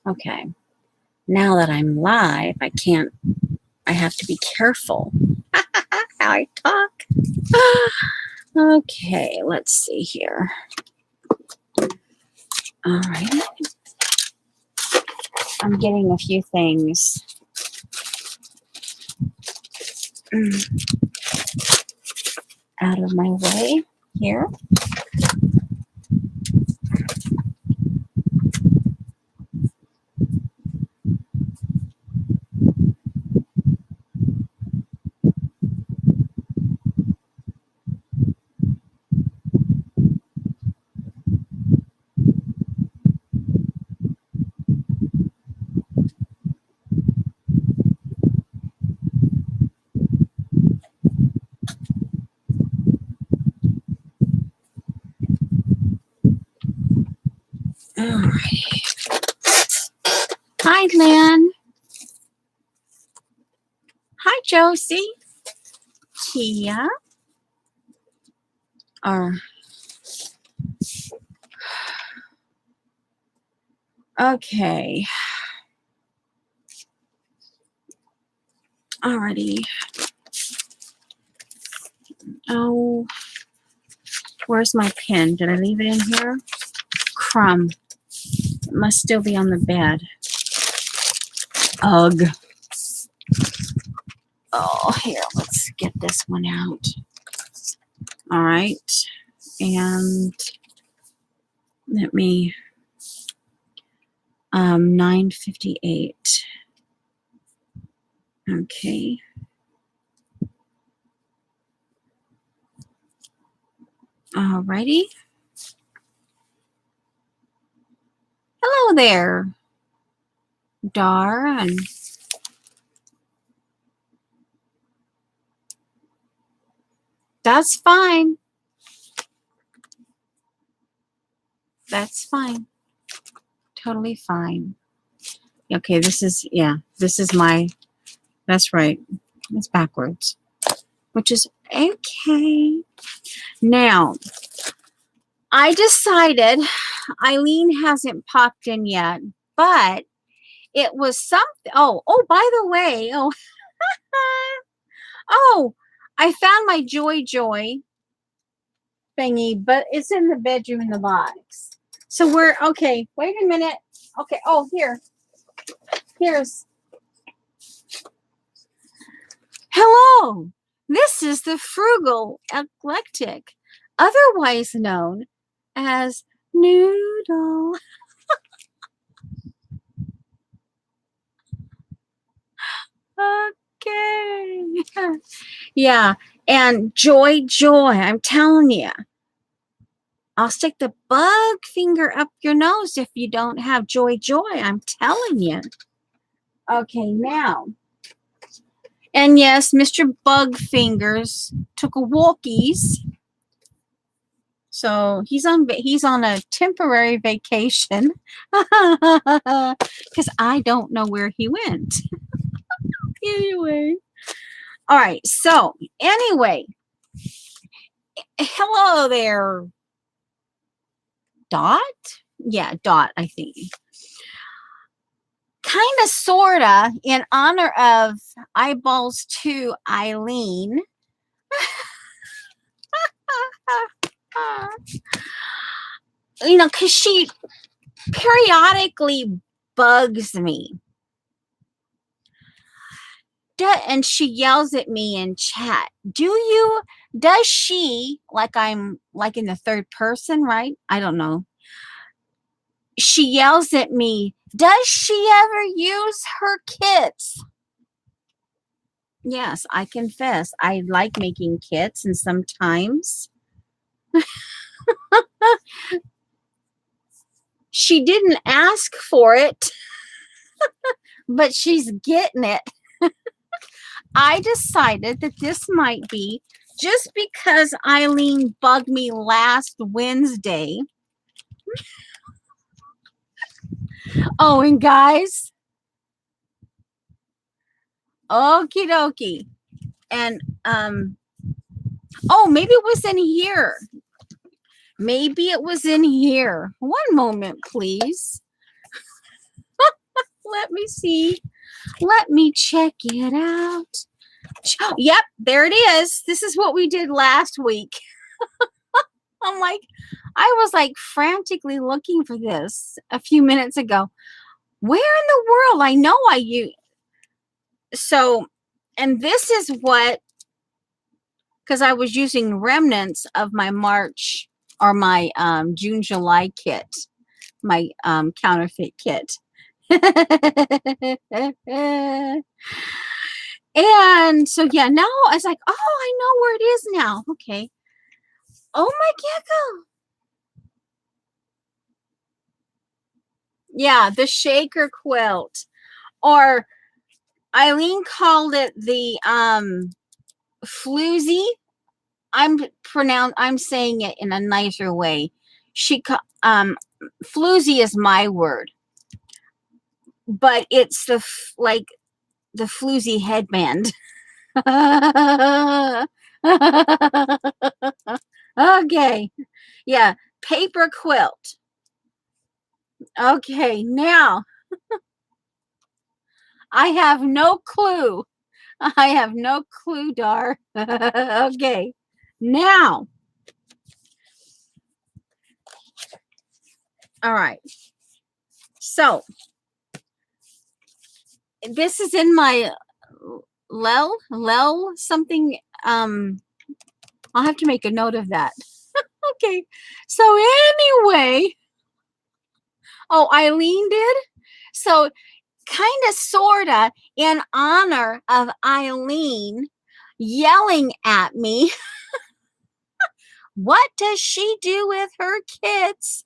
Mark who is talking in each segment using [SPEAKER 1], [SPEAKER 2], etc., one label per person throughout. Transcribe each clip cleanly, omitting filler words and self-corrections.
[SPEAKER 1] Okay. Now that I'm live, I have to be careful how I talk. Okay, let's see here. All right. I'm getting a few things out of my way here. All right. Hi, Lynn. Hi, Josie. Tia. Okay. Alrighty. Oh, where's my pen? Did I leave it in here? Crumb. It must still be on the bed. Ugh. Oh, here, let's get this one out. All right. And let me, 9:58. Okay. All righty. Hello there, Dar. And that's fine. That's fine. Totally fine. Okay, this is my, that's right. It's backwards, which is okay. Now, I decided, Eileen hasn't popped in yet, but it was something. Oh, by the way, oh, I found my Joy thingy, but it's in the bedroom in the box. So we're okay. Wait a minute. Okay. Oh, here's. Hello. This is the Frugal Eclectic, otherwise known as Noodle. Okay. Yeah. And Joy, I'm telling you, I'll stick the bug finger up your nose if you don't have Joy. I'm telling you. Okay, now. And yes, Mr. Bugfingers took a walkies. So he's on a temporary vacation because I don't know where he went. Anyway. All right. So anyway, hello there, Dot. Yeah, Dot, I think. Kind of, sort of, in honor of Eyeballs to Eileen. Because she periodically bugs me. And she yells at me in chat. Does she, like I'm like in the third person, right? I don't know. She yells at me, does she ever use her kits? Yes, I confess, I like making kits, and sometimes she didn't ask for it, but she's getting it. I decided that this might be just because Eileen bugged me last Wednesday. Oh, and guys, okie dokie. And, maybe it was in here. Maybe it was in here. One moment, please. Let me see. Let me check it out. Yep, there it is. This is what we did last week. I'm like, I was like frantically looking for this a few minutes ago. Where in the world? I know I use. So, and this is what, because I was using remnants of my March or my June, July kit, my counterfeit kit. And so, yeah, now I was like, oh, I know where it is now. Okay. Oh, my gecko. Yeah, the shaker quilt. Or Eileen called it the floozy. I'm saying it in a nicer way. Floozy is my word, but it's like the floozy headband. Okay. Yeah, paper quilt. Okay, now I have no clue. I have no clue, Dar. Okay, now. All right. So this is in my Lel something. I'll have to make a note of that. Okay. So anyway, oh, Eileen did. So kind of, sorta, in honor of Eileen yelling at me. What does she do with her kits?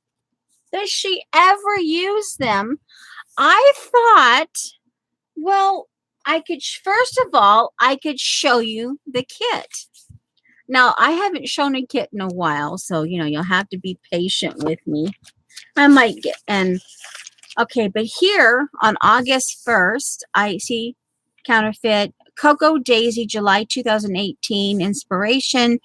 [SPEAKER 1] Does she ever use them? I thought, well, first of all, I could show you the kit. Now, I haven't shown a kit in a while, so, you'll have to be patient with me. I might okay, but here on August 1st, I see counterfeit Cocoa Daisy, July 2018, inspiration,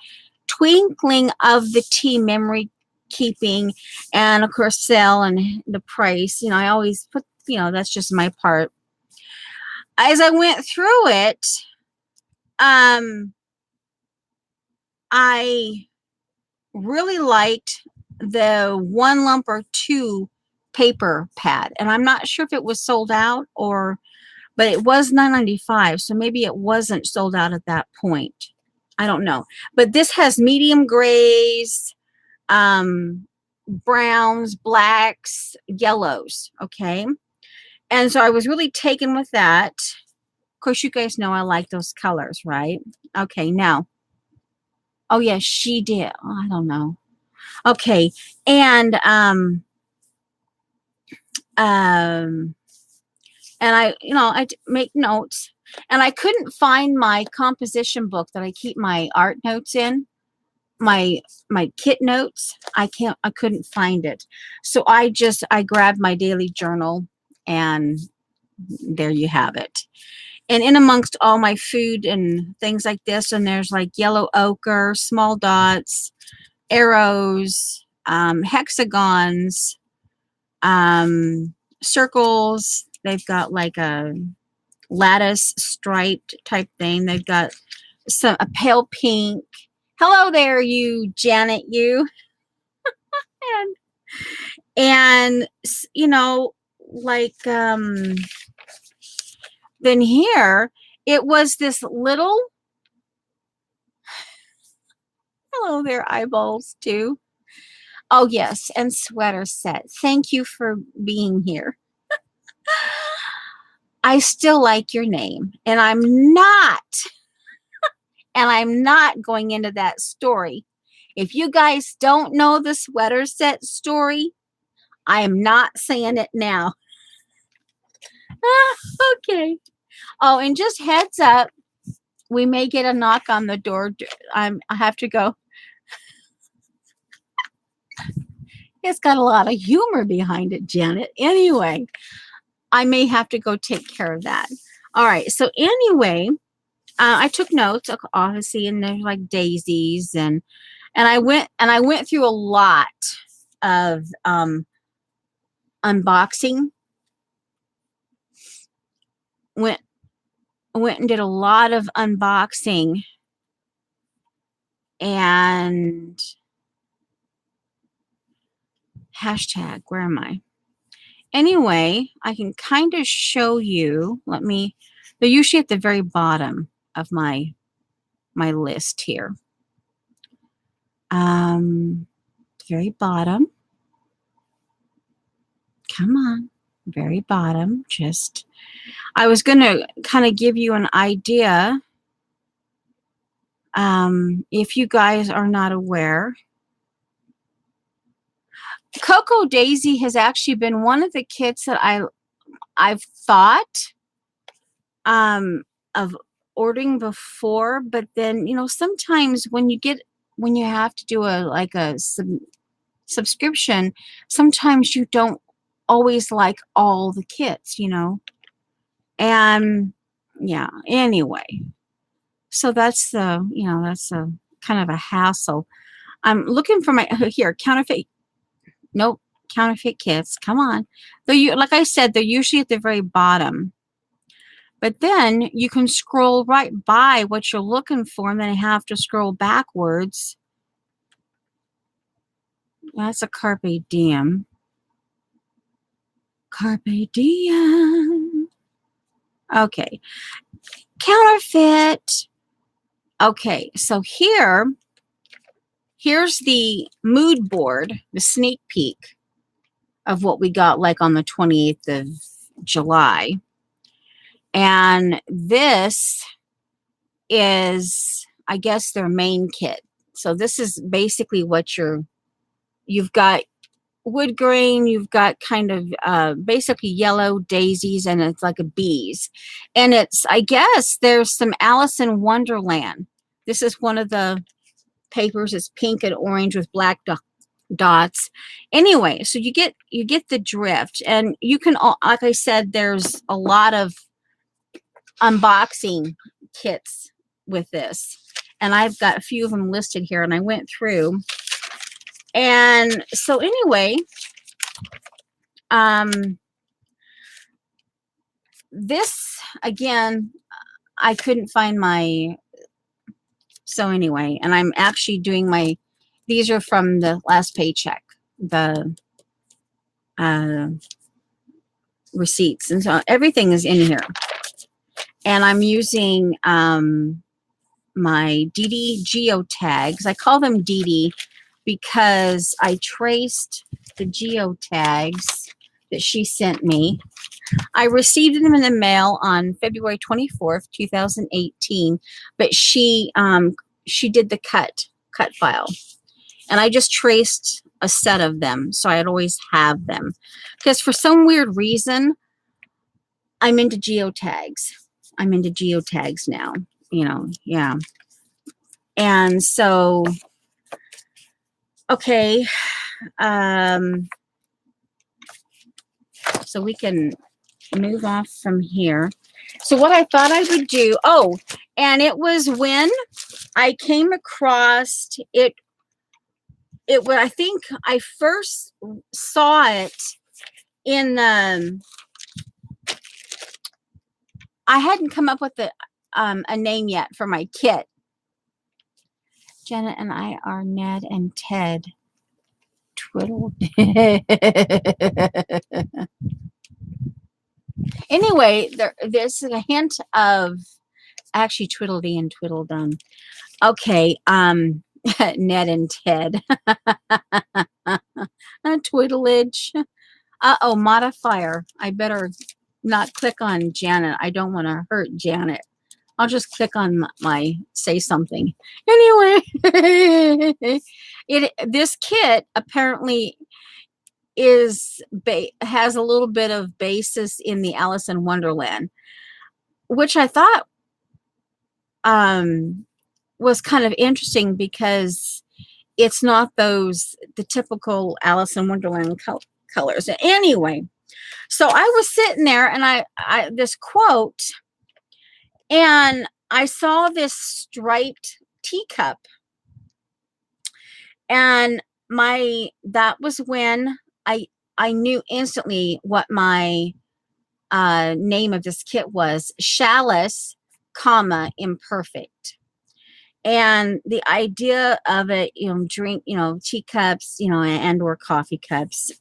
[SPEAKER 1] twinkling of the tea, memory keeping, and of course, sale and the price. I always put, that's just my part. As I went through it, I really liked the 1 lump or 2 paper pad, and I'm not sure if it was sold out but it was $9.95, so maybe it wasn't sold out at that point. I don't know, but this has medium grays, browns, blacks, yellows. Okay, and so I was really taken with that. Of course, you guys know I like those colors, right? Okay, now, oh yeah, she did. Oh, I don't know. Okay, and and I make notes, and I couldn't find my composition book that I keep my art notes in, my kit notes. I couldn't find it, so I grabbed my daily journal, and there you have it. And in amongst all my food and things like this, and there's like yellow ochre, small dots, arrows, hexagons, circles. They've got like a lattice striped type thing. They've got a pale pink. Hello there, you Janet, you. and like then here it was this little, hello there, eyeballs too. Oh yes, and sweater set. Thank you for being here. I still like your name, and I'm not going into that story. If you guys don't know the sweater set story, I am not saying it now. Okay. Oh, and just heads up, we may get a knock on the door. I have to go. It's got a lot of humor behind it, Janet. Anyway, I may have to go take care of that. All right. So anyway, I took notes, obviously, and there's like daisies, and And I went through a lot of unboxing. Went and did a lot of unboxing, and hashtag, where am I? Anyway, I can kind of show you. They're usually at the very bottom of my list here. Very bottom. Come on, very bottom. I was going to kind of give you an idea. If you guys are not aware, Cocoa Daisy has actually been one of the kits that I've thought of ordering before, but then, you know, sometimes when you have to do a subscription, sometimes you don't always like all the kits, you know. And yeah, anyway, so that's that's a kind of a hassle. I'm looking for my here counterfeit. Nope, counterfeit kits. Come on, like I said, they're usually at the very bottom. But then you can scroll right by what you're looking for, and then you have to scroll backwards. That's a Carpe Diem. Carpe Diem. Okay. Counterfeit. Okay, so here's the mood board, the sneak peek of what we got like on the 28th of July. And this is, I guess, their main kit. So this is basically what you've got wood grain, you've got kind of basically yellow daisies, and it's like a bees. And it's, I guess, there's some Alice in Wonderland. This is one of the papers. It's pink and orange with black dots. Anyway, so you get the drift, and you can, like I said, there's a lot of unboxing kits with this, and I've got a few of them listed here, and I went through. And so anyway, this again, I couldn't find so anyway, and I'm actually doing these are from the last paycheck, the receipts, and so everything is in here. And I'm using my DD geotags. I call them DD because I traced the geotags that she sent me. I received them in the mail on February 24th, 2018, but she did the cut file, and I just traced a set of them, so I'd always have them, because for some weird reason I'm into geotags. I'm into geotags now, you know. Yeah. And so okay, so we can move off from here. So what I thought I would do, and it was when I came across it, I think I first saw it in the, I hadn't come up with a name yet for my kit. Janet and I are Ned and Ted. Twiddle. Anyway, there's a hint of actually Twiddledee and Tweedledum. Okay, Ned and Ted. Twiddleage. Uh-oh, modifier. I better not click on Janet. I don't want to hurt Janet. I'll just click on my say something. Anyway, this kit apparently has a little bit of basis in the Alice in Wonderland, which I thought was kind of interesting, because it's not the typical Alice in Wonderland colors. Anyway, so I was sitting there, and I this quote, and I saw this striped teacup, And that was when I knew instantly what my name of this kit was: Chalice, comma, imperfect. And the idea of it, drink, teacups, and or coffee cups.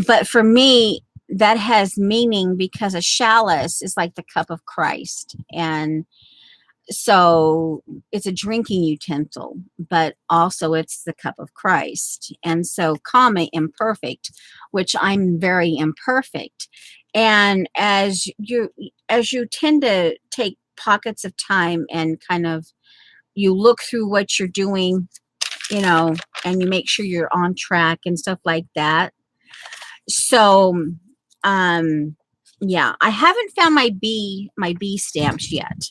[SPEAKER 1] But for me, that has meaning because a chalice is like the cup of Christ. And so it's a drinking utensil, but also it's the cup of Christ. And so, comma, imperfect, which I'm very imperfect. And as you tend to take pockets of time and kind of you look through what you're doing, and you make sure you're on track and stuff like that. So, yeah, I haven't found my B stamps yet.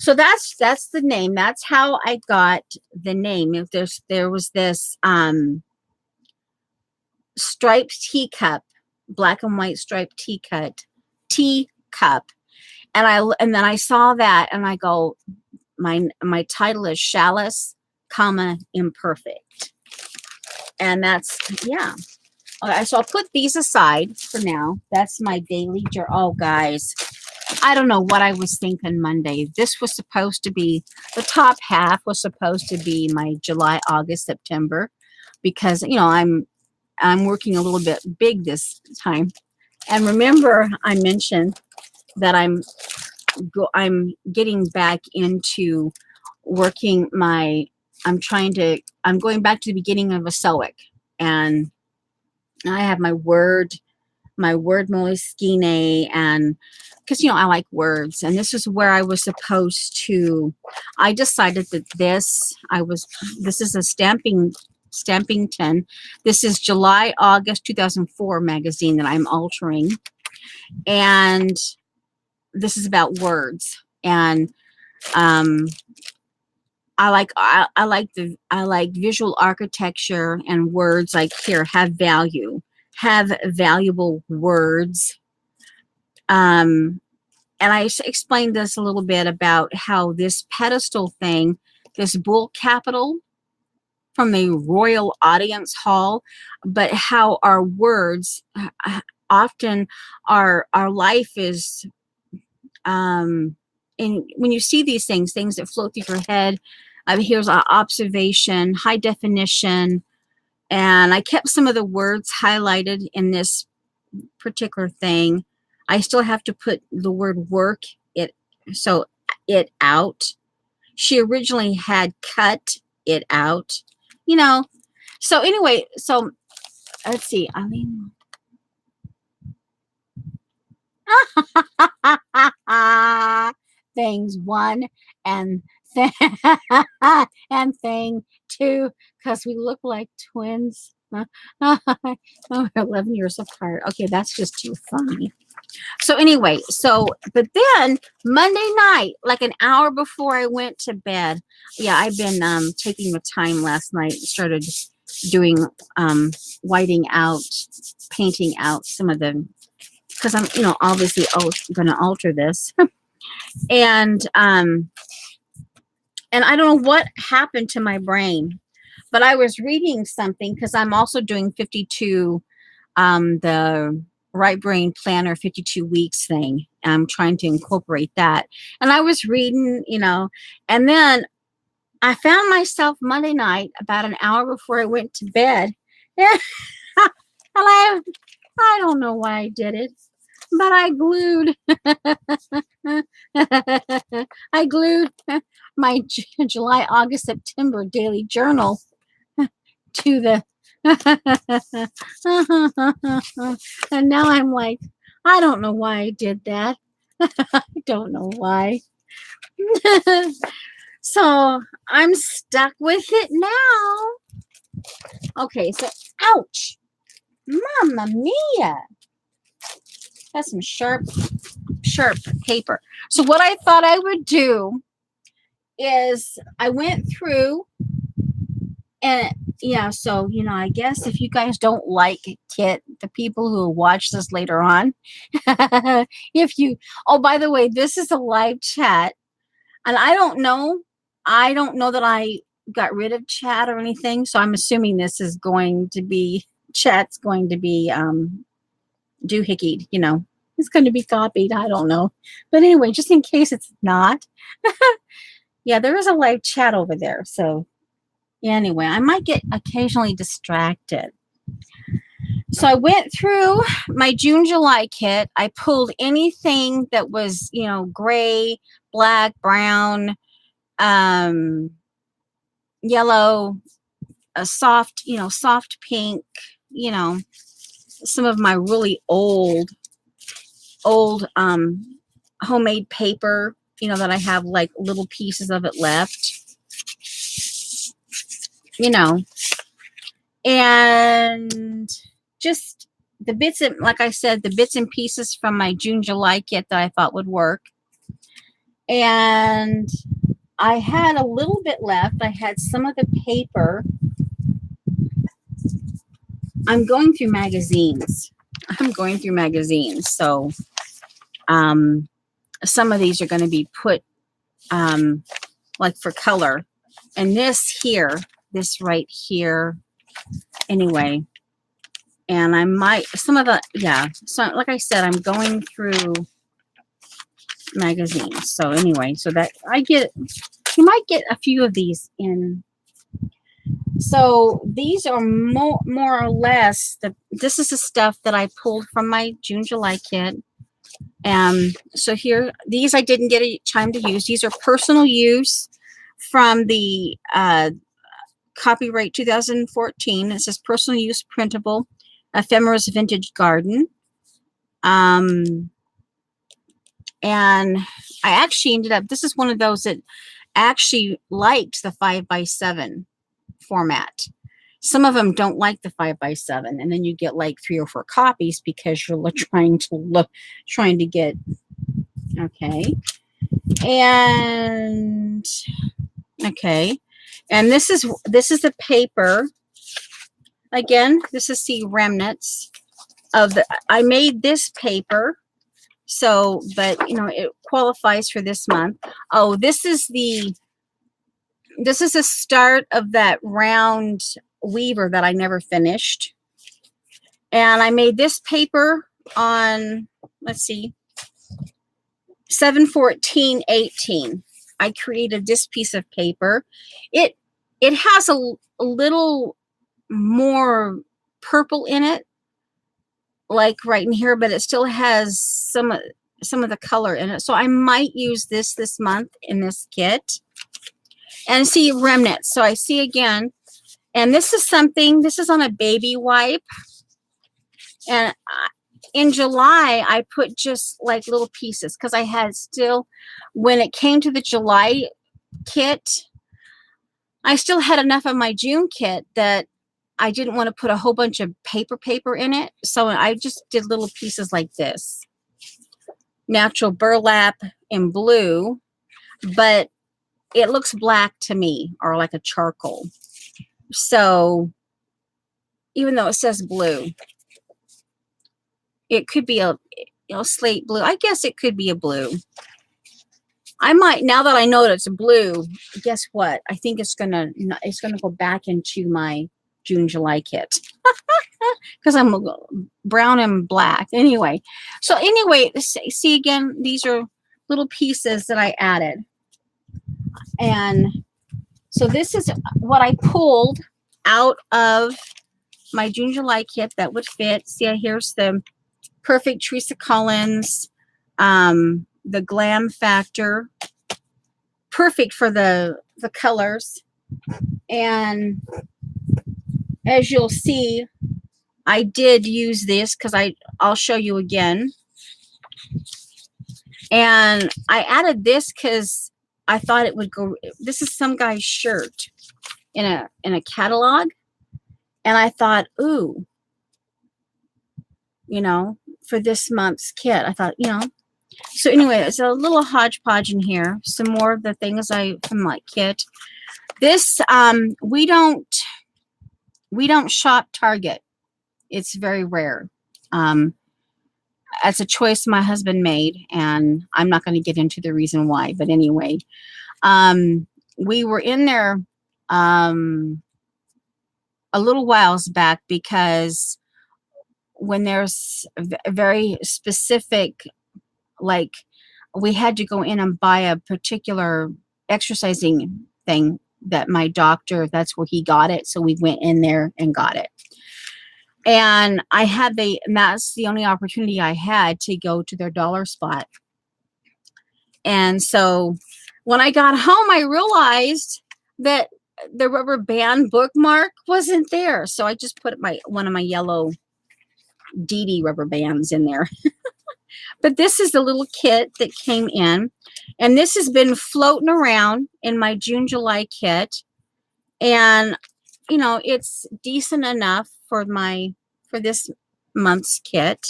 [SPEAKER 1] So that's the name. That's how I got the name. If there was this striped teacup, black and white striped teacup, and then I saw that and I go, my title is Chalice, comma, imperfect. And that's, yeah. Okay, so I'll put these aside for now. That's my daily journal. Oh, guys, I don't know what I was thinking Monday. This was supposed to be, the top half was supposed to be my July, August, September, because, I'm working a little bit big this time. And remember, I mentioned that I'm getting back into working I'm going back to the beginning of a Stoic, and I have my word Moleskine, and because I like words, and this is where I was supposed to. I decided that this is a stamping tin. This is July August 2004 magazine that I'm altering, and this is about words. And I like visual architecture, and words like here have valuable words. And I explained this a little bit about how this pedestal thing, this bull capital from the Royal Audience Hall, but how our words often our life is, and when you see these things that float through your head, here's an observation, high definition, and I kept some of the words highlighted in this particular thing. I still have to put the word work it out. She originally had cut it out, So anyway, so let's see. I mean, things one and and thing two, because we look like twins. Oh, we're 11 years apart. Okay, that's just too funny. So anyway, but then Monday night, like an hour before I went to bed, yeah, I've been taking the time last night, started doing whiting out, painting out some of the, because I'm obviously going to alter this. And I don't know what happened to my brain, but I was reading something, because I'm also doing 52, the Right Brain Planner 52 weeks thing. I'm trying to incorporate that. And I was reading, and then I found myself Monday night, about an hour before I went to bed. And I don't know why I did it, but I glued my July, August, September daily journal to the and now I'm like, I don't know why I did that. I don't know why. So I'm stuck with it now. Okay, so ouch. Mamma mia. That's some sharp paper. So what I thought I would do is I went through, and yeah, so I guess if you guys don't like Kit, the people who watch this later on, oh, by the way, this is a live chat, and I don't know that got rid of chat or anything, so I'm assuming this is going to be, chat's going to be doohickied, you know. It's going to be copied. I don't know. But anyway, just in case it's not. Yeah, there is a live chat over there. So anyway, I might get occasionally distracted. So I went through my June, July kit. I pulled anything that was, you know, gray, black, brown, yellow, a soft, you know, soft pink, you know, some of my really old homemade paper, you know, that I have like little pieces of it left, you know, and just the bits and, like I said, the bits and pieces from my June, July kit that I thought would work. And I had a little bit left. I had some of the paper. I'm going through magazines. So some of these are going to be put like for color. And this right here, anyway. And I might, some of the, yeah. So like I said, I'm going through magazines. So anyway, so that you might get a few of these in. So these are more or less, this is the stuff that I pulled from my June, July kit. So here, these I didn't get a time to use. These are personal use from the copyright 2014. It says personal use printable, Ephemera's Vintage Garden. And I actually ended up, this is one of those that actually liked the 5x7 format. Some of them don't like the 5x7, and then you get like 3 or 4 copies because you're trying to get, okay. And okay, and this is the paper. Again, this is the remnants of the, I made this paper. So, but you know, it qualifies for this month. Oh, this is the start of that round weaver that I never finished. And I made this paper on, let's see, 7/14/18. I created this piece of paper. It has a little more purple in it, like right in here, but it still has some of the color in it. So I might use this month in this kit. And see remnants. So I see again, and this is on a baby wipe. And in July, I put just like little pieces because I had still, when it came to the July kit, I still had enough of my June kit that I didn't want to put a whole bunch of paper in it. So I just did little pieces like this. Natural burlap in blue, but it looks black to me, or like a charcoal. So even though it says blue, it could be a slate blue. I guess it could be a blue. I might, now that I know that it's a blue, guess what? I think it's gonna go back into my June, July kit because I'm brown and black. Anyway, so anyway, see again, these are little pieces that I added. And so this is what I pulled out of my June, July kit that would fit. See, here's the Perfect Teresa Collins, the Glam Factor, perfect for the colors. And as you'll see, I did use this because I'll show you again. And I added this because I thought it would go. This is some guy's shirt in a catalog, and I thought, ooh, you know, for this month's kit, I thought, you know. So anyway, it's a little hodgepodge in here. Some more of the things from my kit. This we don't shop Target. It's very rare. It's a choice my husband made, and I'm not going to get into the reason why. But anyway, we were in there a little whiles back, because when there's a very specific, like, we had to go in and buy a particular exercising thing that my doctor, that's where he got it. So we went in there and got it. And that's the only opportunity I had to go to their dollar spot. And so when I got home, I realized that the rubber band bookmark wasn't there. So I just put one of my yellow DD rubber bands in there. But this is the little kit that came in, and this has been floating around in my June, July kit. And, you know, it's decent enough for this month's kit.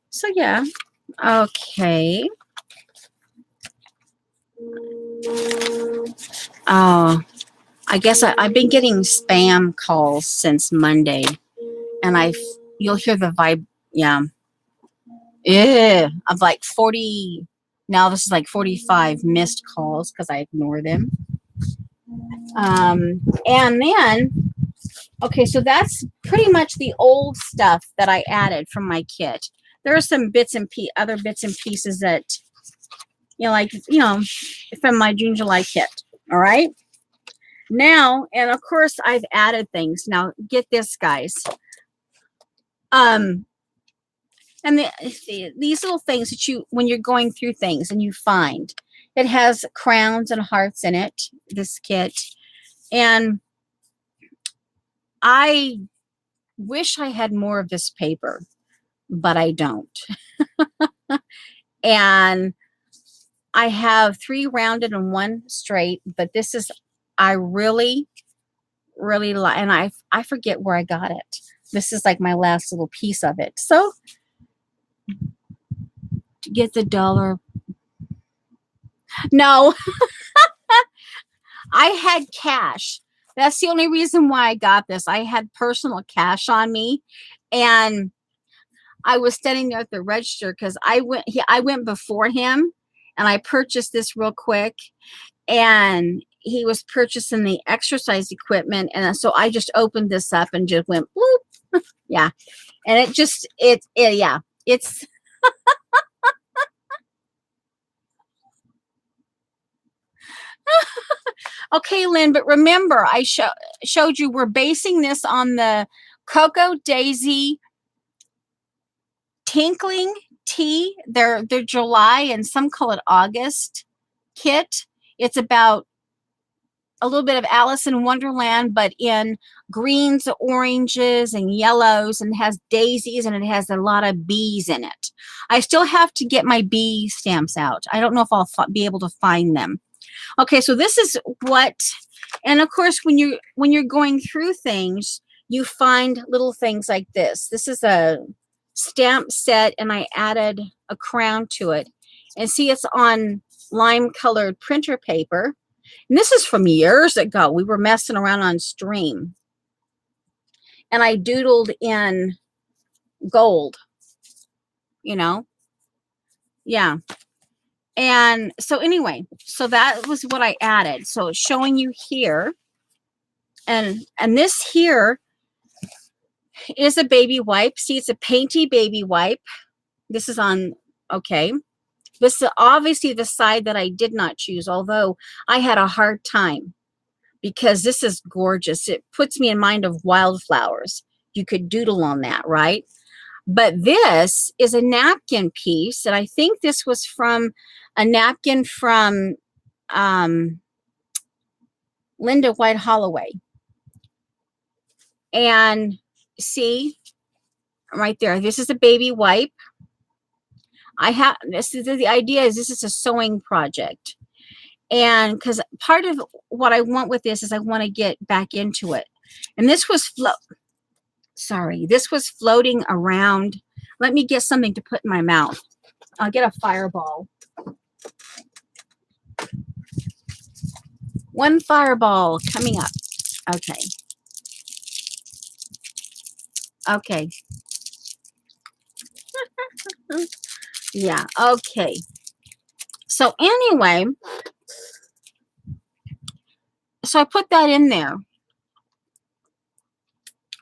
[SPEAKER 1] So yeah. Okay. Oh, I guess I've been getting spam calls since Monday, and you'll hear the vibe. Yeah. Yeah. Of like 40, now this is like 45 missed calls because I ignore them. And then, okay, so that's pretty much the old stuff that I added from my kit. There are some other bits and pieces that, from my June, July kit. All right. Now, and of course, I've added things. Now, get this, guys. And these little things that when you're going through things and you find, it has crowns and hearts in it, this kit. And I wish I had more of this paper, but I don't. And I have 3 rounded and 1 straight, but this is, I really, really like, and I forget where I got it. This is like my last little piece of it. So to get the dollar. No, I had cash. That's the only reason why I got this. I had personal cash on me, and I was standing there at the register because I went before him, and I purchased this real quick, and he was purchasing the exercise equipment, and so I just opened this up and just went bloop. Yeah, and it's okay, Lynn, but remember, I showed you we're basing this on the Cocoa Daisy Tinkling Tea. They're July and some call it August kit. It's about a little bit of Alice in Wonderland, but in greens, oranges, and yellows, and has daisies, and it has a lot of bees in it. I still have to get my bee stamps out. I don't know if I'll be able to find them. Okay, so this is and of course, when you're going through things, you find little things like this. This is a stamp set, and I added a crown to it. And see, it's on lime colored printer paper. And this is from years ago. We were messing around on Stream. And I doodled in gold, Yeah. And so anyway, so that was what I added. So it's showing you here. And this here is a baby wipe. See, it's a painty baby wipe. This is on, okay. This is obviously the side that I did not choose, although I had a hard time because this is gorgeous. It puts me in mind of wildflowers. You could doodle on that, right? But this is a napkin piece, and I think this was from a napkin from Linda White Holloway. And see, right there, this is a baby wipe. The idea is this is a sewing project. And because part of what I want with this is I want to get back into it. And this was floating around. Let me get something to put in my mouth. I'll get a fireball. One fireball coming up. Okay. Okay. Yeah, okay. So anyway, So I put that in there.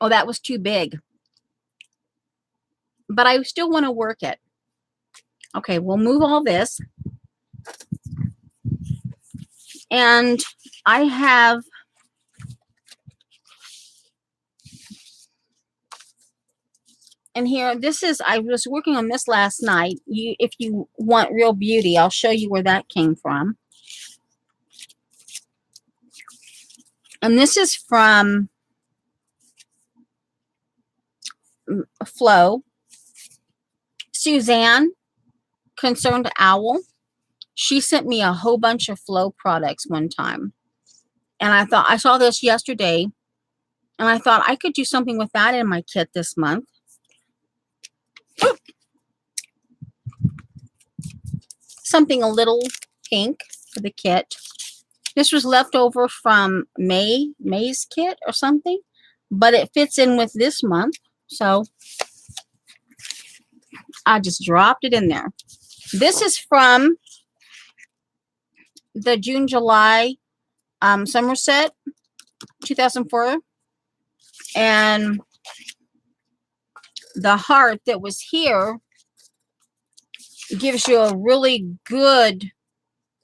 [SPEAKER 1] Oh, that was too big. But I still want to work it. Okay, we'll move all this. And I have and here, this is, I was working on this last night. If you want real beauty, I'll show you where that came from. And this is from Flo. Suzanne, Concerned Owl. She sent me a whole bunch of Flo products one time. And I thought, I saw this yesterday. And I thought I could do something with that in my kit this month. Something a little pink for the kit. This was left over from May's kit or something, but it fits in with this month, so I just dropped it in there. This is from the June-July summer set, 2004, and the heart that was here gives you a really good,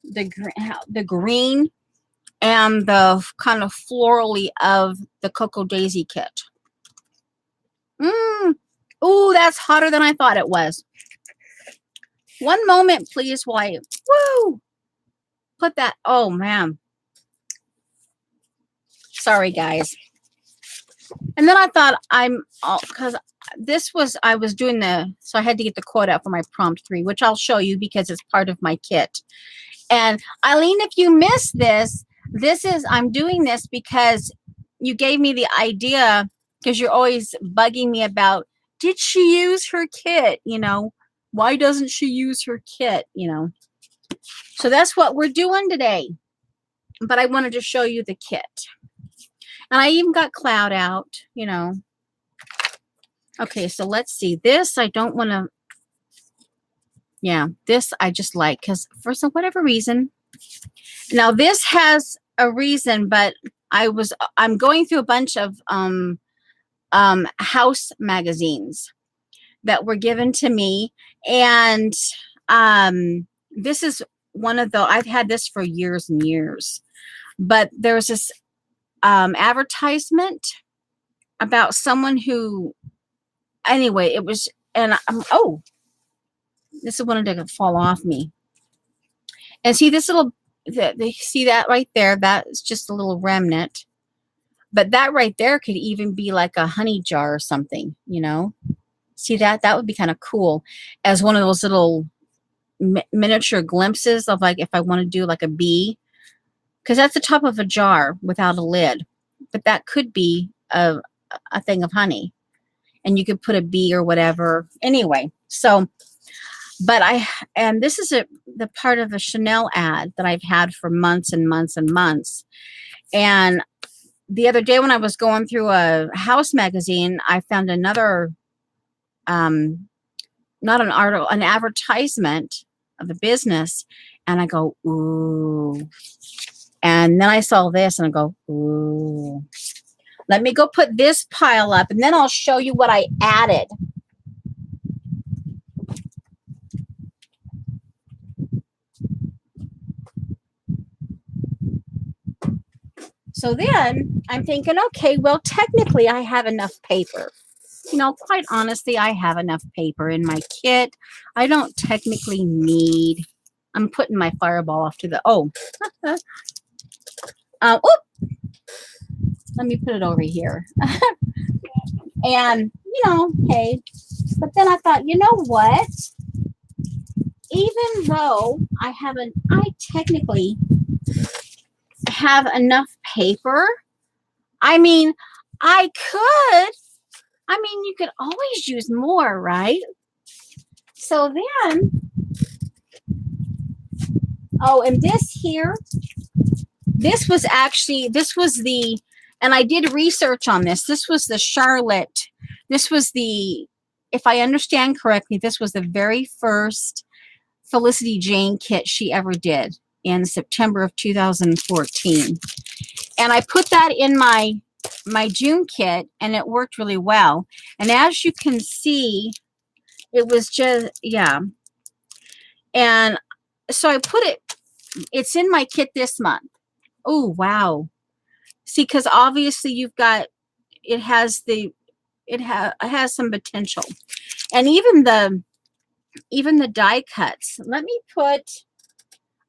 [SPEAKER 1] the green and the kind of florally of the Cocoa Daisy kit. Ooh, that's hotter than I thought it was. One moment, please, while woo! Put that, oh man. Sorry, guys. And then I thought because this was, I was doing so I had to get the quote out for my prompt 3, which I'll show you because it's part of my kit. And Eileen, if you missed this, I'm doing this because you gave me the idea, because you're always bugging me about, did she use her kit? You know, why doesn't she use her kit? You know, so that's what we're doing today. But I wanted to show you the kit. And I even got cloud out, you know. Okay, so let's see. This, I don't want to, yeah, this I just like, because for some whatever reason. Now, this has a reason, but I'm going through a bunch of house magazines that were given to me. And this is one of the, I've had this for years and years. But there was this advertisement about someone who, anyway, it was, and oh, this is one that didn't fall off me. And see this little, see that right there? That's just a little remnant. But that right there could even be like a honey jar or something, you know? See that? That would be kind of cool as one of those little miniature glimpses of, like, if I want to do like a bee. Because that's the top of a jar without a lid. But that could be a thing of honey. And you could put a bee or whatever. Anyway, so, but and this is the part of a Chanel ad that I've had for months and months and months. And the other day when I was going through a house magazine, I found another, not an article, an advertisement of a business. And I go, ooh. And then I saw this and I go, ooh. Let me go put this pile up and then I'll show you what I added. So then I'm thinking, okay, well, technically I have enough paper. You know, quite honestly, I have enough paper in my kit. I don't technically need, I'm putting my fireball off to the, let me put it over here. And, you know, hey, but then I thought, you know what? Even though I technically have enough paper, I mean, you could always use more, right? So then, and this here, this was the, and I did research on this. This was the Charlotte. This was the, if I understand correctly, this was the very first Felicity Jane kit she ever did. in September of 2014. And I put that in my June kit, and it worked really well. And as you can see, it was just, yeah. And so I put it's in my kit this month. Oh, wow. See, because obviously you've got, it has some potential. And even the die cuts. Let me put,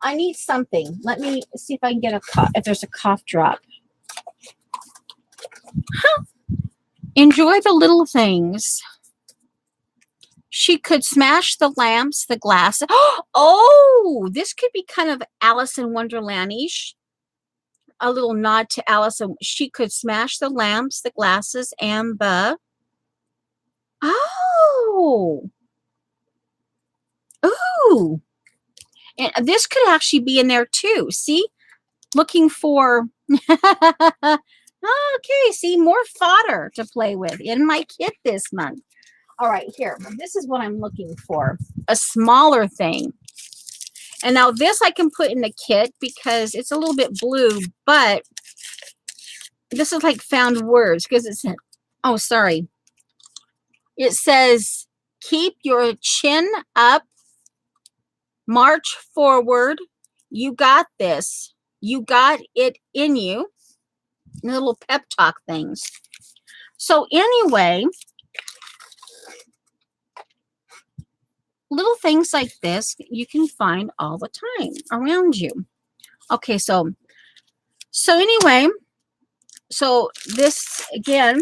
[SPEAKER 1] I need something. Let me see if I can get if there's a cough drop. Enjoy the little things. She could smash the lamps, the glass. Oh, this could be kind of Alice in Wonderland-ish. A little nod to Alice. She could smash the lamps, the glasses, and the... Oh. Ooh. And this could actually be in there too. See? Looking for... Okay, see, more fodder to play with in my kit this month. All right, here. This is what I'm looking for. A smaller thing. And now this I can put in the kit because it's a little bit blue, but this is like found words because it said, oh, sorry. It says, keep your chin up, march forward. You got this. You got it in you. Little pep talk things. So anyway, little things like this you can find all the time around you. Okay, so anyway, so this again,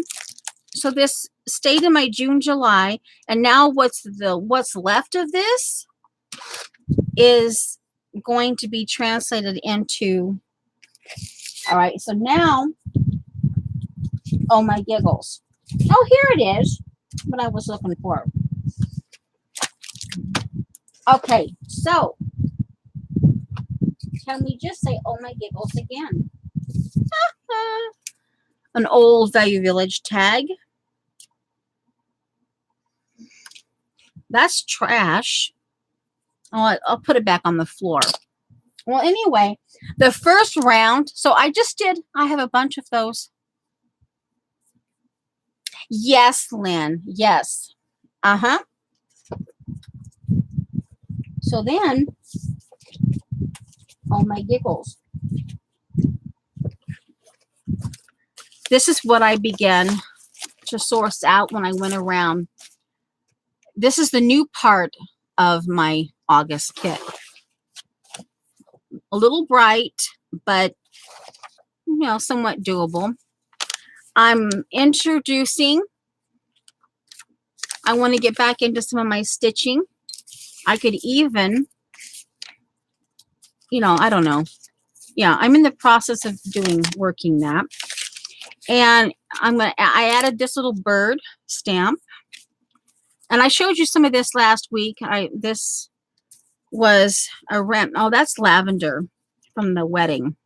[SPEAKER 1] so this stayed in my June, July, and now what's left of this is going to be translated into, all right, so now, oh my giggles. Oh, here it is, what I was looking for. Okay, so can we just say, oh my giggles again? An old Value Village tag. That's trash. Oh, I'll put it back on the floor. Well, anyway, the first round, so I have a bunch of those. Yes, Lynn, yes. Uh-huh. So then, oh my giggles. This is what I began to source out when I went around. This is the new part of my August kit. A little bright, but somewhat doable. I'm introducing, I want to get back into some of my stitching. I could even, I don't know. Yeah, I'm in the process of working that. And I added this little bird stamp. And I showed you some of this last week. This was a oh, that's lavender from the wedding.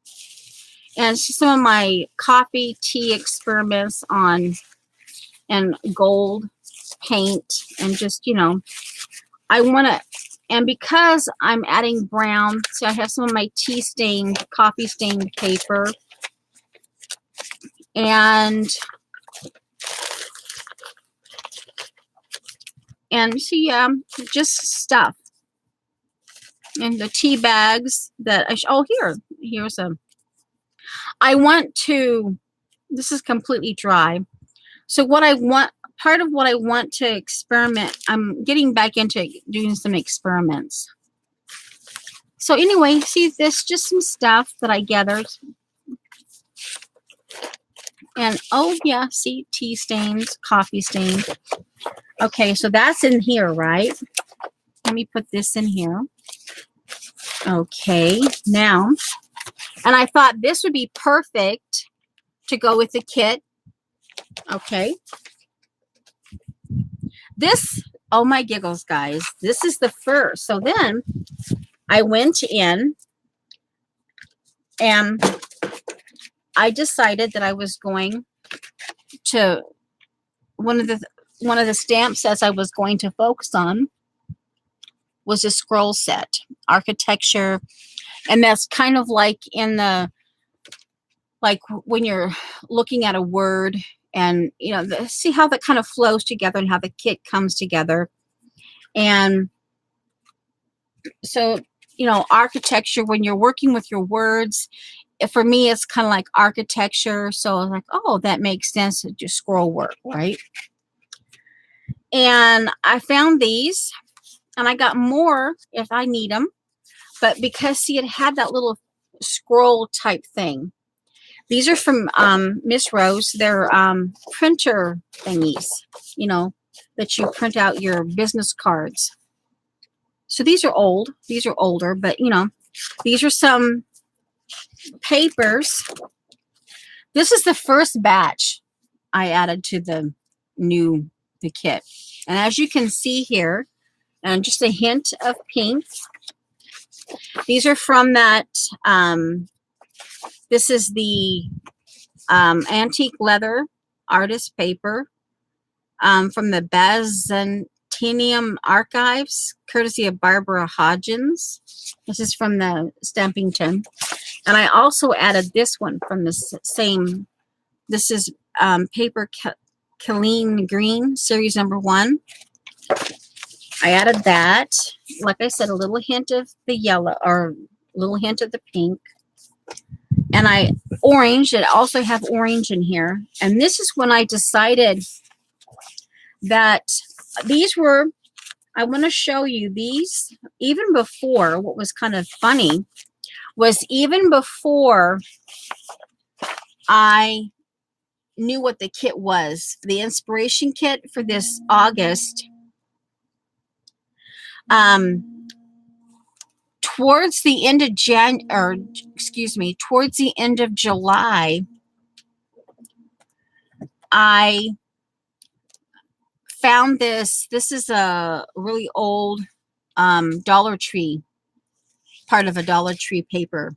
[SPEAKER 1] And some of my coffee tea experiments and gold paint and just, I want to, and because I'm adding brown, so I have some of my tea stained, coffee stained paper. And see, just stuff. And the tea bags that here's I want to, this is completely dry. So part of what I want to experiment, I'm getting back into doing some experiments. So anyway, see, this just some stuff that I gathered. And oh yeah, see, tea stains, coffee stains. Okay, so that's in here, right? Let me put this in here. Okay, now, and I thought this would be perfect to go with the kit. Okay. This, oh my giggles, guys, this is the first. So then I went in and I decided that I was going to, one of the stamp sets I was going to focus on was a scroll set, architecture, And that's kind of like in the, like when you're looking at a word and, you know, see how that kind of flows together and how the kit comes together. And so, you know, architecture, when you're working with your words, for me, it's kind of like architecture. So I was like, oh, that makes sense to just scroll work, right? And I found these, and I got more if I need them. But because, see, it had that little scroll type thing. These are from Miss Rose. They're printer thingies, you know, that you print out your business cards. So these are old. These are older, but, you know, these are some papers. This is the first batch I added to the kit. And as you can see here, and just a hint of pink. These are from that, this is the antique leather artist paper from the Byzantium Archives, courtesy of Barbara Hodgins. This is from the Stampington. And I also added this one from the same, this is paper Colleen Green, series number 1. I added that. Like I said, a little hint of the yellow, or a little hint of the pink. And orange, it also have orange in here. And this is when I decided that these were, I want to show you these, even before, what was kind of funny, was even before I knew what the kit was, the inspiration kit for this August, towards the end of towards the end of July, I found this. This is a really old Dollar Tree, part of a Dollar Tree paper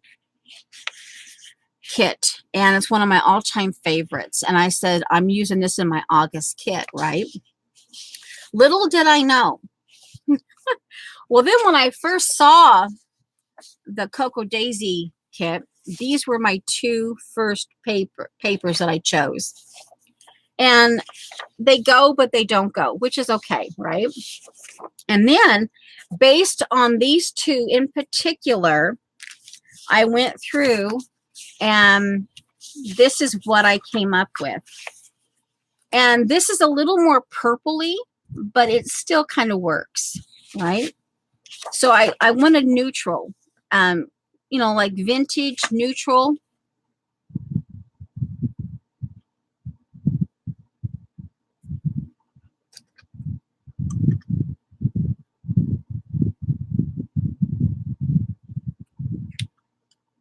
[SPEAKER 1] kit, and it's one of my all-time favorites. And I said, I'm using this in my August kit, right? Little did I know. Well, then when I first saw the Cocoa Daisy kit, these were my 2 first papers that I chose. And they go, but they don't go, which is okay, right? And then, based on these 2 in particular, I went through, and this is what I came up with. And this is a little more purpley, but it still kind of works, right? So I wanted neutral, you know, like vintage neutral.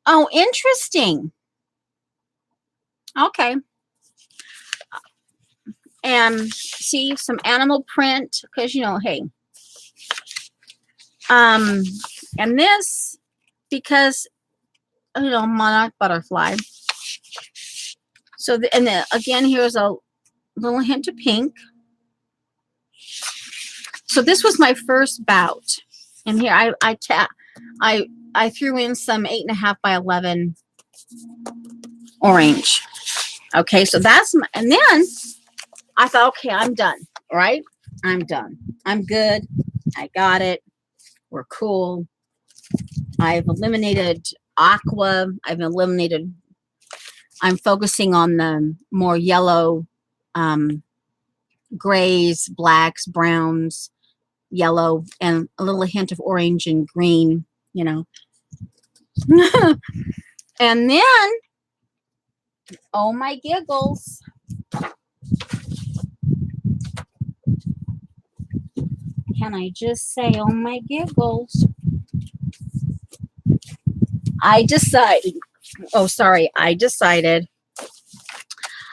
[SPEAKER 1] Oh, interesting. Okay. And see, some animal print, because, you know, hey. And this, because, you know, monarch butterfly. So, and then again, here's a little hint of pink. So this was my first bout. And here I threw in some 8.5 by 11 orange. Okay, so that's my, and then I thought, okay, I'm done, right? I'm done. I'm good. I got it. We're cool. I've eliminated aqua. I'm focusing on the more yellow, grays, blacks, browns, yellow, and a little hint of orange and green, you know. And then, oh my giggles. Can I just say, oh my giggles? I decided,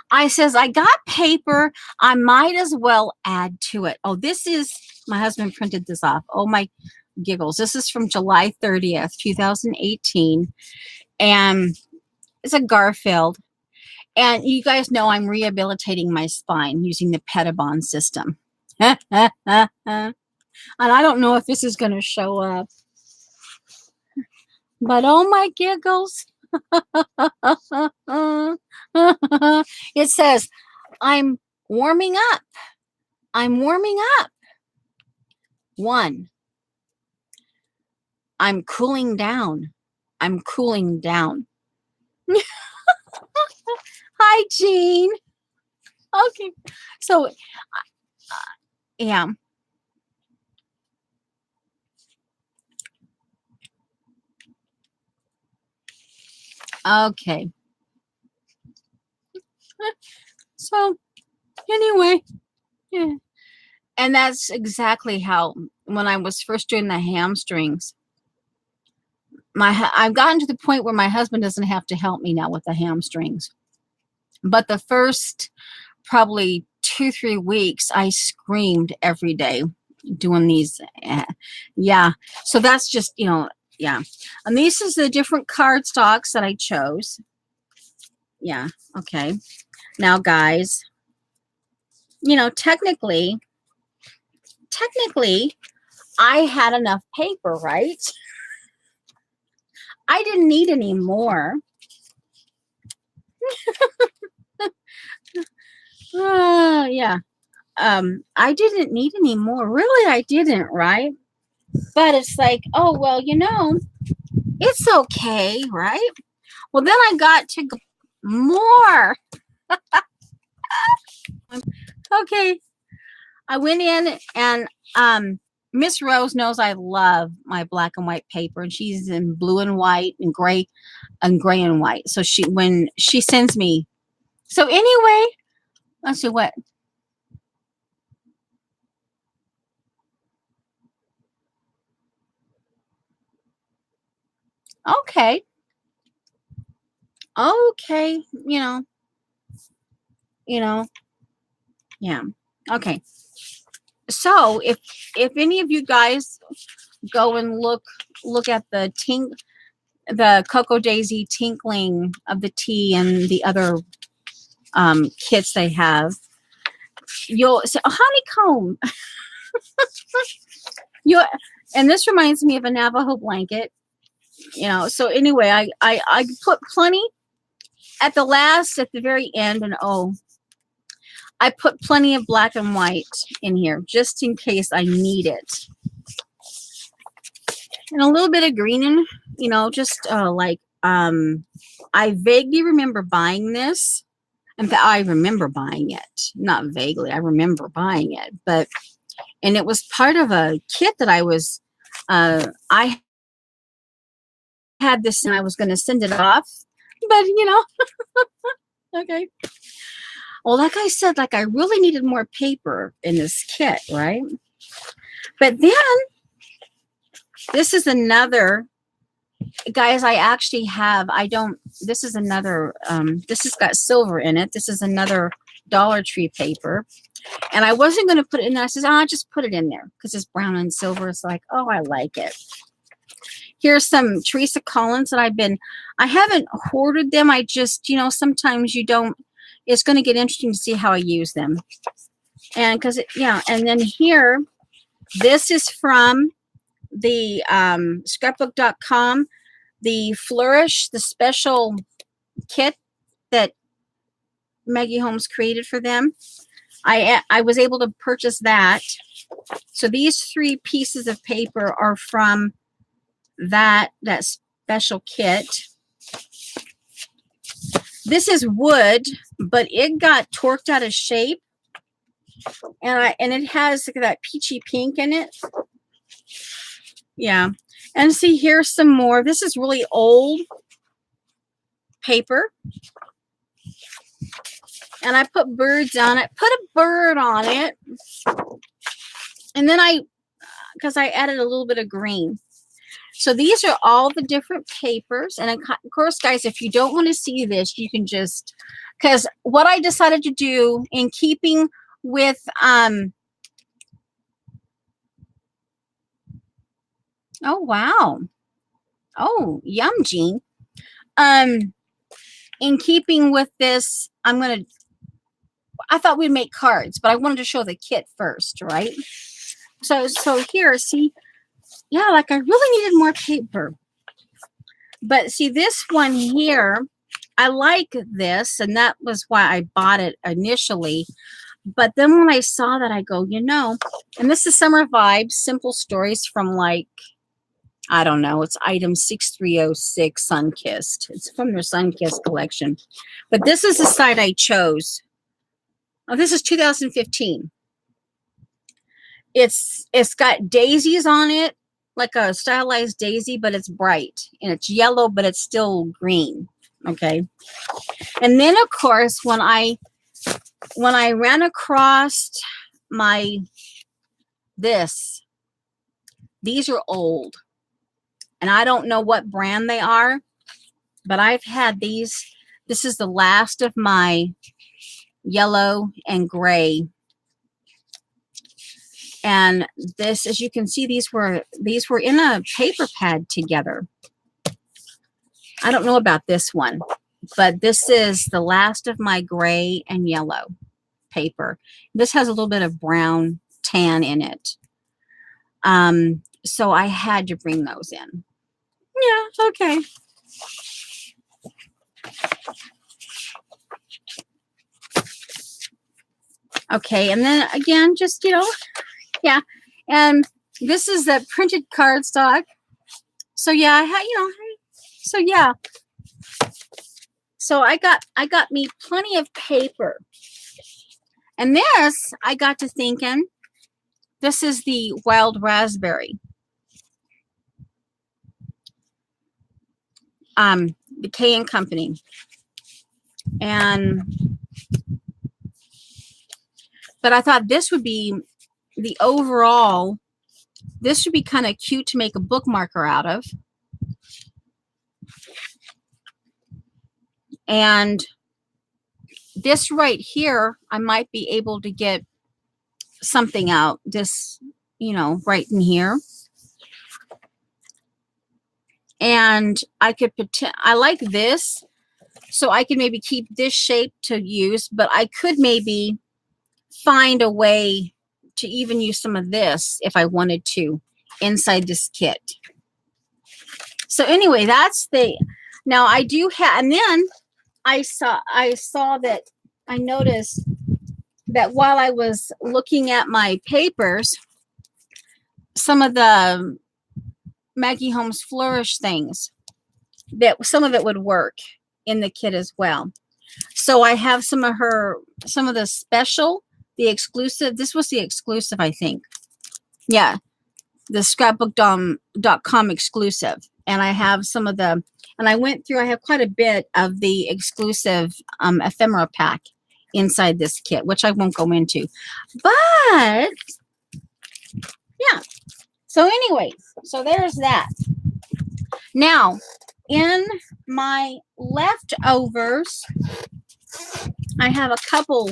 [SPEAKER 1] I says, I got paper. I might as well add to it. Oh, this is, my husband printed this off. Oh my giggles. This is from July 30th, 2018. And it's a Garfield. And you guys know I'm rehabilitating my spine using the Pettibon system. And I don't know if this is going to show up. But oh my giggles. It says, I'm warming up. I'm warming up. 1. I'm cooling down. I'm cooling down. Hi, Jean. Okay. So, yeah. Okay. So, anyway, yeah. And that's exactly how, when I was first doing the hamstrings, I've gotten to the point where my husband doesn't have to help me now with the hamstrings. But the first probably 2-3 weeks, I screamed every day doing these. Yeah. So that's just, yeah. And these is the different card stocks that I chose. Yeah. Okay. Now, guys, technically, I had enough paper, right? I didn't need any more. Yeah. I didn't need any more. Really, I didn't, right? But it's like, oh, well, it's okay, right? Well, then I got to go more. Okay. I went in and Miss Rose knows I love my black and white paper, and she's in blue and white and gray and white. So when she sends me, so anyway, let's see what. Okay. Okay. Yeah. Okay. So if any of you guys go and look at the Cocoa Daisy tinkling of the tea and the other kits they have, you'll say, oh, honeycomb. And this reminds me of a Navajo blanket. So anyway, I put plenty at the very end, and I put plenty of black and white in here just in case I need it. And a little bit of green, just like I vaguely remember buying this. In fact, I remember buying it. Not vaguely, I remember buying it. And it was part of a kit that I had this and I was going to send it off. But, okay. Well, like I said, I really needed more paper in this kit, right? But then this is another, guys, I actually have, this is another, this has got silver in it. This is another Dollar Tree paper. And I wasn't going to put it in there. I said, I'll just put it in there because it's brown and silver. It's like, oh, I like it. Here's some Teresa Collins that I haven't hoarded them. I just, sometimes you don't, it's going to get interesting to see how I use them. And and then here, this is from the scrapbook.com, the Flourish, the special kit that Maggie Holmes created for them. I was able to purchase that. So these 3 pieces of paper are from that special kit. This is wood, but it got torqued out of shape, and it has that peachy pink in it. Yeah. And see, here's some more. This is really old paper. And I put birds on it. Put a bird on it. And then because I added a little bit of green. So these are all the different papers. And of course, guys, if you don't want to see this, you can just, because what I decided to do in keeping with, oh, wow. Oh, yum, Jean. In keeping with this, I thought we'd make cards, but I wanted to show the kit first, right? So here, see, yeah, I really needed more paper. But see, this one here, I like this, and that was why I bought it initially. But then when I saw that, I go, you know, and this is Summer Vibes, Simple Stories from, like, I don't know, it's item 6306, Sunkissed. It's from their Sunkissed collection. But this is the side I chose. Oh, this is 2015. It's got daisies on it, like a stylized daisy, but it's bright. And it's yellow, but it's still green. Okay. And then, of course, when I ran across these are old. And I don't know what brand they are, but I've had these. This is the last of my yellow and gray. And this, as you can see, these were in a paper pad together. I don't know about this one, but this is the last of my gray and yellow paper. This has a little bit of brown tan in it. So I had to bring those in. Yeah, okay. Okay, and then again, just, you know, yeah. And this is the printed cardstock. So yeah, I had, you know, so yeah. So I got me plenty of paper. And this, I got to thinking, this is the wild raspberry. The K & Company. But I thought this would be the overall, this would be kind of cute to make a bookmarker out of. And this right here, I might be able to get something out. This, you know, right in here. And I could I like this, so I could maybe keep this shape to use, but I could maybe find a way to even use some of this if I wanted to inside this kit. So anyway, that's the, now I do have, and then I saw that, I noticed that while I was looking at my papers, some of the Maggie Holmes Flourish things, that some of it would work in the kit as well. So I have some of the special, the exclusive. This was the exclusive, I think. Yeah, the scrapbook.com exclusive. And I have some of the, and I went through, I have quite a bit of the exclusive ephemera pack inside this kit, which I won't go into. But yeah. So anyways, so there's that. Now, in my leftovers, I have a couple.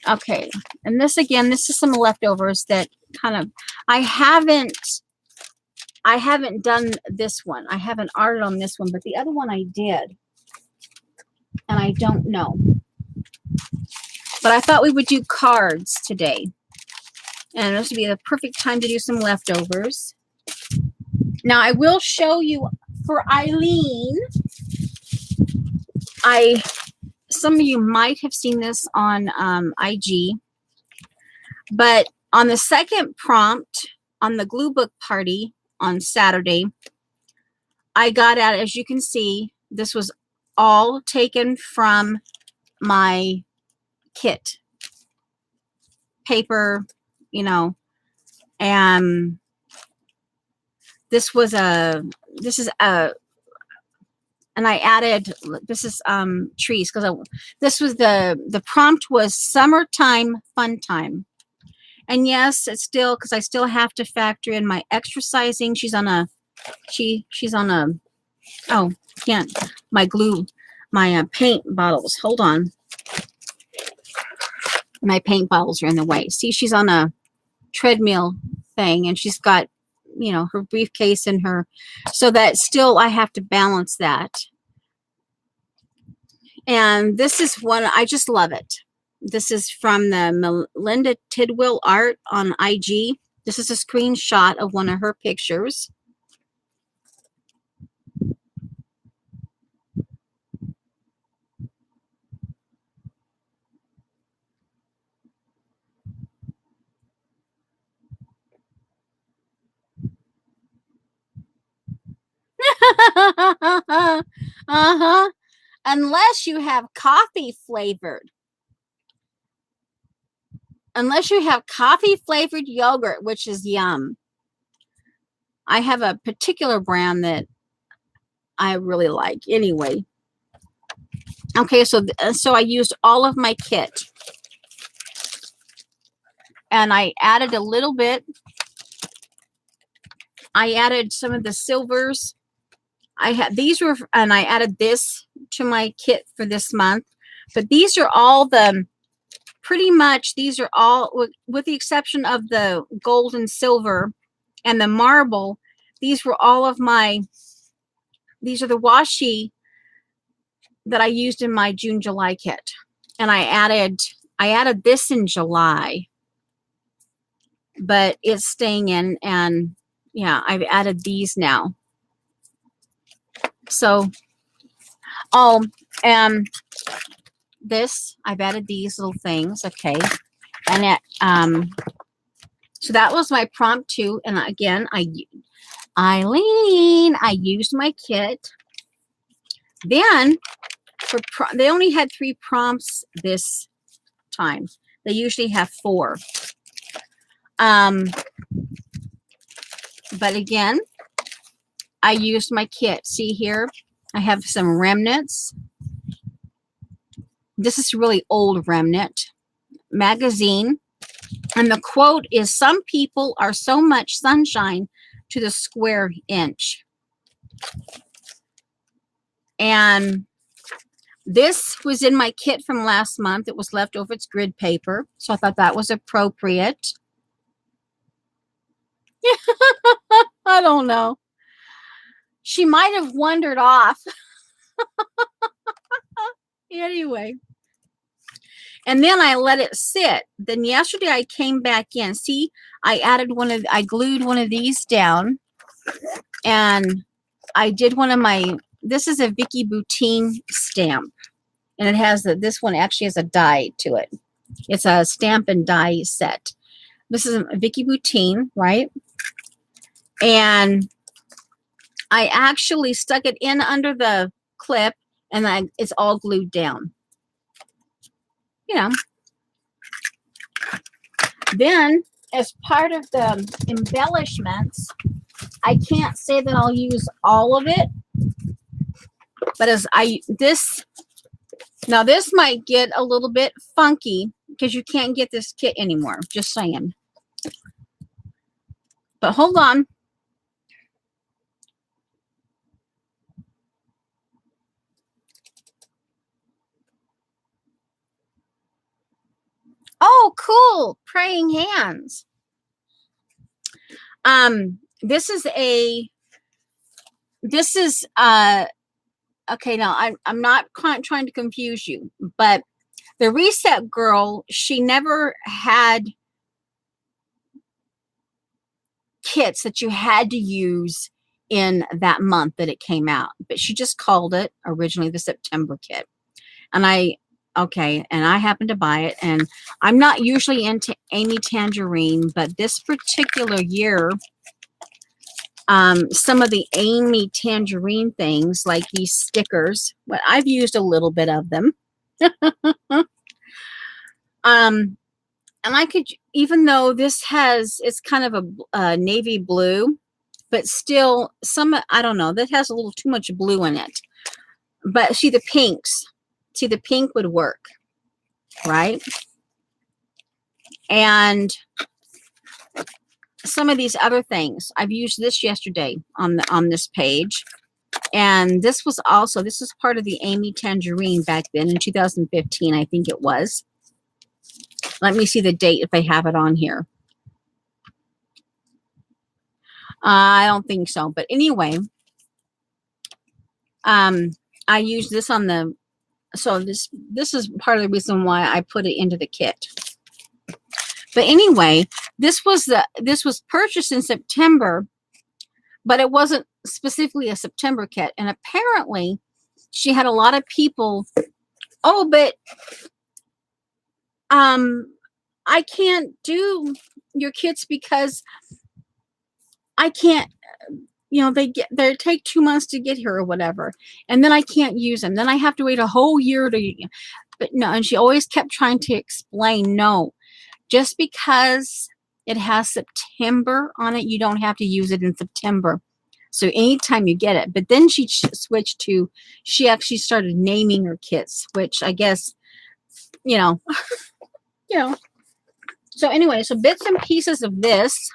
[SPEAKER 1] Okay, and this again, this is some leftovers that kind of, I haven't done this one. I haven't arted on this one, but the other one I did. And I don't know. But I thought we would do cards today. And this would be the perfect time to do some leftovers. Now, I will show you for Eileen. Some of you might have seen this on IG. But on the second prompt, on the glue book party on Saturday, I got out, as you can see, this was all taken from my kit. Paper, you know, and this is and I added, this is trees, because this was the prompt was summertime fun time. And yes, it's still, because I still have to factor in my exercising. She's on a, oh, can't, my glue, my paint bottles. Hold on. My paint bottles are in the way. See, she's on a treadmill thing, and she's got, you know, her briefcase and her, so that still I have to balance that. And this is one, I just love it. This is from the Melinda Tidwell art on IG. This is a screenshot of one of her pictures. Uh-huh. Unless you have coffee flavored. Unless you have coffee flavored yogurt, which is yum. I have a particular brand that I really like. Anyway. Okay, so I used all of my kit. And I added a little bit. I added some of the silvers. I had these were, and I added this to my kit for this month. But these are all the, pretty much these are all, with the exception of the gold and silver and the marble, these were all of my, these are the washi that I used in my June, July kit. And I added this in July, but it's staying in, and yeah, I've added these now. So, oh, this, I've added these little things, okay. And it, so that was my prompt too. And again, Eileen, I used my kit. Then, they only had 3 prompts this time. They usually have 4. But again, I used my kit. See here, I have some remnants. This is really old remnant magazine. And the quote is, "Some people are so much sunshine to the square inch." And this was in my kit from last month. It was leftover. It's grid paper. So I thought that was appropriate. I don't know. She might have wandered off. Anyway. And then I let it sit. Then yesterday I came back in. See, I glued one of these down. And I did one of my, this is a Vicky Boutine stamp. And it has this one actually has a die to it. It's a stamp and die set. This is a Vicky Boutine, right? And I actually stuck it in under the clip, and it's all glued down. You know. Then, as part of the embellishments, I can't say that I'll use all of it, but now this might get a little bit funky because you can't get this kit anymore. Just saying. But hold on. Oh, cool. Praying hands. This is okay, now I'm not trying to confuse you, but the Reset Girl, she never had kits that you had to use in that month that it came out, but she just called it originally the September kit. And I happened to buy it, and I'm not usually into Amy Tangerine, but this particular year, some of the Amy Tangerine things, like these stickers, but I've used a little bit of them. And I could, even though it's kind of a navy blue, but still I don't know, that has a little too much blue in it. But see the pinks. See, the pink would work, right? And some of these other things, I've used this yesterday on this page. And this was part of the Amy Tangerine back then in 2015, I think it was. Let me see the date if I have it on here. I don't think so. But anyway, I used this on the, so this is part of the reason why I put it into the kit. But anyway, this was purchased in September, but it wasn't specifically a September kit. And apparently she had a lot of people, oh, but I can't do your kits because I can't, you know, they take 2 months to get here or whatever. And then I can't use them. Then I have to wait a whole year to, but no. And she always kept trying to explain, no, just because it has September on it, you don't have to use it in September. So anytime you get it. But then she switched to, she actually started naming her kits, which I guess, you know, you know. So anyway, so bits and pieces of this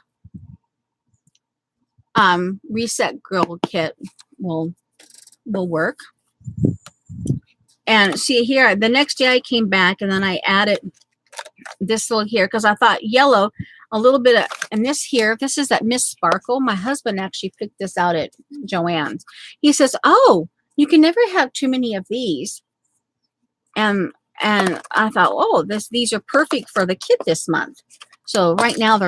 [SPEAKER 1] reset girl kit will work. And see here, the next day I came back and then I added this little here because I thought yellow, a little bit of, and this here, this is that Miss Sparkle. My husband actually picked this out at Joann's. He says, oh, you can never have too many of these. And I thought, oh, these are perfect for the kit this month. So right now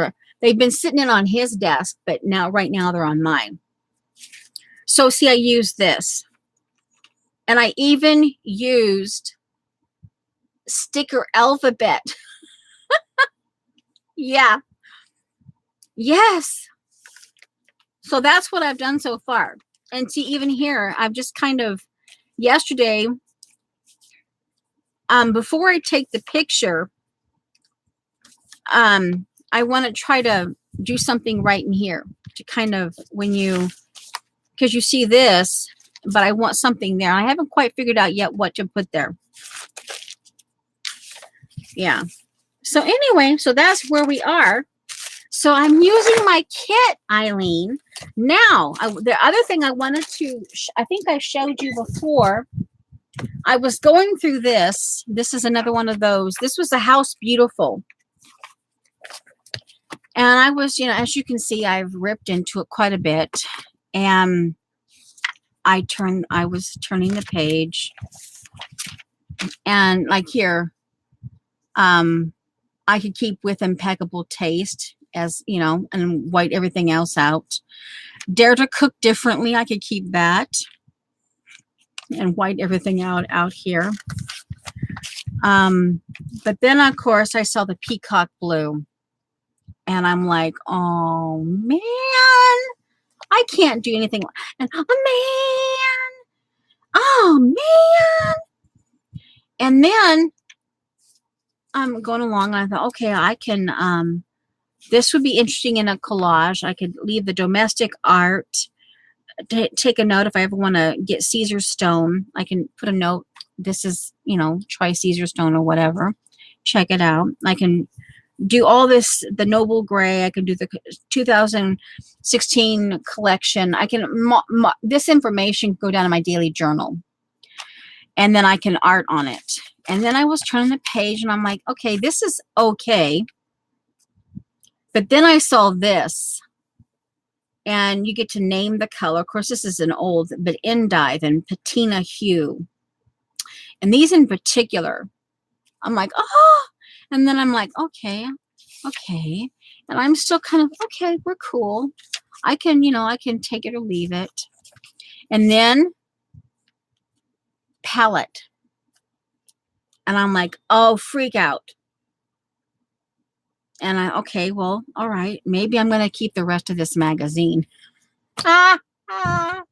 [SPEAKER 1] they've been sitting in on his desk, but right now they're on mine. So see, I used this. And I even used sticker alphabet. Yeah. Yes. So that's what I've done so far. And see, even here, I've just kind of, yesterday, before I take the picture, I want to try to do something right in here to kind of, because you see this, but I want something there. I haven't quite figured out yet what to put there. Yeah. So anyway, so that's where we are. So I'm using my kit, Eileen. Now, the other thing I wanted to, I think I showed you before, I was going through this. This is another one of those. This was the House Beautiful. And I was, as you can see, I've ripped into it quite a bit. And I was turning the page. And like here, I could keep with impeccable taste, as and white everything else out. Dare to cook differently, I could keep that and white everything out here. But then of course I saw the peacock blue and I'm like, oh man, I can't do anything. And oh man. And then I'm going along and I thought, okay, I can, this would be interesting in a collage. I could leave the domestic art, take a note if I ever want to get Caesar stone. I can put a note. This is, try Caesar stone or whatever. Check it out. I can do all this, the Noble Gray. I can do the 2016 collection. I can, this information go down in my daily journal. And then I can art on it. And then I was turning the page and I'm like, okay, this is okay. But then I saw this. And you get to name the color. Of course, this is an old, but endive and patina hue. And these in particular, I'm like, oh. And then I'm like, okay. And I'm still kind of, okay, we're cool. I can, I can take it or leave it. And then palette. And I'm like, oh, freak out. And okay, well, all right. Maybe I'm going to keep the rest of this magazine. I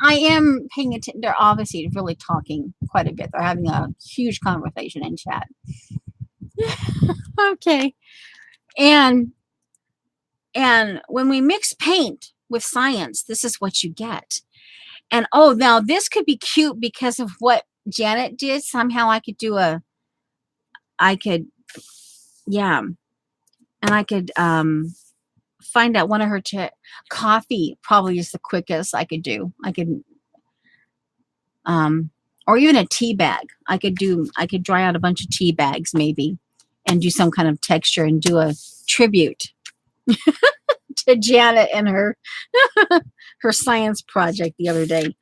[SPEAKER 1] am paying attention. They're obviously really talking quite a bit. They're having a huge conversation in chat. Okay. And when we mix paint with science, this is what you get. And oh, now this could be cute because of what Janet did. Somehow I could do yeah. And I could find out one of her coffee probably is the quickest I could do. I could or even a tea bag. I could dry out a bunch of tea bags maybe and do some kind of texture and do a tribute to Janet and her her science project the other day,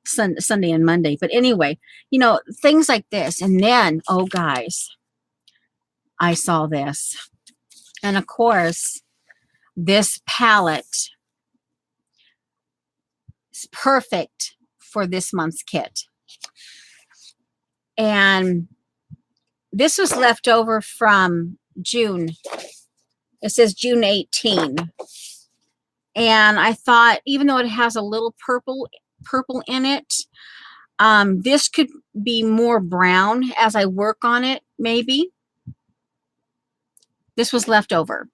[SPEAKER 1] Sunday and Monday. But anyway, things like this. And then, oh guys, I saw this. And of course, this palette is perfect for this month's kit. And this was left over from June. It says June 18. And I thought, even though it has a little purple in it, this could be more brown as I work on it, maybe. This was left over.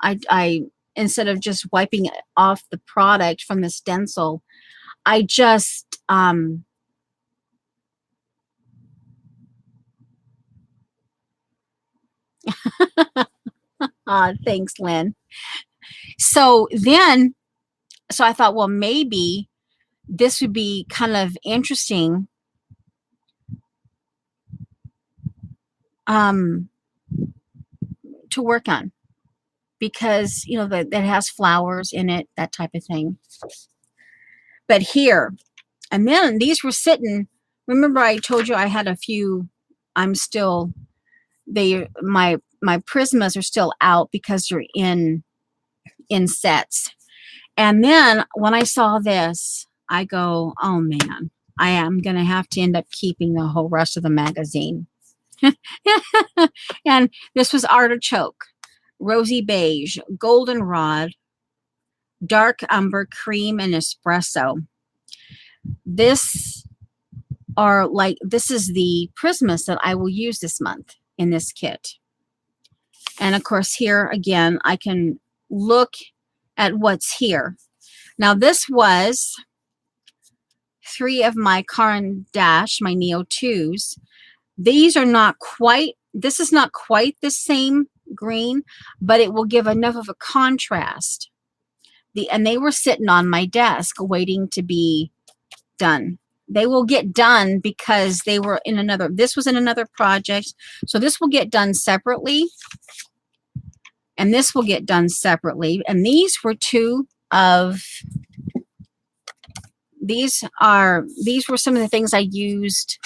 [SPEAKER 1] I instead of just wiping off the product from the stencil, I just thanks, Lynn. So I thought, well, maybe this would be kind of interesting to work on, because you know that has flowers in it, that type of thing. But here, and then these were sitting. Remember, I told you I had a few. I'm still my Prismas are still out because they're in sets. And then when I saw this, I go, oh man, I am gonna have to end up keeping the whole rest of the magazine. And this was artichoke, rosy beige, goldenrod, dark umber, cream, and espresso. This is the Prismas that I will use this month in this kit. And of course, here again, I can look at what's here. Now, this was 3 of my Caran d'Ache, my Neo 2s. These are not quite, this is not quite the same green, but it will give enough of a contrast. And they were sitting on my desk waiting to be done. They will get done because they were in another, this was in another project. So this will get done separately. And this will get done separately. And these were 2 of, these were some of the things I used,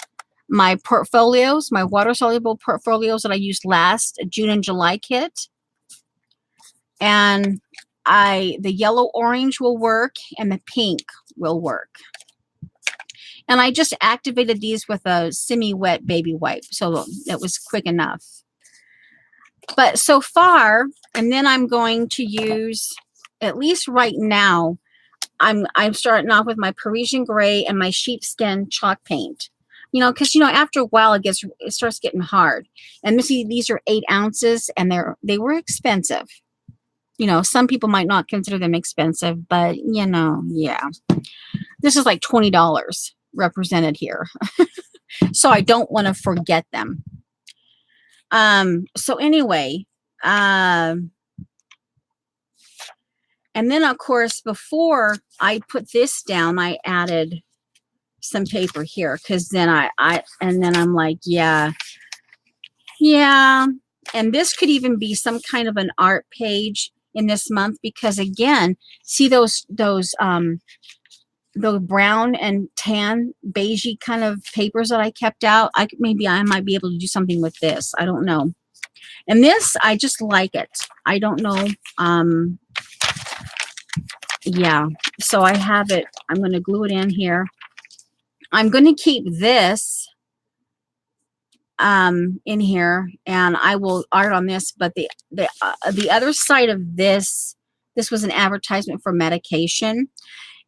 [SPEAKER 1] my portfolios, my water-soluble portfolios that I used last June and July kit. And the yellow-orange will work and the pink will work. And I just activated these with a semi-wet baby wipe, so it was quick enough. But so far, and then I'm going to use, at least right now, I'm starting off with my Parisian gray and my sheepskin chalk paint. You know, because you know, after a while it starts getting hard. And these are 8 ounces, and they were expensive. You know, some people might not consider them expensive, but you know, yeah, this is like $20 represented here. So I don't want to forget them. So anyway, and then of course, before I put this down, I added some paper here, because then I'm like, yeah. And this could even be some kind of an art page in this month, because again, see those brown and tan beigey kind of papers that I kept out. Maybe I might be able to do something with this. I don't know. And this, I just like it. I don't know. Yeah. So I have it. I'm going to glue it in here. I'm going to keep this in here, and I will art on this. But the other side of this was an advertisement for medication.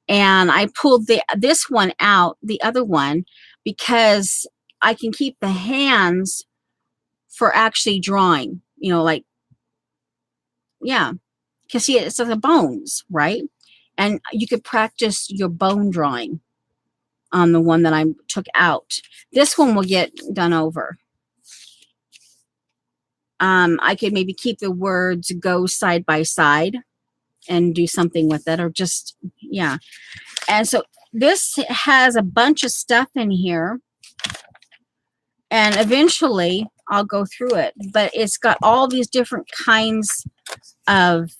[SPEAKER 1] And I pulled this one out, the other one, because I can keep the hands for actually drawing, you know, like, yeah, because see, it's like the bones, right? And you could practice your bone drawing on the one that I took out. This one will get done over. I could maybe keep the words "go side by side" and do something with it, or just, yeah. And so this has a bunch of stuff in here, and eventually I'll go through it, but it's got all these different kinds of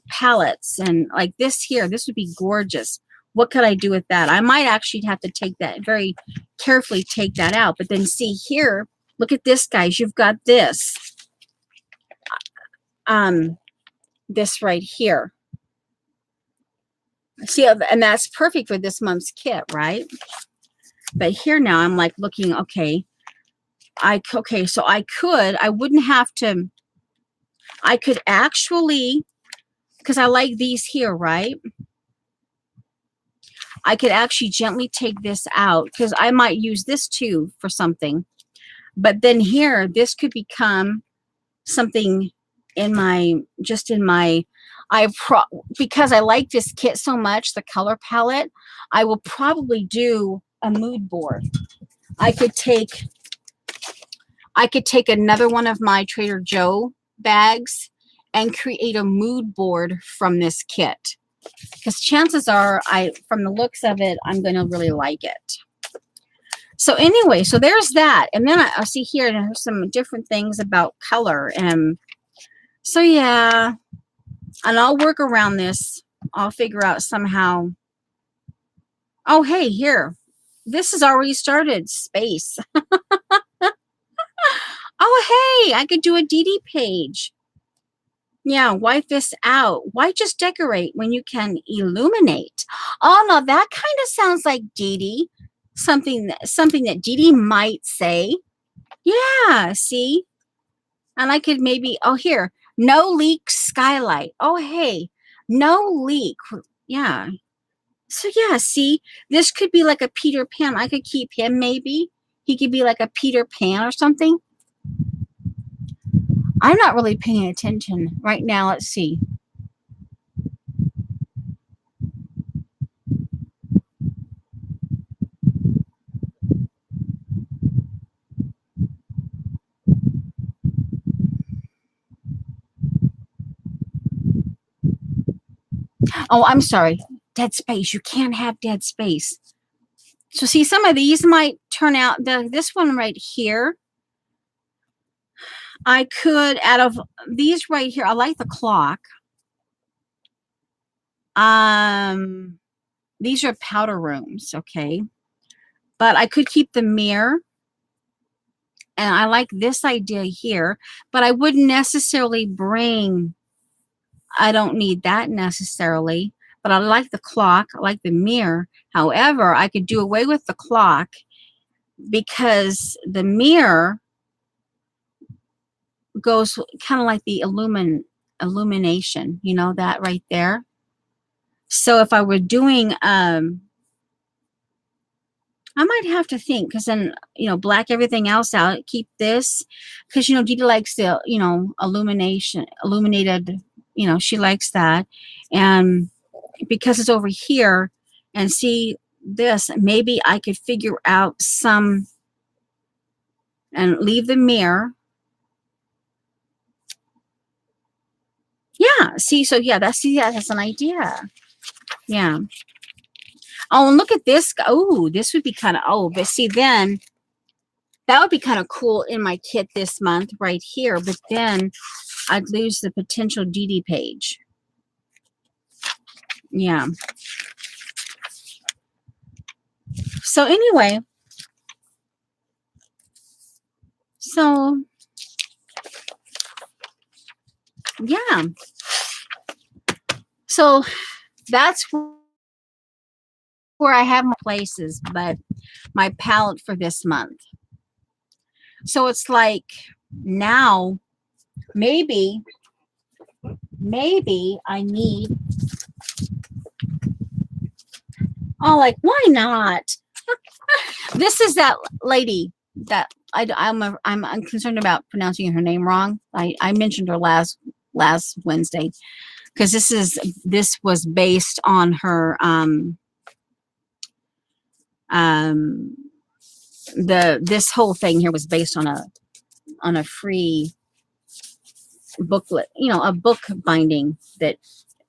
[SPEAKER 1] palettes. And like this here, this would be gorgeous. What could I do with that? I might actually have to take that, very carefully take that out. But then see here, look at this, guys. You've got this. This right here. See, and that's perfect for this month's kit, right? But here now I'm like looking, okay, so I wouldn't have to, I could actually because I like these here, right? I could actually gently take this out because I might use this too for something. But then here, this could become something in my, just in my, because I like this kit so much, the color palette, I will probably do a mood board. I could take another one of my Trader Joe bags and create a mood board from this kit. Because chances are, from the looks of it, I'm going to really like it. So anyway, so there's that. And then I see here there's some different things about color. And so, yeah, and I'll work around this. I'll figure out somehow. Oh, hey, here. This has already started. Space. Oh, hey, I could do a DD page. Yeah, wipe this out. Why just decorate when you can illuminate? Oh, no, that kind of sounds like Dee. Something that Dee might say. Yeah, see? And I could maybe, oh, here, no leak skylight. Oh, hey, no leak. Yeah. So, yeah, see, this could be like a Peter Pan. I could keep him maybe. He could be like a Peter Pan or something. I'm not really paying attention right now. Let's see. Oh, I'm sorry. Dead space. You can't have dead space. So see, some of these might turn out, this one right here, I could, out of these right here, I like the clock. These are powder rooms, okay? But I could keep the mirror. And I like this idea here, but I wouldn't necessarily bring, I don't need that necessarily, but I like the clock, I like the mirror. However, I could do away with the clock because the mirror goes kind of like the illumination, you know, that right there. So if I were doing, I might have to think, because then, you know, black everything else out, keep this, because, you know, Dee likes the, you know, illuminated, you know, she likes that. And because it's over here, and see this, maybe I could figure out some, and leave the mirror. Yeah, see, so yeah, that's an idea. Yeah. Oh, and look at this. Oh, this would be kind of, oh, but see, then that would be kind of cool in my kit this month right here. But then I'd lose the potential DD page. Yeah. So anyway, so yeah. So that's where I have my places, but my palette for this month. So it's like now maybe I need, oh, like, why not? This is that lady that I'm concerned about pronouncing her name wrong. I mentioned her last Wednesday, because this was based on her this whole thing here was based on a free booklet, you know, a book binding that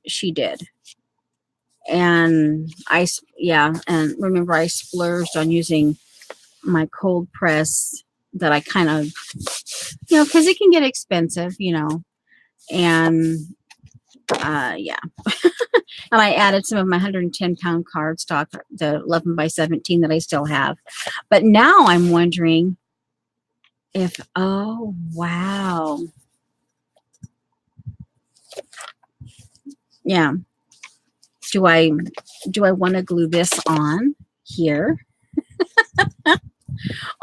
[SPEAKER 1] she did. And and remember, I splurged on using my cold press that I kind of, you know, because it can get expensive, you know, and yeah. And I added some of my 110-pound cardstock, the 11 by 17 that I still have. But now I'm wondering if, oh, wow. Yeah. Do I want to glue this on here?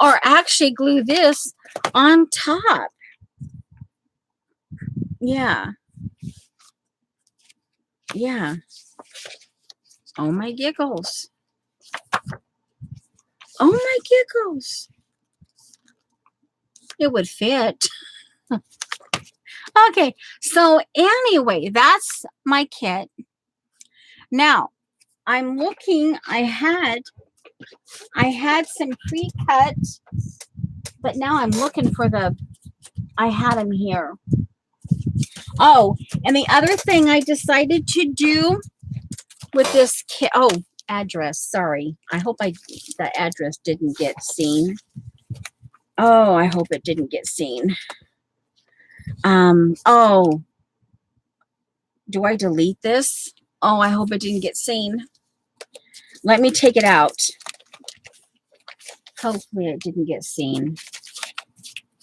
[SPEAKER 1] Or actually glue this on top? Yeah. Yeah. Oh my giggles. Oh my giggles. It would fit. Okay. So anyway, that's my kit. Now I'm looking, I had some pre-cut, but now I'm looking for I had them here. Oh, and the other thing I decided to do with this kit, address, sorry. I hope the address didn't get seen. Oh, I hope it didn't get seen. Oh, do I delete this? Oh, I hope it didn't get seen. Let me take it out. Hopefully it didn't get seen.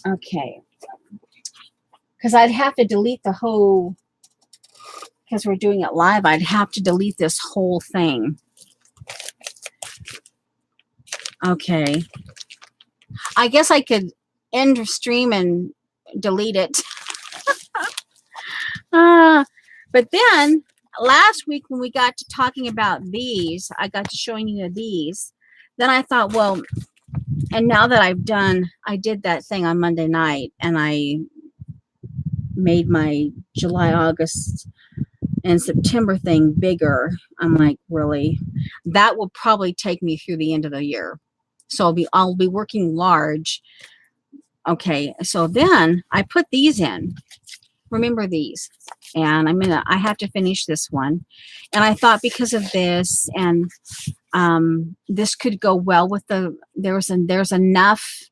[SPEAKER 1] Okay. Because I'd have to delete the whole, because we're doing it live, I'd have to delete this whole thing. Okay. I guess I could end stream and delete it. But then last week when we got to talking about these, I got to showing you these. Then I thought, well, and now that I did that thing on Monday night and I made my July, August, and September thing bigger. I'm like, really? That will probably take me through the end of the year. So I'll be working large. Okay, so then I put these in. Remember these. And I have to finish this one. And I thought because of this and this could go well with there's enough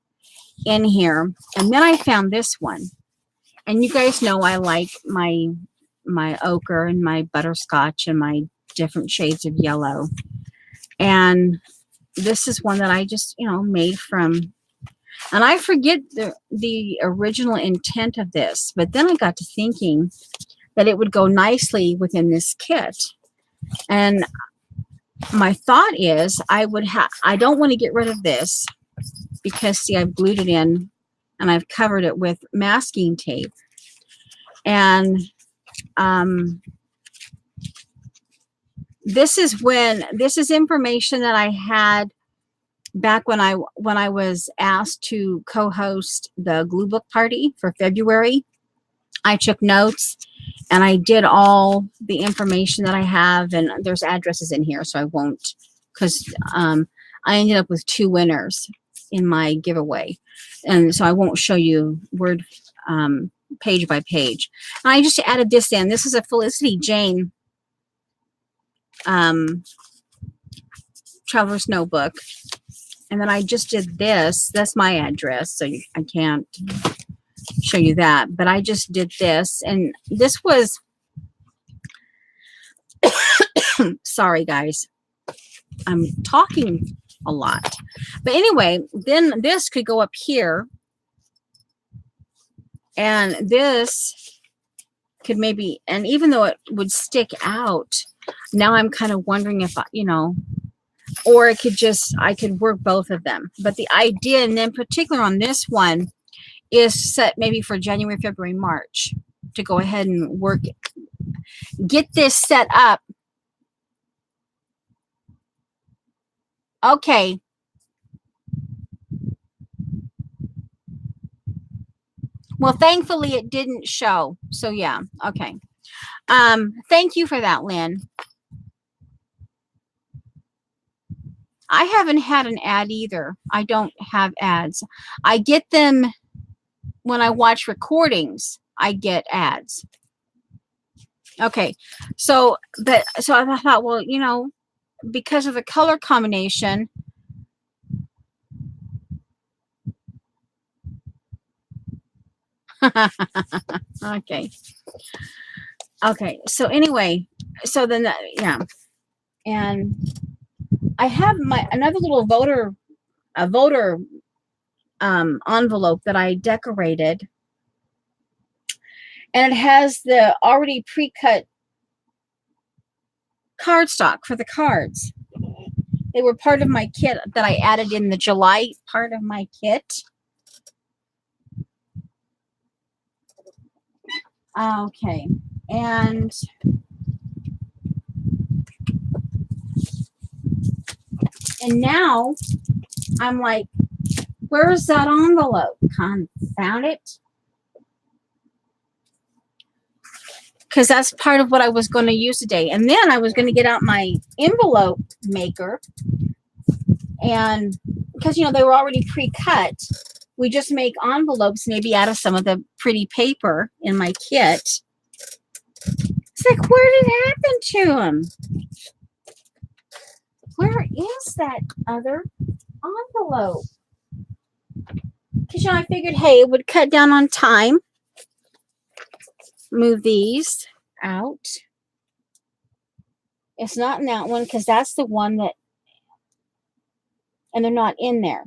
[SPEAKER 1] in here. And then I found this one. And you guys know I like my ochre and my butterscotch and my different shades of yellow. And this is one that I just, made from, and I forget the original intent of this, but then I got to thinking that it would go nicely within this kit. And my thought is I don't want to get rid of this because see, I've glued it in and I've covered it with masking tape. And this is information that I had back when I was asked to co-host the glue book party for February. I took notes and I did all the information that I have, and there's addresses in here, so I won't, because I ended up with 2 winners in my giveaway, and so I won't show you word page by page. And I just added this in. This is a Felicity Jane Traveler's Notebook. And then I just did this. That's my address, so I can't show you that. But I just did this. And this was... Sorry, guys. I'm talking a lot. But anyway, then this could go up here. And this could maybe... And even though it would stick out, now I'm kind of wondering if, or it could I could work both of them. But the idea, and in particular on this one, is set maybe for January, February, March to go ahead and work it. Get this set up. Okay. Well, thankfully it didn't show. So yeah, okay. Thank you for that, Lynn. I haven't had an ad either. I don't have ads. I get them when I watch recordings. I get ads. Okay. So I thought, well, because of the color combination, okay, so anyway, so then yeah, and I have another little voter envelope that I decorated, and it has the already pre-cut cardstock for the cards. They were part of my kit that I added in the July part of my kit. Okay, and And now I'm like, where's that envelope? Confound it. Because that's part of what I was going to use today. And then I was going to get out my envelope maker. And because, you know, they were already pre-cut, we just make envelopes maybe out of some of the pretty paper in my kit. It's like, where did it happen to him? Where is that other envelope? Because, you know, I figured, hey, it would cut down on time. Move these out. It's not in that one because that's the one that, and they're not in there.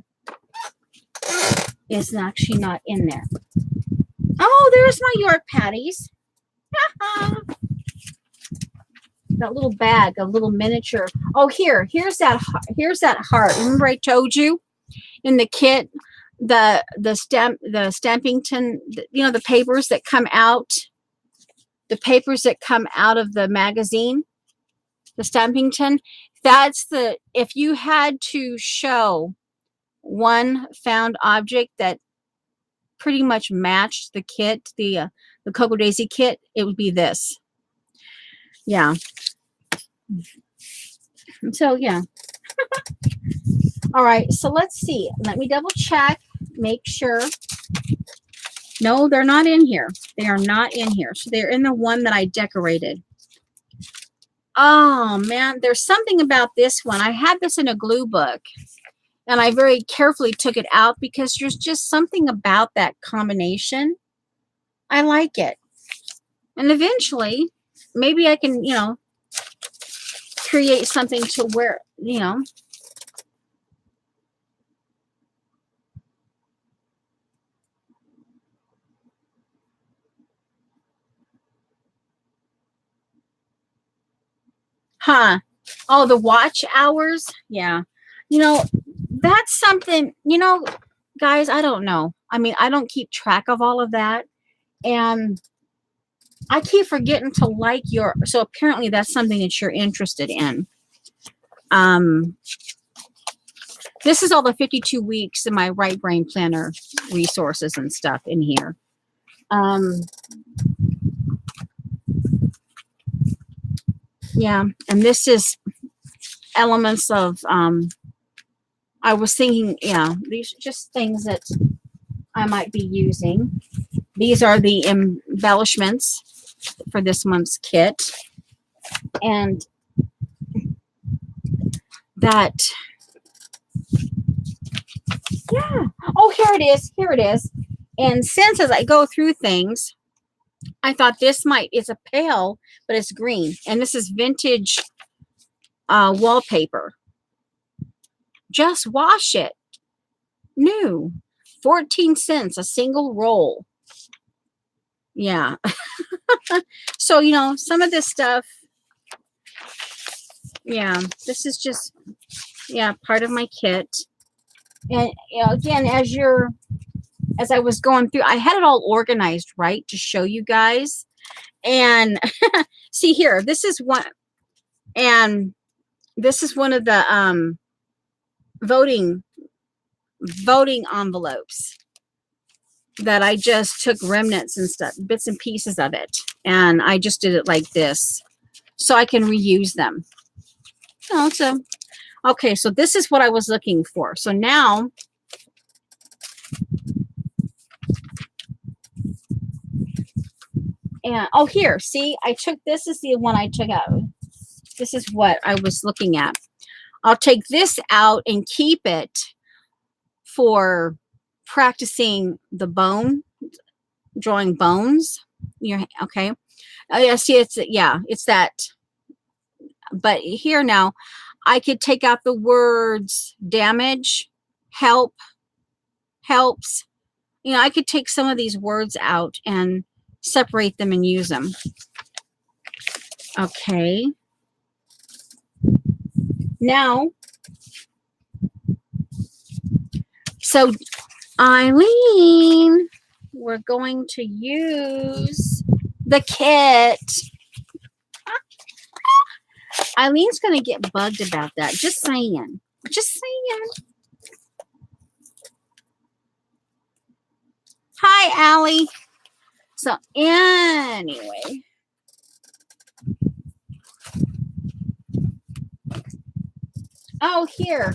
[SPEAKER 1] It's actually not in there. Oh, there's my York patties. That little bag of little miniature. Oh, here's that heart. Remember I told you in the kit, the stampington, you know, the papers that come out, the papers that come out of the magazine, the stampington. That's the, if you had to show one found object that pretty much matched the kit, the Cocoa Daisy kit, it would be this. Yeah. So yeah. All right, so let's see. Let me double check, make sure. No, they're not in here. They are not in here. So they're in the one that I decorated. Oh man, there's something about this one. I had this in a glue book and I very carefully took it out because there's just something about that combination. I like it. And eventually, maybe I can, you know, create something to where, you know. Huh. Oh, the watch hours. Yeah. You know, that's something, you know, guys, I don't know. I mean, I don't keep track of all of that. And I keep forgetting to like your, so apparently that's something that you're interested in. This is all the 52 weeks in my Right Brain Planner resources and stuff in here. Yeah, and this is elements of, I was thinking, yeah, these are just things that I might be using. These are the embellishments for this month's kit. And that, yeah. Oh, here it is. Here it is. And since as I go through things, I thought this might, it's a pale, but it's green. And this is vintage wallpaper. Just wash it. New. 14 cents, a single roll. Yeah. So, you know, some of this stuff, yeah, this is just, yeah, part of my kit. And, you know, again, as I was going through, I had it all organized, right, to show you guys. And see here, this is one, and this is one of the voting envelopes that I just took remnants and stuff, bits and pieces of it, and I just did it like this so I can reuse them. Oh, so okay, so this is what I was looking for. So now and oh, here, see, I took, this is the one I took out. This is what I was looking at. I'll take this out and keep it for practicing the bone, drawing bones. You're okay. Oh yeah, see, it's, yeah, it's that. But here now, I could take out the words damage, help, helps. You know, I could take some of these words out and separate them and use them. Okay. Now, so Eileen, we're going to use the kit. Eileen's going to get bugged about that. Just saying. Just saying. Hi, Allie. So anyway. Oh, here.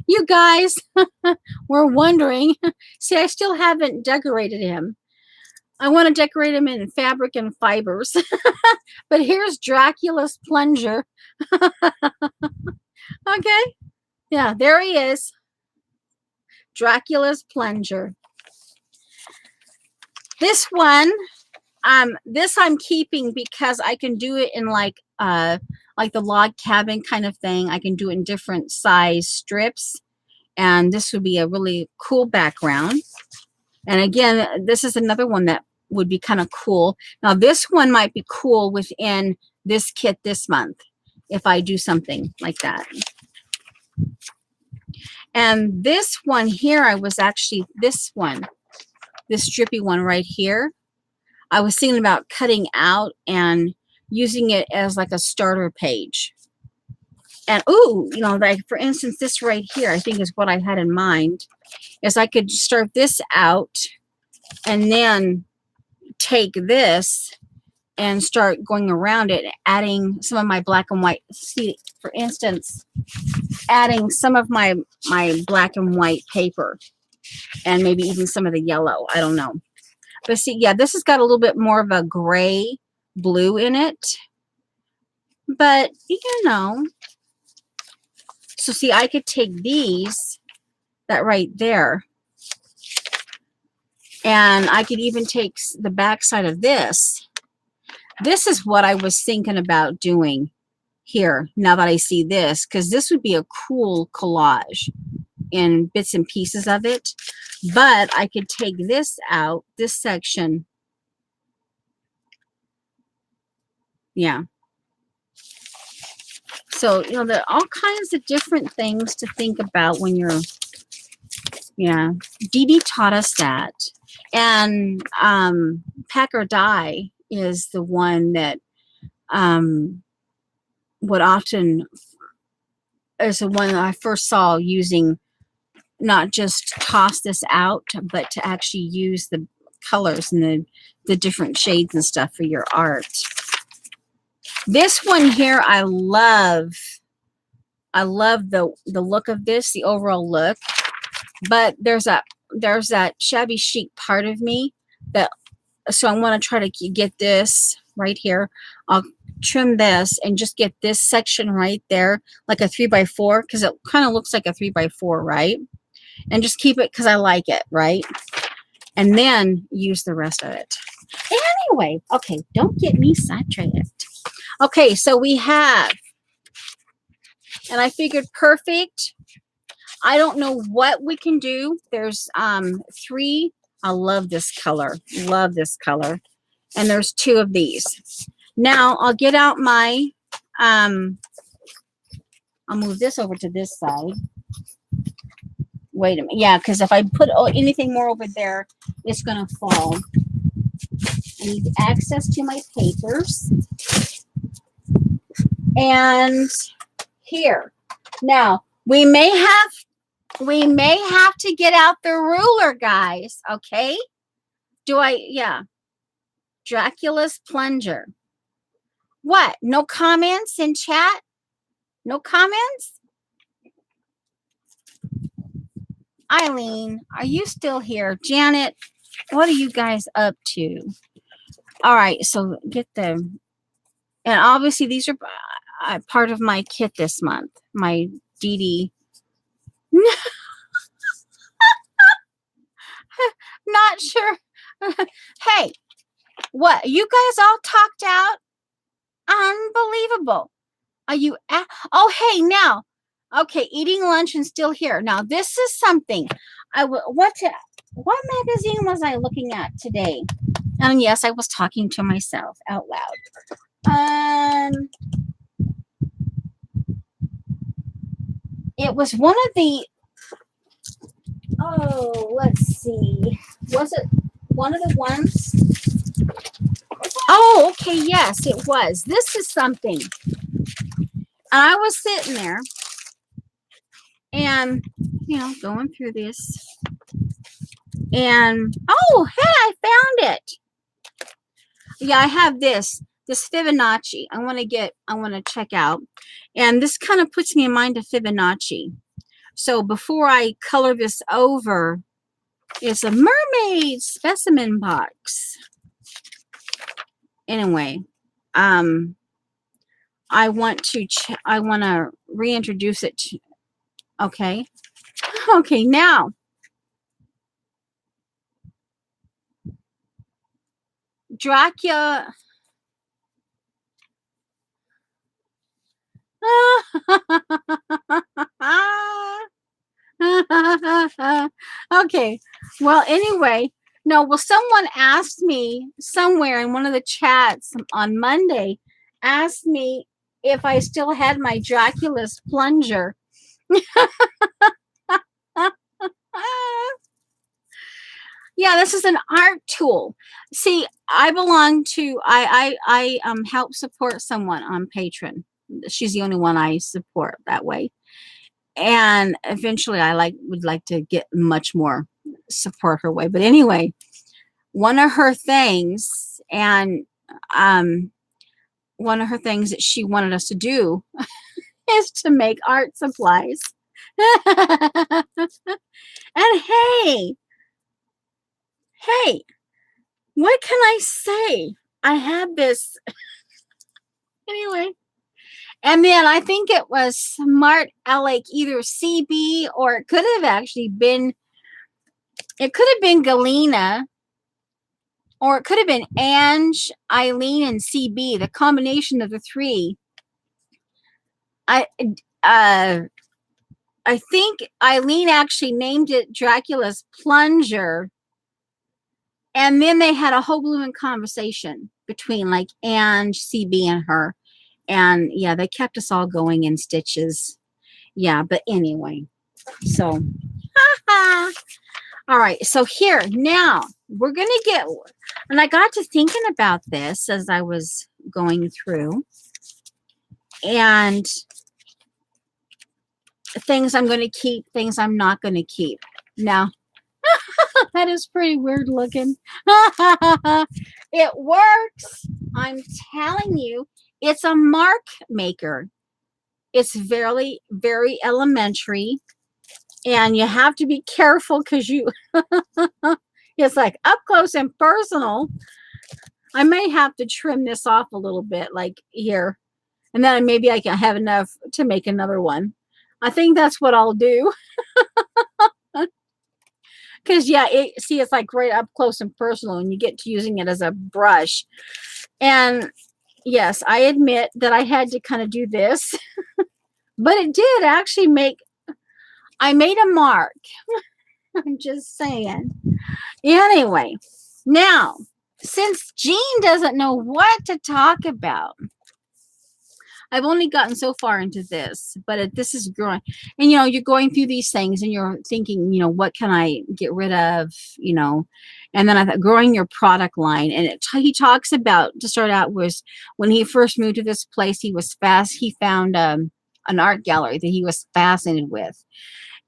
[SPEAKER 1] You guys were wondering. See, I still haven't decorated him. I want to decorate him in fabric and fibers. But here's Dracula's plunger. Okay. Yeah, there he is. Dracula's plunger. This one, this I'm keeping because I can do it in like the log cabin kind of thing. I can do it in different size strips, and this would be a really cool background. And again, this is another one that would be kind of cool. Now, this one might be cool within this kit this month if I do something like that. And this one here, I was actually, this strippy one right here, I was thinking about cutting out and using it as like a starter page. And, ooh, you know, like for instance, this right here, I think is what I had in mind, is I could start this out and then take this and start going around it, adding some of my black and white. See, for instance, adding some of my black and white paper and maybe even some of the yellow. I don't know. But see, yeah, this has got a little bit more of a gray blue in it. But, you know. So see, I could take these, that right there, and I could even take the back side of this. This is what I was thinking about doing here, now that I see this, because this would be a cool collage in bits and pieces of it. But I could take this out, this section. Yeah. So, you know, there are all kinds of different things to think about when you're, yeah. Dee Dee taught us that. And Pack or Die is the one that would often, is the one that I first saw using, not just toss this out, but to actually use the colors and the different shades and stuff for your art. This one here, I love the look of this, the overall look. But there's that shabby chic part of me that, so I want to try to get this right here. I'll trim this and just get this section right there, like a 3x4, because it kind of looks like a 3x4, right? And just keep it because I like it, right? And then use the rest of it. Anyway, okay, don't get me sidetracked. Okay, so we have, and I figured perfect. I don't know what we can do. There's 3. I love this color. Love this color. And there's 2 of these. Now I'll get out my, I'll move this over to this side. Wait a minute. Yeah, because if I put anything more over there, it's going to fall. I need access to my papers. And here. Now, we may have to get out the ruler, guys. Okay? Yeah. Dracula's plunger. What? No comments in chat? No comments? Eileen, are you still here? Janet, what are you guys up to? All right, so get them. And obviously, these are part of my kit this month. My Dee Dee. Not sure. Hey, what? You guys all talked out? Unbelievable. Are you oh, hey, now. Okay, eating lunch and still here. Now, this is something. What magazine was I looking at today? And yes, I was talking to myself out loud. It was one of the, oh, let's see. Was it one of the ones? Oh, okay. Yes, it was. This is something. And I was sitting there and, going through this. And, oh, hey, I found it. Yeah, I have this Fibonacci. I want to check out. And this kind of puts me in mind of Fibonacci. So before I color this over, it's a mermaid specimen box. Anyway, I want to reintroduce it to, okay. Okay, now Dracula. Okay. Well, anyway, no, well, someone asked me somewhere in one of the chats on Monday, asked me if I still had my Dracula's plunger. Yeah, this is an art tool. See, I help support someone on Patreon. She's the only one I support that way. And eventually would like to get much more support her way. But anyway, one of her things that she wanted us to do is to make art supplies. And hey, what can I say? I had this anyway. And then I think it was Smart Alec, either CB, or it could have been Galena, or it could have been Ange, Eileen, and CB, the combination of the three. I think Eileen actually named it Dracula's Plunger. And then they had a whole blooming conversation between like Ange, CB, and her. And yeah, they kept us all going in stitches. Yeah, but anyway, so all right, so here now we're gonna get, and I got to thinking about this as I was going through, and things I'm going to keep, things I'm not going to keep. Now that is pretty weird looking. It works. I'm telling you, it's a mark maker. It's very, very elementary, and you have to be careful because it's like up close and personal. I may have to trim this off a little bit, like here, and then maybe I can have enough to make another one. I think that's what I'll do. Because yeah, it's like right up close and personal, and you get to using it as a brush. And yes, I admit that I had to kind of do this, but it did actually I made a mark. I'm just saying. Anyway, now, since Jean doesn't know what to talk about, I've only gotten so far into this, but this is growing. And, you're going through these things and you're thinking, what can I get rid of, and then I thought growing your product line. And he talks about, to start out, was when he first moved to this place, he found an art gallery that he was fascinated with.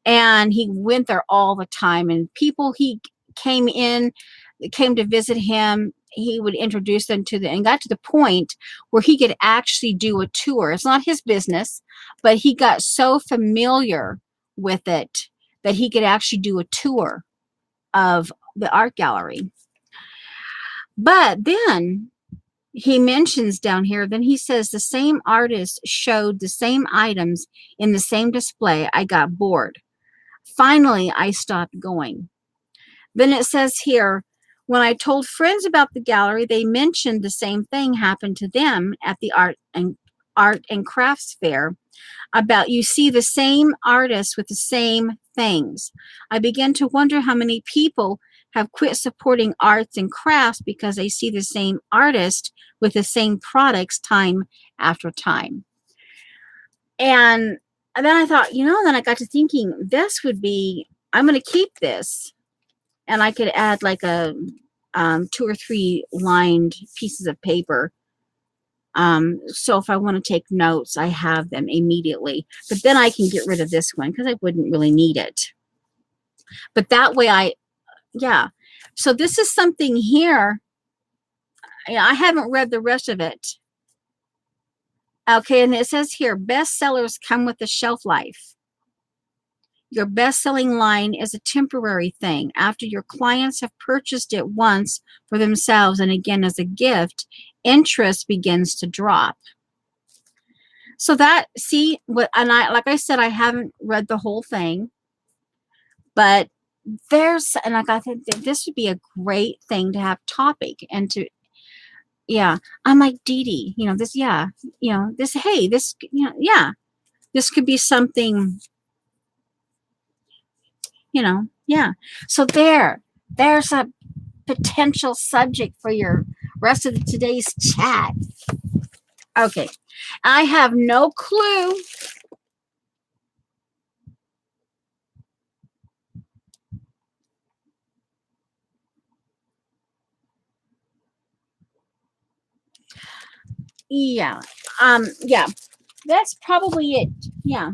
[SPEAKER 1] And he went there all the time, and people he came to visit him, he would introduce them and got to the point where he could actually do a tour. It's not his business, but he got so familiar with it that he could actually do a tour of the art gallery. But then he mentions down here, then he says the same artist showed the same items in the same display. I got bored. Finally, I stopped going. Then it says here, when I told friends about the gallery, they mentioned the same thing happened to them at the art and crafts fair, about you see the same artists with the same things. I began to wonder how many people have quit supporting arts and crafts because they see the same artist with the same products time after time. And then I thought, then I got to thinking, I'm going to keep this. And I could add like a 2 or 3 lined pieces of paper. So if I want to take notes, I have them immediately. But then I can get rid of this one because I wouldn't really need it. But that way yeah. So this is something here. I haven't read the rest of it. Okay, and it says here, bestsellers come with a shelf life. Your best-selling line is a temporary thing. After your clients have purchased it once for themselves and again as a gift, interest begins to drop. So that, see, what, and like I said, I haven't read the whole thing, but and like I think this would be a great thing to have topic and to, yeah. I'm like, Dee Dee, this, yeah, this, hey, this, yeah, this could be something, yeah. So there's a potential subject for your rest of today's chat. Okay. I have no clue. Yeah. Yeah. That's probably it. Yeah.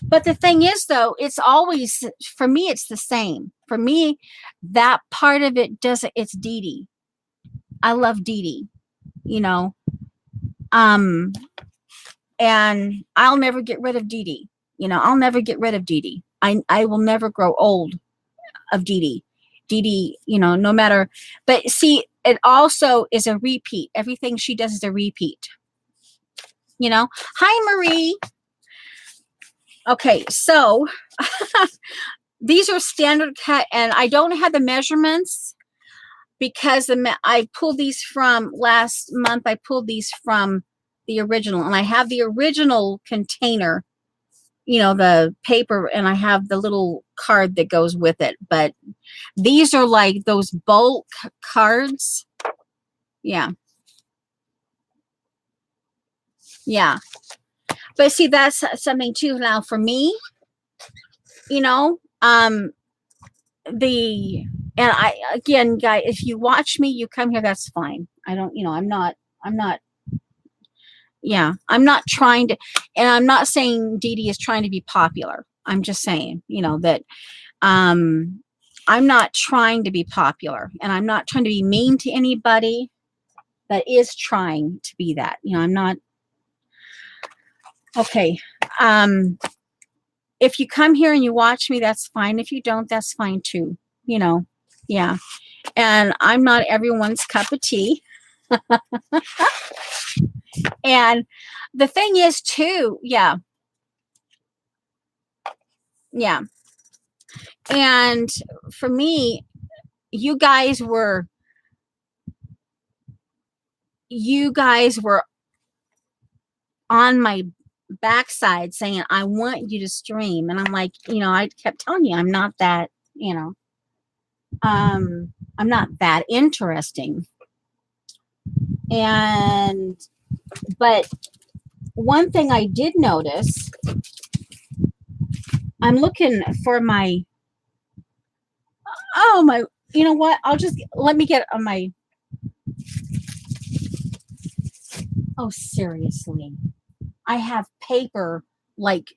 [SPEAKER 1] But the thing is, though, it's always, for me, it's the same. For me, that part of it doesn't, it's Dee Dee. I love Dee Dee, and I'll never get rid of Dee Dee. I'll never get rid of Dee Dee. I will never grow old of Dee Dee. Dee Dee, no matter, but see, it also is a repeat. Everything she does is a repeat. Hi, Marie. Okay, so these are standard cut, and I don't have the measurements because I pulled these from last month. I pulled these from the original, and I have the original container, the paper, and I have the little card that goes with it. But these are like those bulk cards. Yeah. Yeah. But see, that's something too. Now for me, and again, guys, if you watch me, you come here, that's fine. I don't, I'm not, yeah, I'm not trying to, and I'm not saying Dee Dee is trying to be popular. I'm just saying, that, I'm not trying to be popular, and I'm not trying to be mean to anybody that is trying to be that, I'm not. Okay. If you come here and you watch me, that's fine. If you don't, that's fine too, yeah. And I'm not everyone's cup of tea. And the thing is too, yeah. Yeah. And for me, you guys were on my backside saying, I want you to stream. And I'm like, I kept telling you, I'm not that, I'm not that interesting. But one thing I did notice, I'm looking for my, you know what? Let me get on my, oh, seriously. I have paper, like,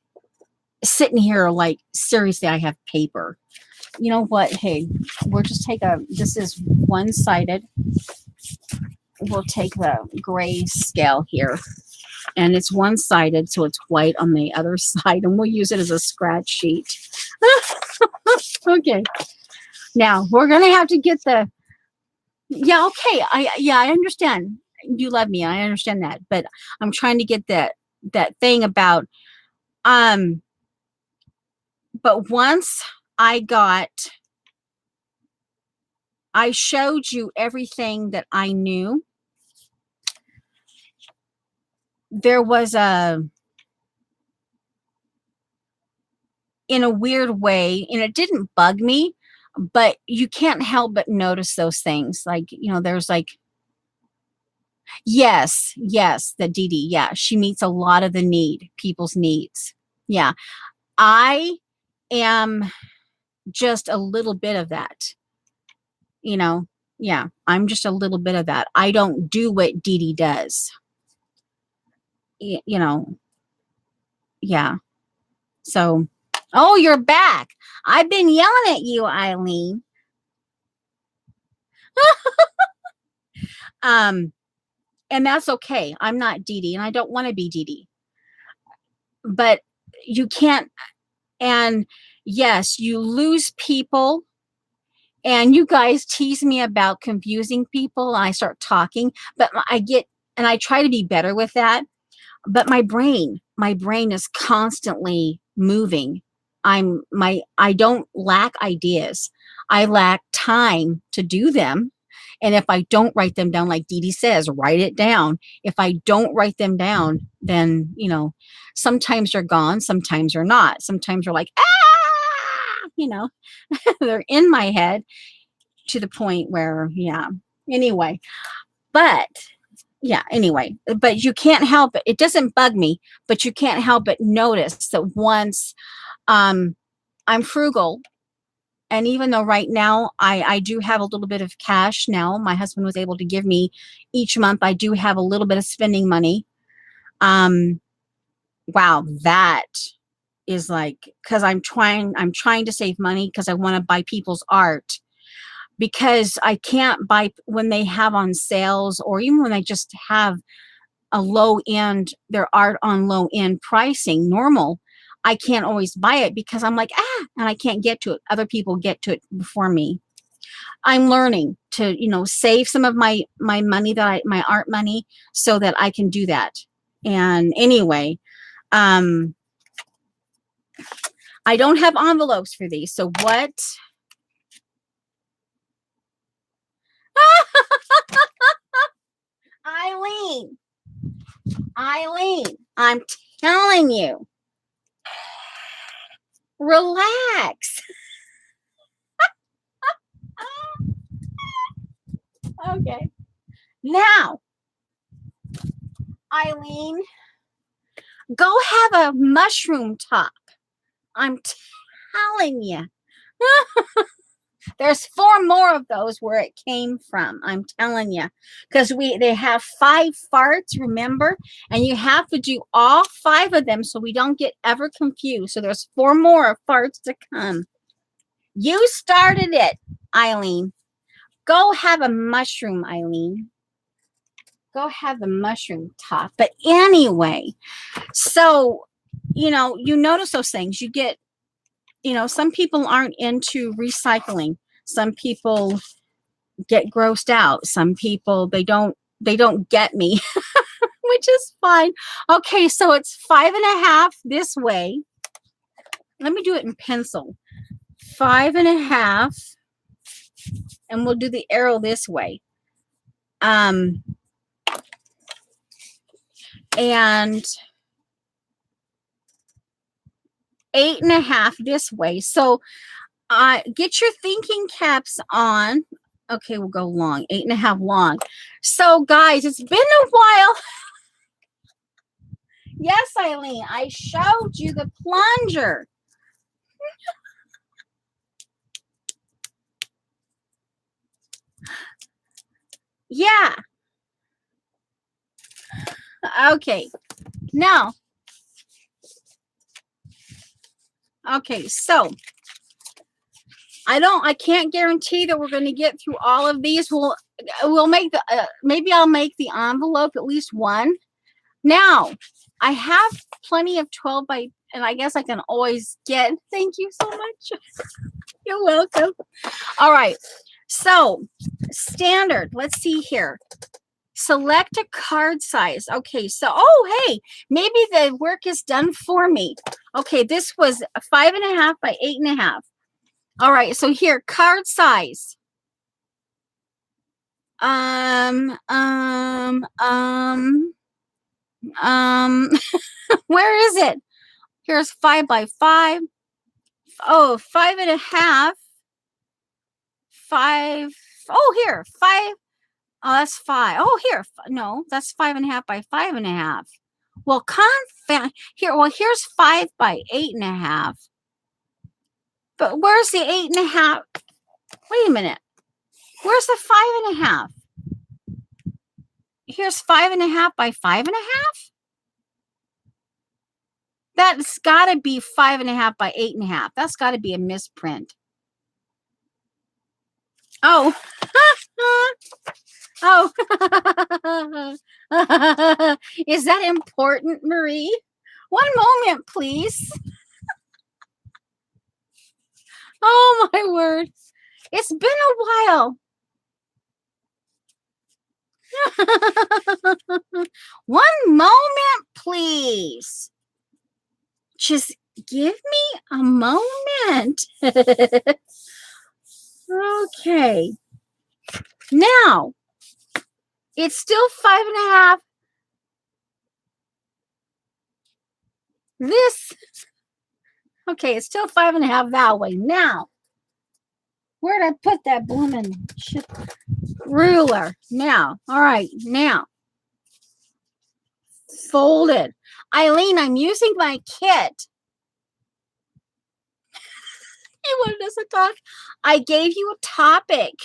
[SPEAKER 1] sitting here, like, seriously, I have paper. You know what? Hey, we'll just take this is one-sided. We'll take the gray scale here. And it's one-sided, so it's white on the other side. And we'll use it as a scratch sheet. Okay. Now, we're going to have to get yeah, okay. I understand. You love me. I understand that. But I'm trying to get that thing about, but once I showed you everything that I knew, there was in a weird way, and it didn't bug me, but you can't help but notice those things. Like, there's like, yes, the Dee Dee, yeah, she meets a lot of people's needs. Yeah. I am just a little bit of that. you know, yeah, I'm just a little bit of that. I don't do what Dee Dee does. You know, yeah. So, oh, you're back. I've been yelling at you, Eileen. Um, and that's okay. I'm not Dee Dee, and I don't want to be Dee Dee. But you can't. And yes, you lose people. And you guys tease me about confusing people. I start talking, but and I try to be better with that. But my brain is constantly moving. I don't lack ideas. I lack time to do them. And if I don't write them down, like Dee Dee says, write it down. If I don't write them down, then, sometimes they're gone, sometimes they're not. Sometimes they're like, they're in my head to the point where, yeah. Anyway, but but you can't help it. It doesn't bug me, but you can't help but notice that once I'm frugal, and even though right now I do have a little bit of cash now, my husband was able to give me each month. I do have a little bit of spending money. Wow, that is like, because I'm trying to save money because I want to buy people's art, because I can't buy when they have on sales, or even when they just have a low end, their art on low end pricing, normal. I can't always buy it because I'm like, and I can't get to it. Other people get to it before me. I'm learning to, save some of my money, my art money, so that I can do that. And anyway, I don't have envelopes for these. So what? Eileen, I'm telling you, relax. Okay. Now, Eileen, go have a mushroom top. I'm telling you. There's 4 more of those where it came from. I'm telling you. Because they have 5 farts, remember? And you have to do all 5 of them so we don't get ever confused. So there's 4 more farts to come. You started it, Eileen. Go have a mushroom, Eileen. Go have the mushroom top. But anyway, so, you notice those things. You get, some people aren't into recycling. Some people get grossed out. Some people, they don't get me, which is fine. Okay, so it's 5.5 this way. Let me do it in pencil. 5.5, and we'll do the arrow this way. And 8.5 this way. So get your thinking caps on. Okay, we'll go long. 8.5 long. So guys, it's been a while. Yes, Eileen, I showed you the plunger. Yeah. Okay. Now. Okay, so I can't guarantee that we're going to get through all of these. We'll make maybe I'll make the envelope at least one. Now, I have plenty of 12 by, and I guess I can always get, thank you so much. You're welcome. All right. So, standard. Let's see here. Select a card size. Okay, so, hey, maybe the work is done for me. Okay, this was 5.5 by 8.5. All right, so here, card size. Where is it? Here's 5 by 5. Oh, 5.5. 5. Oh, here, 5. Oh, that's 5. Oh, here. No, that's 5.5 by 5.5. Well, here. Well, here's 5 by 8.5. But where's the 8.5? Wait a minute. Where's the 5.5? Here's 5.5 by 5.5. That's got to be 5.5 by 8.5. That's got to be a misprint. Oh. Oh. Is that important, Marie? One moment, please. Oh, my word. It's been a while. One moment, please. Just give me a moment. Okay. Now, it's still 5.5. This, okay, it's still 5.5 that way. Now, where'd I put that blooming ruler? Now, all right, now, folded. Eileen, I'm using my kit. You wanted us to talk? I gave you a topic.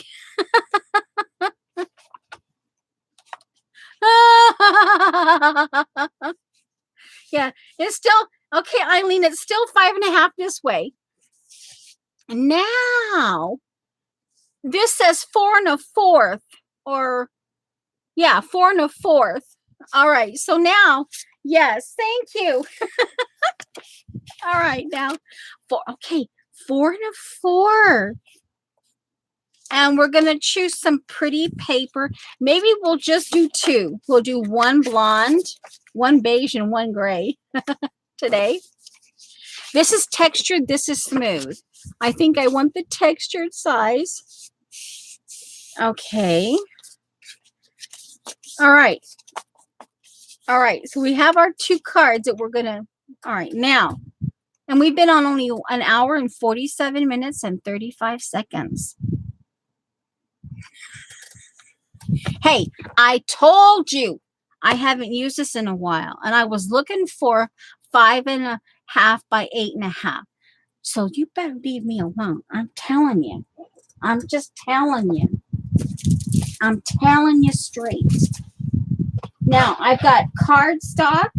[SPEAKER 1] Yeah, it's still, okay, Eileen, it's still 5.5 this way. Now, this says 4 1/4, or, yeah, 4 1/4. All right, so now, yes, thank you. All right, now, okay, 4 1/4. And we're going to choose some pretty paper. Maybe we'll just do 2. We'll do one blonde, one beige, and one gray today. This is textured. This is smooth. I think I want the textured size. Okay. All right. All right. So we have our 2 cards that we're going to. All right. Now, and we've been on only 1 hour and 47 minutes and 35 seconds. Hey, I told you I haven't used this in a while, and I was looking for 5.5 by 8.5. So you better leave me alone. I'm telling you. I'm just telling you. I'm telling you straight. Now, I've got cardstock.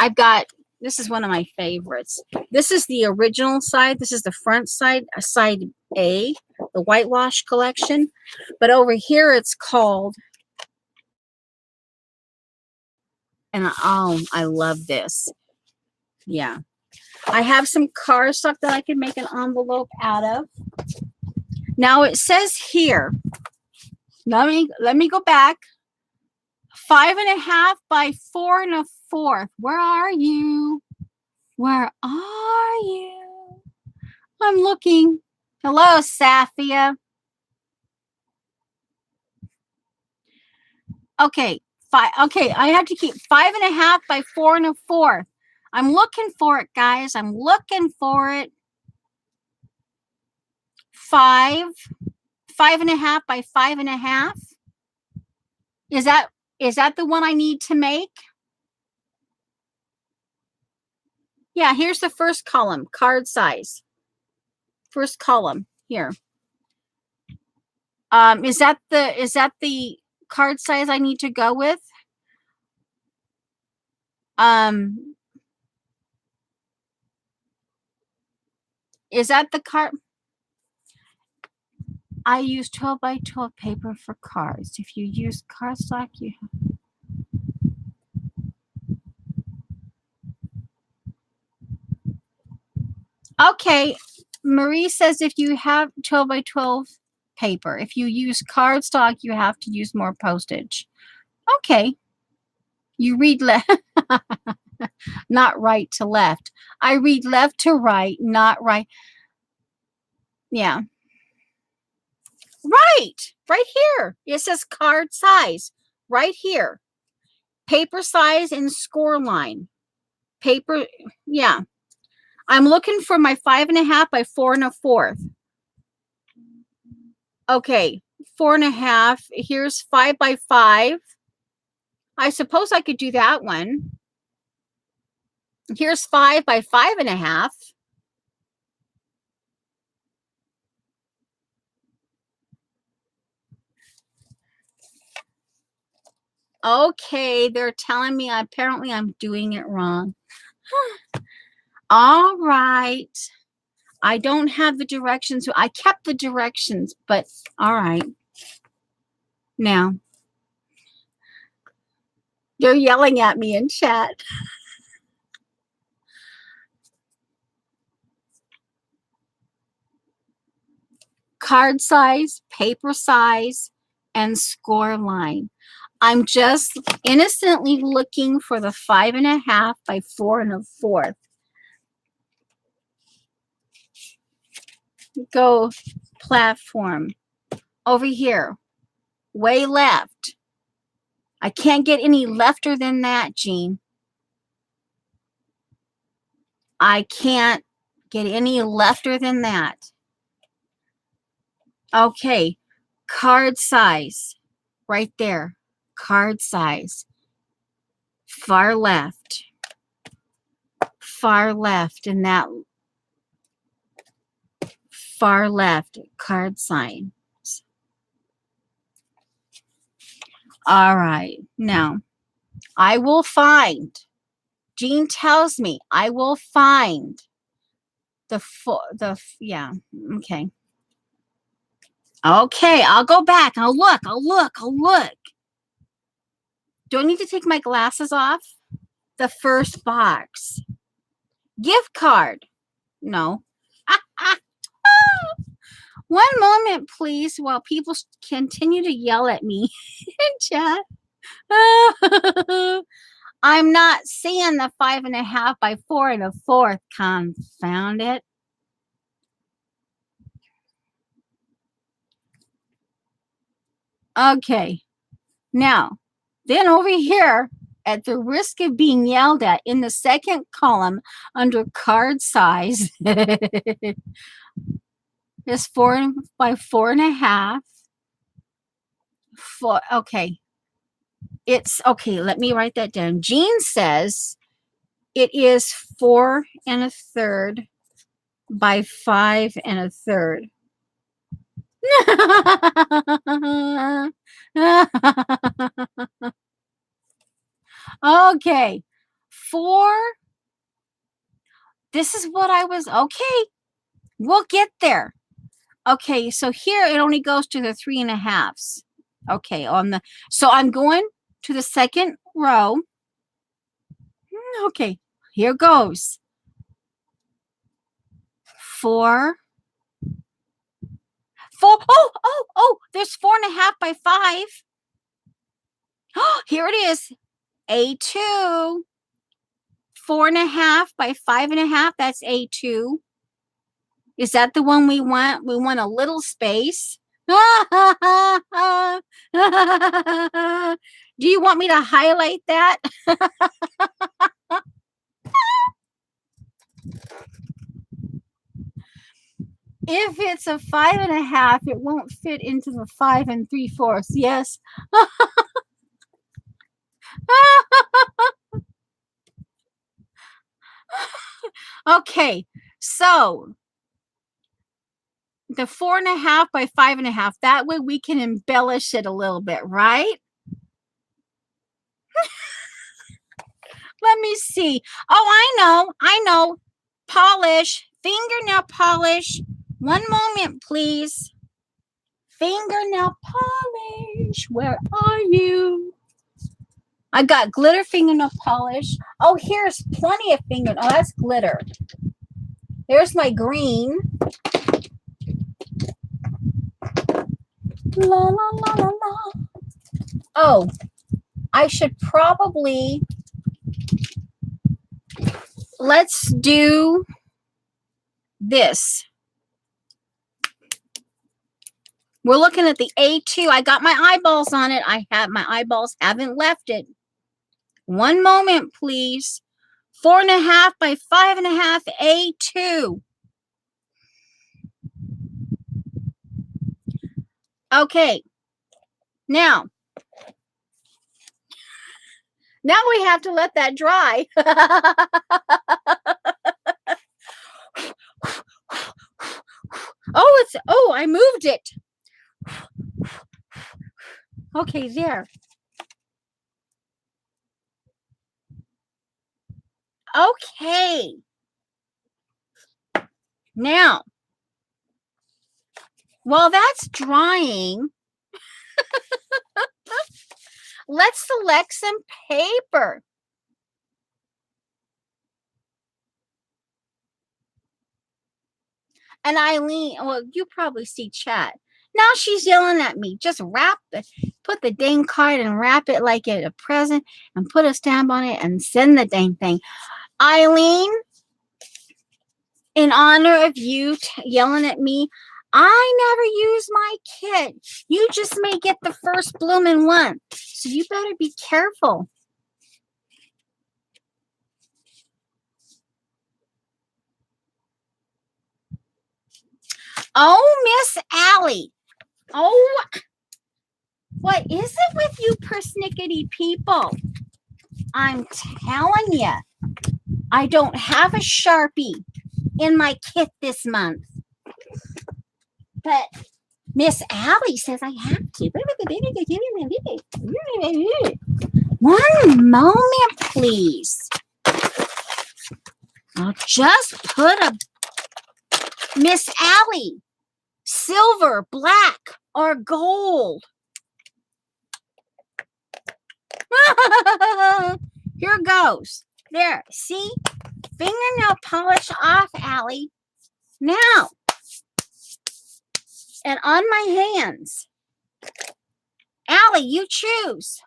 [SPEAKER 1] I've got, this is one of my favorites. This is the original side. This is the front side, side A, the whitewash collection. But over here, it's called, and oh, I love this. Yeah. I have some cardstock that I can make an envelope out of. Now it says here, let me go back. 5.5 by 4 1/4. Where are you? Where are you? I'm looking. Hello, Safia. Okay, okay, I have to keep 5.5 by 4 1/4. I'm looking for it, guys. I'm looking for it. 5.5 by 5.5. Is that the one I need to make? Yeah, here's the first column, card size. First column here. Is that the card size I need to go with? Is that the card? I use 12 by 12 paper for cards. If you use cardstock, you have. Okay, Marie says if you have 12 by 12 paper, if you use cardstock, you have to use more postage. Okay. You read left, not right to left. I read left to right, not right. Yeah. Right here. It says card size right here. Paper size and score line. Paper, yeah. I'm looking for my 5.5 by 4 1/4. Okay, 4.5. Here's 5 by 5. I suppose I could do that one. Here's 5 by 5.5. Okay, they're telling me apparently I'm doing it wrong. All right. I don't have the directions. I kept the directions, but all right. Now, they're yelling at me in chat. Card size, paper size, and score line. I'm just innocently looking for the 5.5 by 4 1/4. Go platform. Over here. Way left. I can't get any lefter than that, Jean. I can't get any lefter than that. Okay. Card size. Right there. Card size. Far left. Far left in that far left card sign. All right. Now, I will find. Jean tells me I will find yeah. Okay. Okay, I'll go back. I'll look. Do I need to take my glasses off? The first box. Gift card. No. One moment, please, while people continue to yell at me in chat. I'm not seeing the 5.5 by 4 1/4. Confound it. Okay. Now, then over here, at the risk of being yelled at, in the second column under card size, is 4 by 4 1/2. Okay. It's okay. Let me write that down. Jean says it is 4 1/3 by 5 1/3. Okay. 4. This is what I was. Okay. We'll get there. Okay. So here it only goes to the 3 1/2s. Okay. So I'm going to the second row. Okay. Here goes. 4. Oh, there's 4 1/2 by 5. Oh, here it is. A2. 4 1/2 by 5 1/2. That's A2. Is that the one we want? We want a little space. Do you want me to highlight that? If it's a 5 1/2, it won't fit into the 5 3/4. Yes. Okay, so the 4 1/2 by 5 1/2. That way we can embellish it a little bit, right? Let me see. Oh, I know. Polish, fingernail polish. One moment, please. Fingernail polish. Where are you? I got glitter fingernail polish. Oh, here's plenty of fingernail. Oh, that's glitter. There's my green. La, la, la, la, la. Oh, I should probably... Let's do this. We're looking at the A2. I got my eyeballs on it. My eyeballs haven't left it. One moment, please. 4 1/2 by 5 1/2 A2. Okay. Now we have to let that dry. I moved it. Okay, there. Okay. Now, while that's drying, let's select some paper. And Eileen, well, you probably see chat. Now she's yelling at me. Just put the dang card and wrap it like a present and put a stamp on it and send the dang thing. Eileen, in honor of you yelling at me, I never use my kit. You just may get the first blooming one. So you better be careful. Oh, Miss Allie. Oh, what is it with you persnickety people? I'm telling you, I don't have a Sharpie in my kit this month. But Miss Allie says I have to. One moment, please. I'll just put a Miss Allie, silver, black, or gold. Here goes. There, see? Fingernail polish off, Allie. Now, and on my hands. Allie, you choose.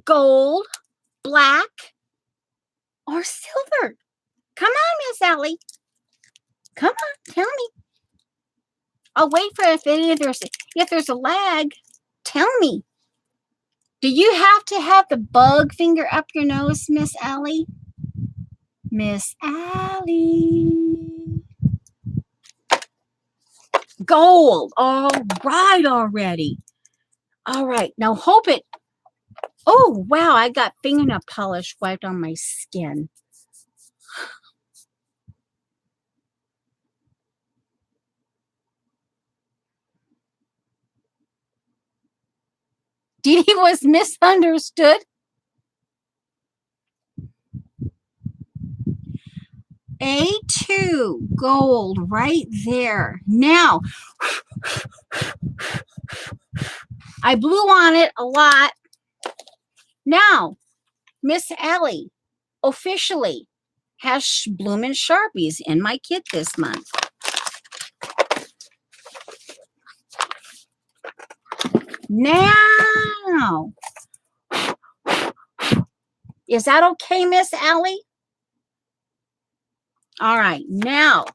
[SPEAKER 1] Gold, black, or silver. Come on, Miss Allie. Come on, tell me. I'll wait for if there's a lag. Tell me. Do you have to have the bug finger up your nose, Miss Allie? Miss Allie. Gold. All right already. All right. Now hope it. Oh, wow. I got fingernail polish wiped on my skin. Dee Dee was misunderstood. A2 gold right there. Now, I blew on it a lot. Now, Miss Allie officially has bloomin' Sharpies in my kit this month. Now, is that okay, Miss Allie? All right, now,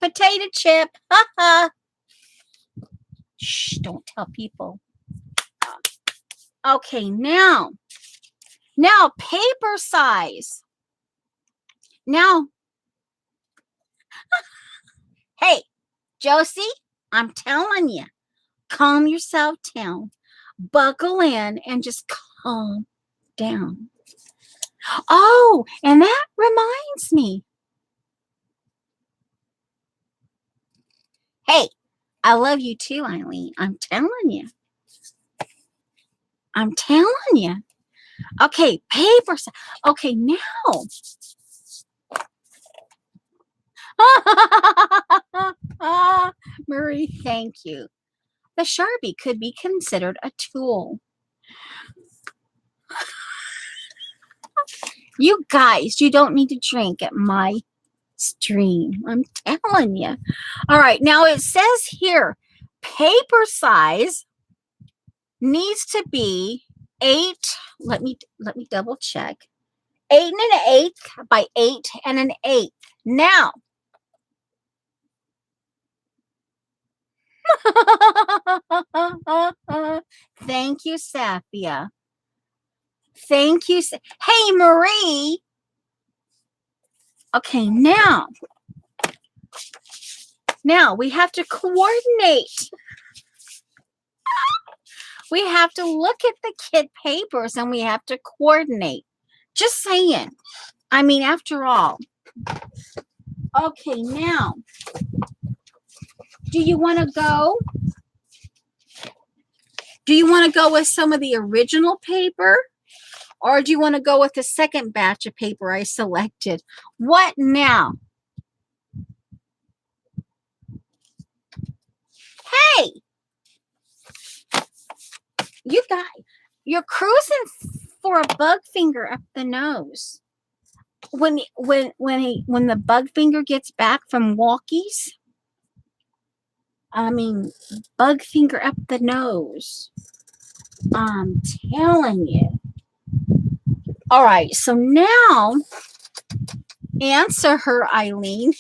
[SPEAKER 1] potato chip. Shh, don't tell people. Okay, now paper size. Now, hey, Josie, I'm telling you, calm yourself down, buckle in, and just calm down. Oh, and that reminds me. Hey, I love you too, Eileen. I'm telling you. I'm telling you. Okay, paper size. Okay, now. Marie, thank you. The Sharpie could be considered a tool. You guys, you don't need to drink at my stream. I'm telling you. All right, now it says here, paper size needs to be 8. Let me double check. 8 1/8 by 8 1/8. Now, thank you, Safia. Thank you. Hey, Marie. Okay, now we have to coordinate. We have to look at the kit papers and we have to coordinate. Just saying. I mean, after all. Okay, now, do you want to go? Do you want to go with some of the original paper? Or do you want to go with the second batch of paper I selected? What now? Hey, you guys, you're cruising for a bug finger up the nose. When the bug finger gets back from walkies, I mean, bug finger up the nose. I'm telling you. All right, so now answer her, Eileen.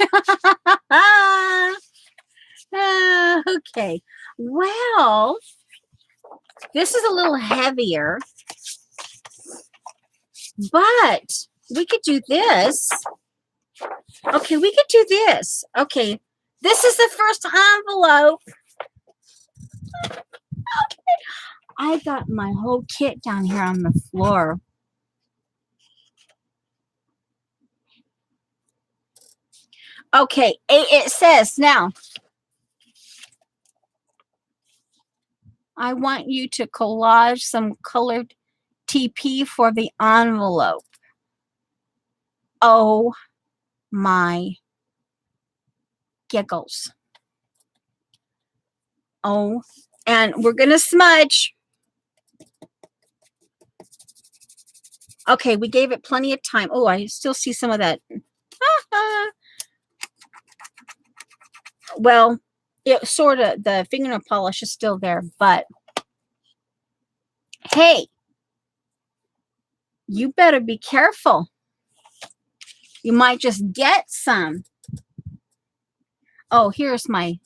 [SPEAKER 1] Okay. Well, this is a little heavier, but we could do this. Okay, we could do this. Okay, this is the first envelope. I got my whole kit down here on the floor. Okay, it says now, I want you to collage some colored TP for the envelope. Oh my giggles. Oh, and we're going to smudge. Okay, we gave it plenty of time. Oh, I still see some of that. Well, it sort of, the fingernail polish is still there, but hey, you better be careful. You might just get some. Oh, here's my,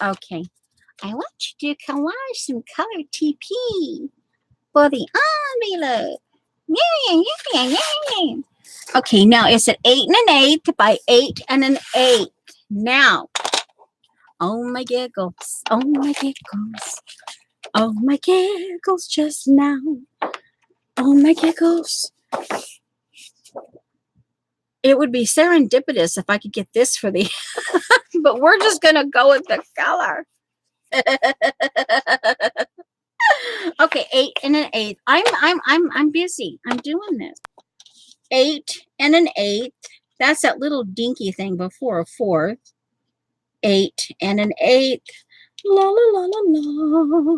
[SPEAKER 1] okay. I want you to collage some colored TP for the envelope. Yeah. Okay, now it's an 8 1/8 by 8 1/8. Now, oh my giggles, oh my giggles, oh my giggles just now, oh my giggles. It would be serendipitous if I could get this for the, but we're just gonna go with the color. Okay, 8 1/8. I'm busy. I'm doing this. 8 1/8. That's that little dinky thing before a fourth. 8 1/8. La la la la la.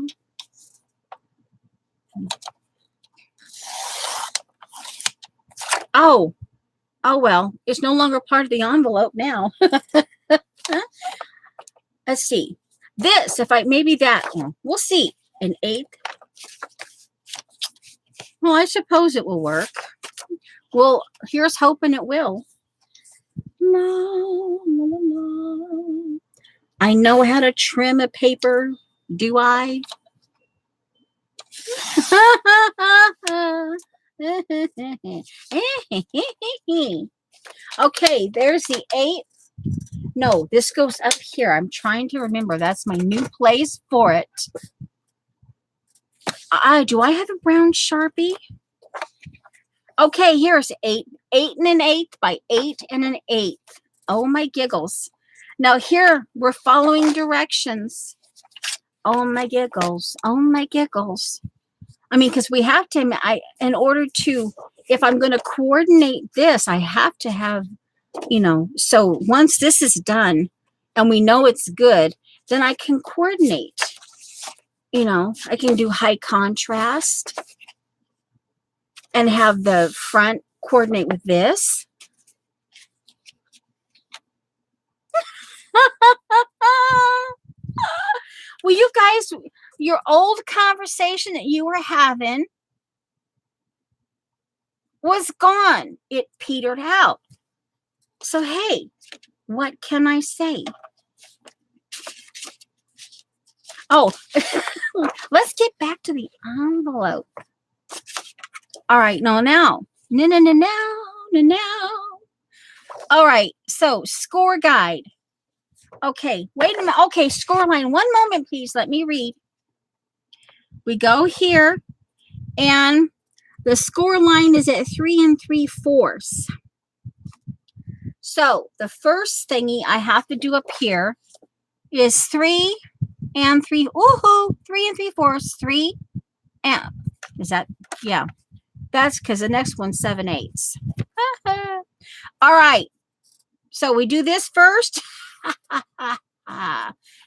[SPEAKER 1] Oh well, it's no longer part of the envelope now. Let's see. This, if I, maybe that one. We'll see. An 8th. Well, I suppose it will work. Well, here's hoping it will. No, no, no, no. I know how to trim a paper. Do I? Okay, there's the 8th. No, this goes up here. I'm trying to remember. That's my new place for it. Do I have a brown Sharpie? Okay, here's 8 1/8 by 8 1/8. Oh my giggles. Now here we're following directions. Oh my giggles. Oh my giggles. I mean, because we have to, in order to, if I'm going to coordinate this, I have to have, so once this is done and we know it's good, then I can coordinate. I can do high contrast and have the front coordinate with this. Well, you guys, your old conversation that you were having was gone. It petered out. So, hey, what can I say? Oh, let's get back to the envelope. All right, now. All right, so score guide. Okay, wait a minute. Okay, score line. One moment, please. Let me read. We go here, and the score line is at 3 3/4. So the first thingy I have to do up here is 3 and 3. Woohoo! 3 and 3/4. 3 and, is that, yeah. That's because the next one's 7/8. All right. So we do this first.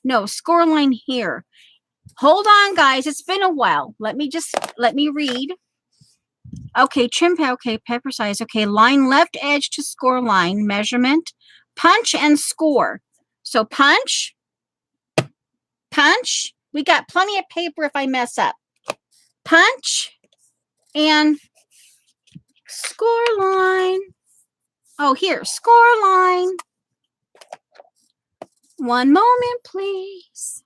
[SPEAKER 1] No, score line here. Hold on, guys. It's been a while. Let me read. Okay, trim, okay, pepper size. Okay, line left edge to score line, measurement, punch and score. So punch. We got plenty of paper if I mess up. Punch and score line. Oh, here, score line. One moment, please.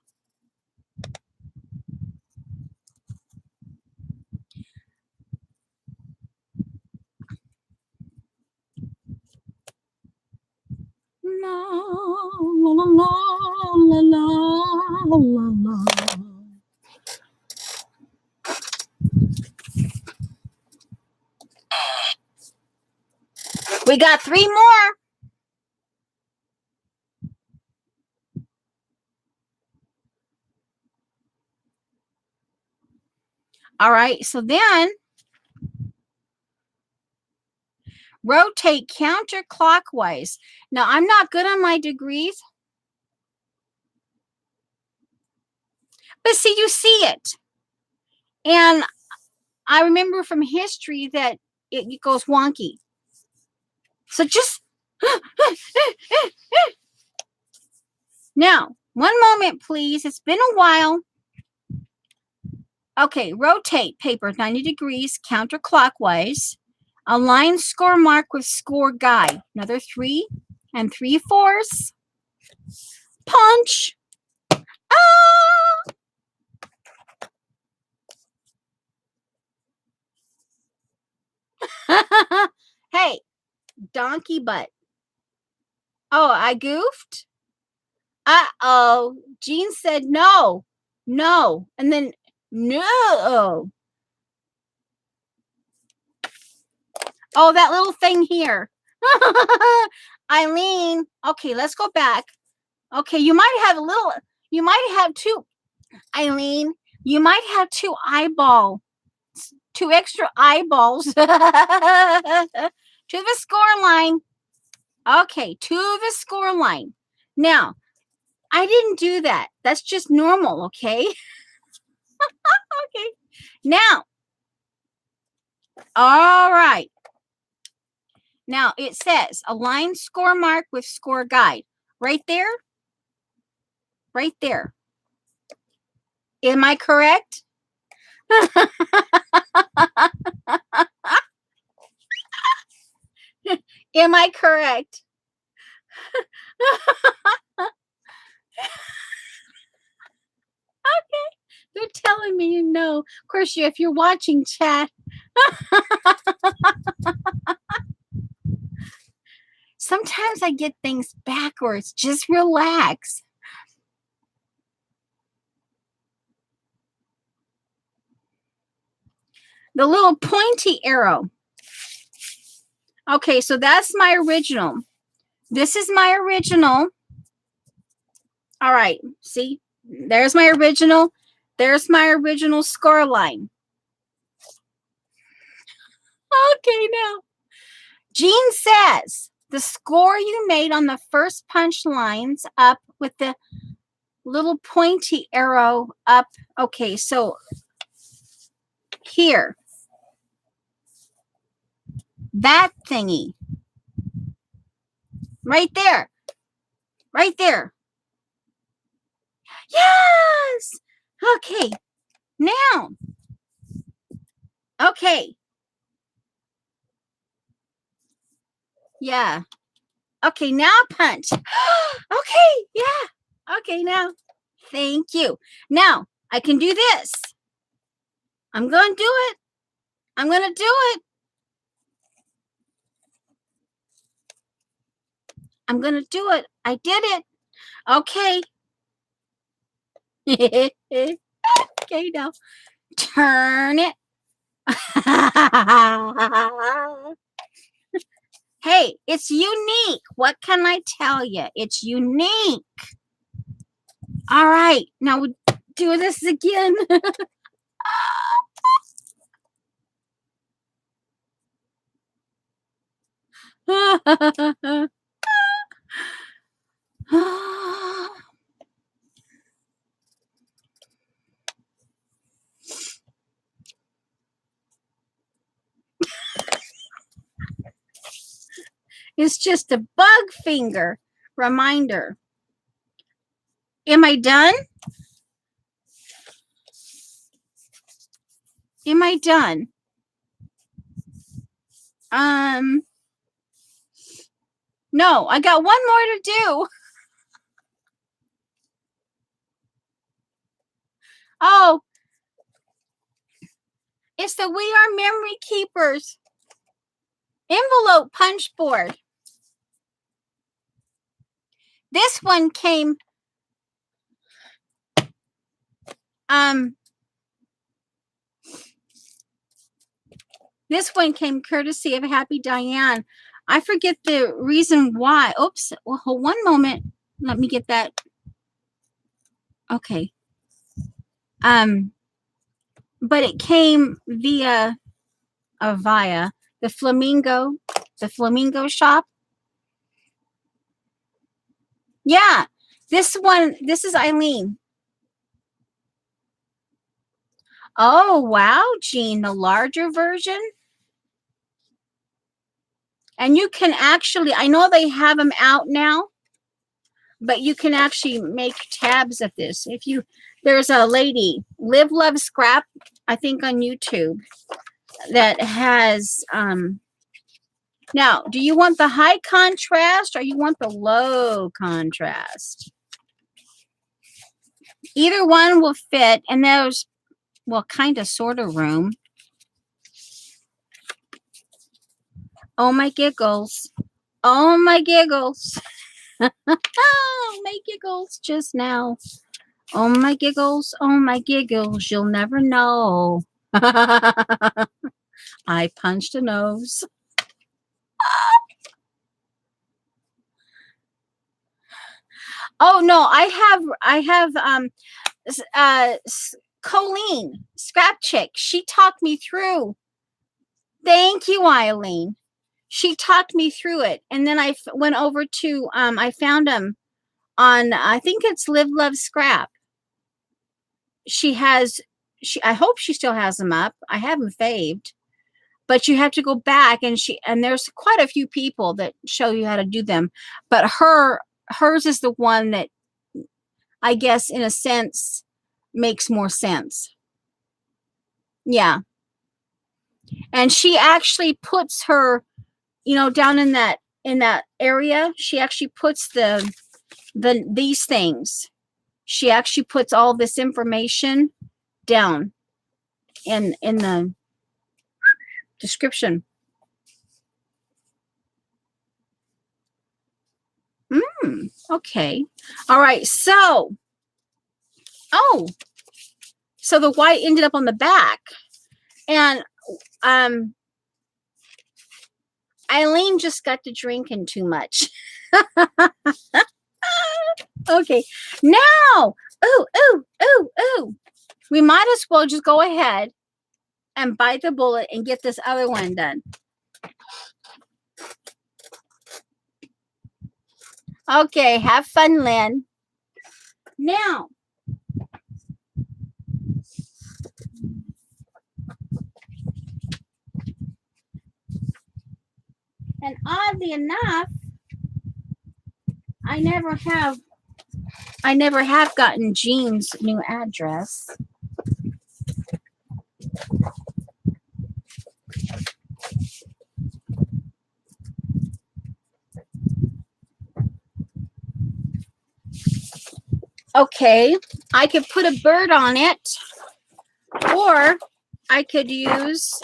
[SPEAKER 1] La, la, la, la, la, la, la. We got 3 more. All right, so then rotate counterclockwise. Now, I'm not good on my degrees, but see, you see it. And I remember from history that it goes wonky. So just now, one moment, please. It's been a while. Okay, rotate paper 90 degrees counterclockwise. Align score mark with score guide. Another 3 and 3/4. Punch. Ah! Hey, donkey butt. Oh, I goofed? Uh-oh. Jean said no. No. And then no. Oh, that little thing here. Eileen. Okay, let's go back. Okay, you might have 2. Eileen, you might have 2 extra eyeballs to the score line. Okay, to the score line. Now, I didn't do that. That's just normal, okay? Okay. Now, all right. Now, it says align score mark with score guide. Right there. Right there. Am I correct? Am I correct? Okay. They're telling me no. Of course, if you're watching chat. Sometimes I get things backwards. Just relax. The little pointy arrow. Okay, so that's my original. This is my original. All right, see? There's my original. There's my original score line. Okay, now. Jean says, the score you made on the first punch lines up with the little pointy arrow up. Okay, so here. That thingy. Right there. Right there. Yes! Okay. Now. Okay. Yeah. Okay, now punch. Okay, yeah. Okay, now. Thank you. Now, I can do this. I'm going to do it. I'm going to do it. I'm going to do it. I did it. Okay. Okay, now. Turn it. Hey, it's unique. What can I tell you? It's unique. All right, now we'll do this again. It's just a bug finger reminder. Am I done? Am I done? No, I got one more to do. Oh, it's the We Are Memory Keepers envelope punch board. This one came, this one came courtesy of Happy Diane. I forget the reason why. Oops. Well, hold one moment. Let me get that. Okay. But it came via the flamingo shop. Yeah. This is Eileen. Oh, wow, Jean, the larger version. And you can actually, I know they have them out now, but you can actually make tabs of this. There's a lady, Live, Love, Scrap, I think on YouTube, that has, now, do you want the high contrast or you want the low contrast? Either one will fit, and there's, well, kind of, sort of room. Oh, my giggles. Oh, my giggles. Oh, my giggles just now. Oh, my giggles. Oh, my giggles. You'll never know. I punched a nose. Oh, no, I have Colleen, Scrap Chick. She talked me through. Thank you, Eileen. She talked me through it. And then I went over to, I found them on, I think it's Live, Love, Scrap. I hope she still has them up. I have them faved. But you have to go back, and there's quite a few people that show you how to do them. But hers is the one that I guess in a sense makes more sense. Yeah. And she actually puts her, down in that area, she actually puts these things. She actually puts all this information down in the description. Okay. All right. So the white ended up on the back, and Eileen just got to drinking too much. Okay. Now, ooh. We might as well just go ahead and bite the bullet and get this other one done. Okay, have fun, Lynn. Now, and oddly enough, I never have gotten Jean's new address. Okay, I could put a bird on it, or I could use,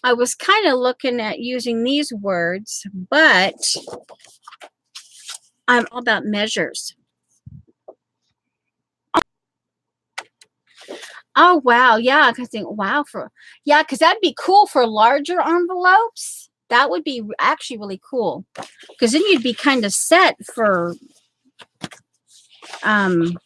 [SPEAKER 1] I was kind of looking at using these words, but I'm all about measures. Oh, wow. Yeah, because because that'd be cool for larger envelopes. That would be actually really cool, because then you'd be kind of set for Um,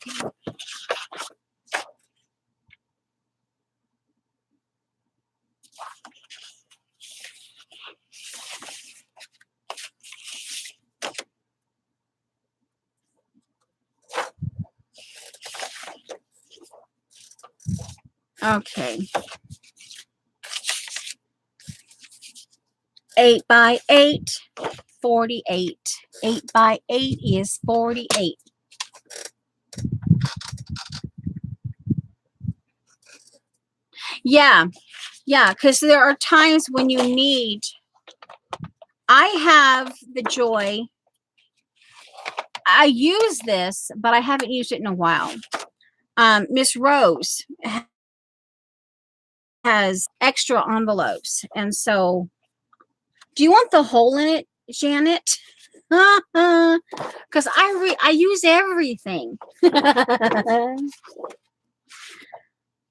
[SPEAKER 1] okay. 8 by 8, 48. 8 by 8 is 48. Yeah, yeah, because there are times when you need. I have the Joy. I use this, but I haven't used it in a while. Miss Rose has extra envelopes, and so do you want the hole in it, Janet? Because I use everything.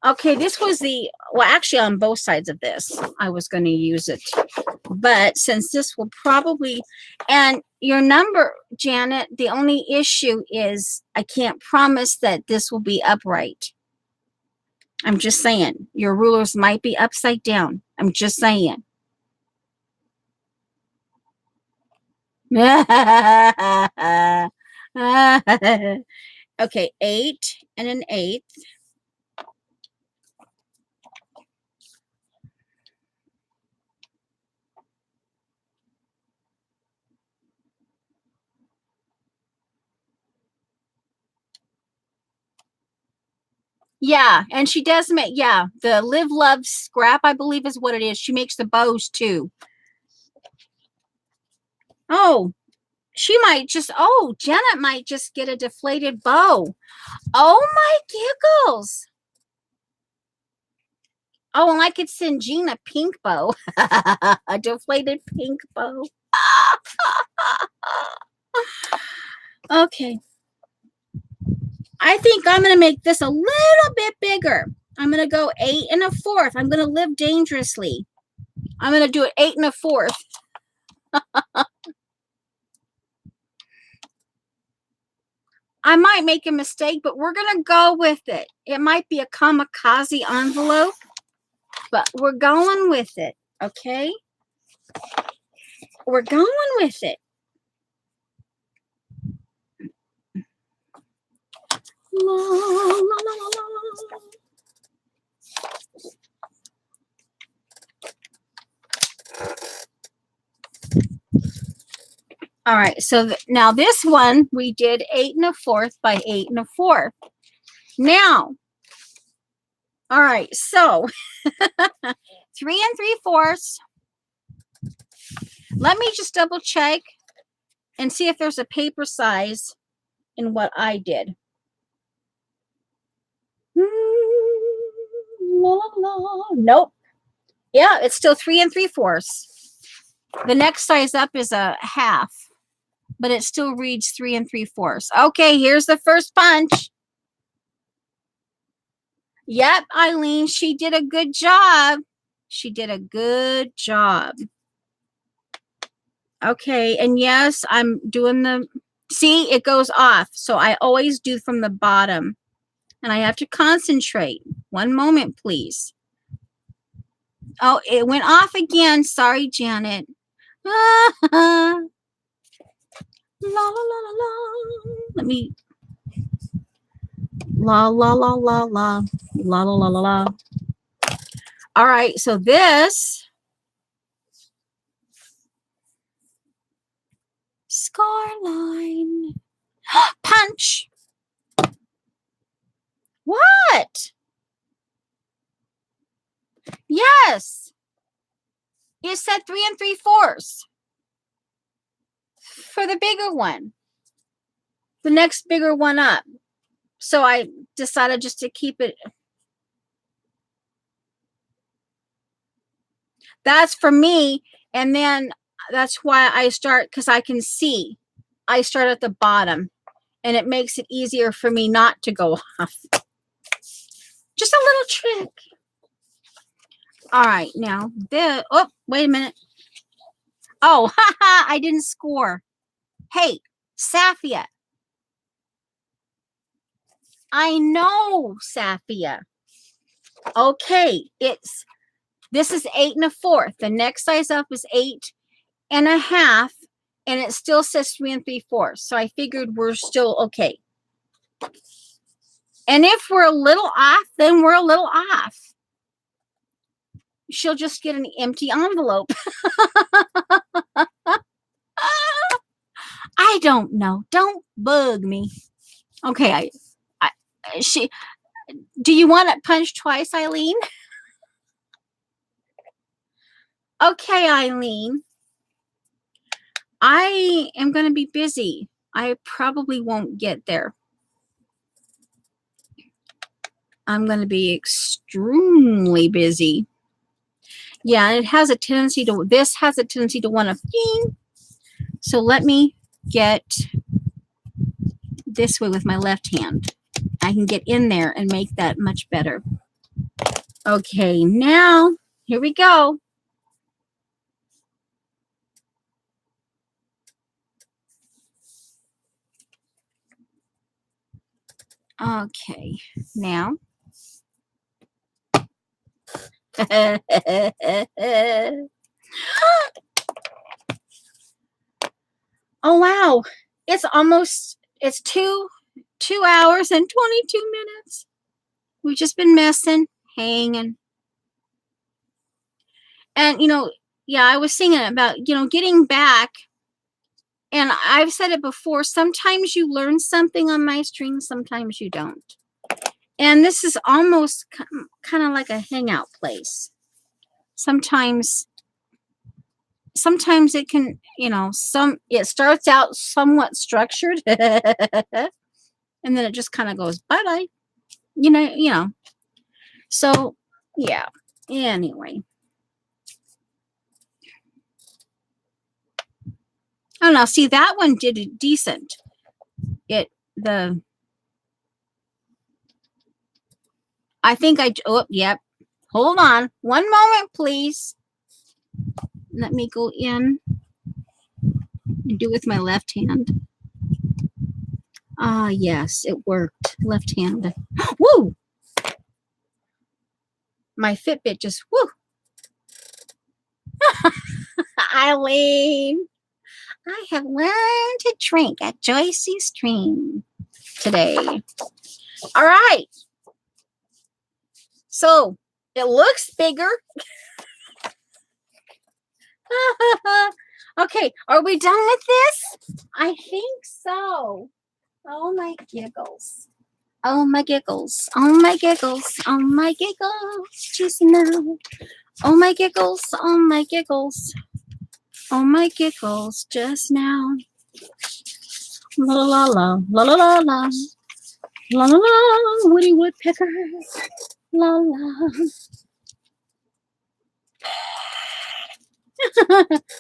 [SPEAKER 1] Okay, this was well, actually on both sides of this, I was going to use it. But since this will probably, and your number, Janet, the only issue is I can't promise that this will be upright. I'm just saying, your rulers might be upside down. I'm just saying. Okay, 8 and an 8. Yeah, and she does make, yeah, the Live Love Scrap, I believe is what it is. She makes the bows too. Oh, she might just, oh, Janet might just get a deflated bow. Oh my giggles. Oh, and I could send Jean a pink bow. A deflated pink bow. Okay. I think I'm going to make this a little bit bigger. I'm going to go 8 1/4. I'm going to live dangerously. I'm going to do it 8 1/4. I might make a mistake, but we're going to go with it. It might be a kamikaze envelope, but we're going with it, okay? We're going with it. La, la, la, la, la. All right, so now this one we did 8 1/4 by 8 1/4. Now, all right, so 3 3/4. Let me just double check and see if there's a paper size in what I did. La, la, la. Nope. Yeah, it's still 3 3/4. The next size up is a half, but it still reads 3 3/4. Okay, here's the first punch. Yep, Eileen, she did a good job. She did a good job. Okay, and yes, I'm doing the, see, it goes off. So I always do from the bottom. And I have to concentrate. One moment, please. Oh, it went off again. Sorry, Janet. La, la, la, la, la. Let me. La, la, la, la, la. La, la, la, la, la. All right, so this. Score line. Punch. What? Yes. You said 3 3/4 for the bigger one. The next bigger one up. So I decided just to keep it. That's for me. And then that's why I start, because I can see. I start at the bottom. And it makes it easier for me not to go off. Just a little trick. All right, now this. Oh, wait a minute. Oh, haha, I didn't score. Hey, Safia. I know, Safia. Okay, this is 8 1/4. The next size up is 8 1/2, and it still says 3 3/4. So I figured we're still okay. And if we're a little off, then we're a little off. She'll just get an empty envelope. I don't know. Don't bug me. Okay, do you want it punched twice, Eileen? Okay, Eileen. I am going to be busy. I probably won't get there. I'm going to be extremely busy. Yeah, it has a tendency to, this has a tendency to want to ding. So let me get this way with my left hand. I can get in there and make that much better. Okay, now, here we go. Okay, now. Oh, wow. It's 2 hours and 22 minutes. We've just been messing, hanging. And, yeah, I was singing about, getting back. And I've said it before, sometimes you learn something on my stream, sometimes you don't. And this is almost kind of like a hangout place. Sometimes it can, it starts out somewhat structured and then it just kind of goes bye-bye. So, yeah. Anyway. Oh, no, see, that one did it decent. Yep. Hold on. One moment, please. Let me go in and do it with my left hand. Ah, yes, it worked. Left hand. Woo! My Fitbit just, woo! Eileen, I have learned to drink at Joyce's stream today. All right. So, it looks bigger. Okay, are we done with this? I think so. Oh, my giggles. Oh, my giggles. Oh, my giggles. Oh, my giggles. Just now. Oh, my giggles. Oh, my giggles. Oh, my giggles. Just now. La la la la la la la la la la. Woody Woodpecker. La la.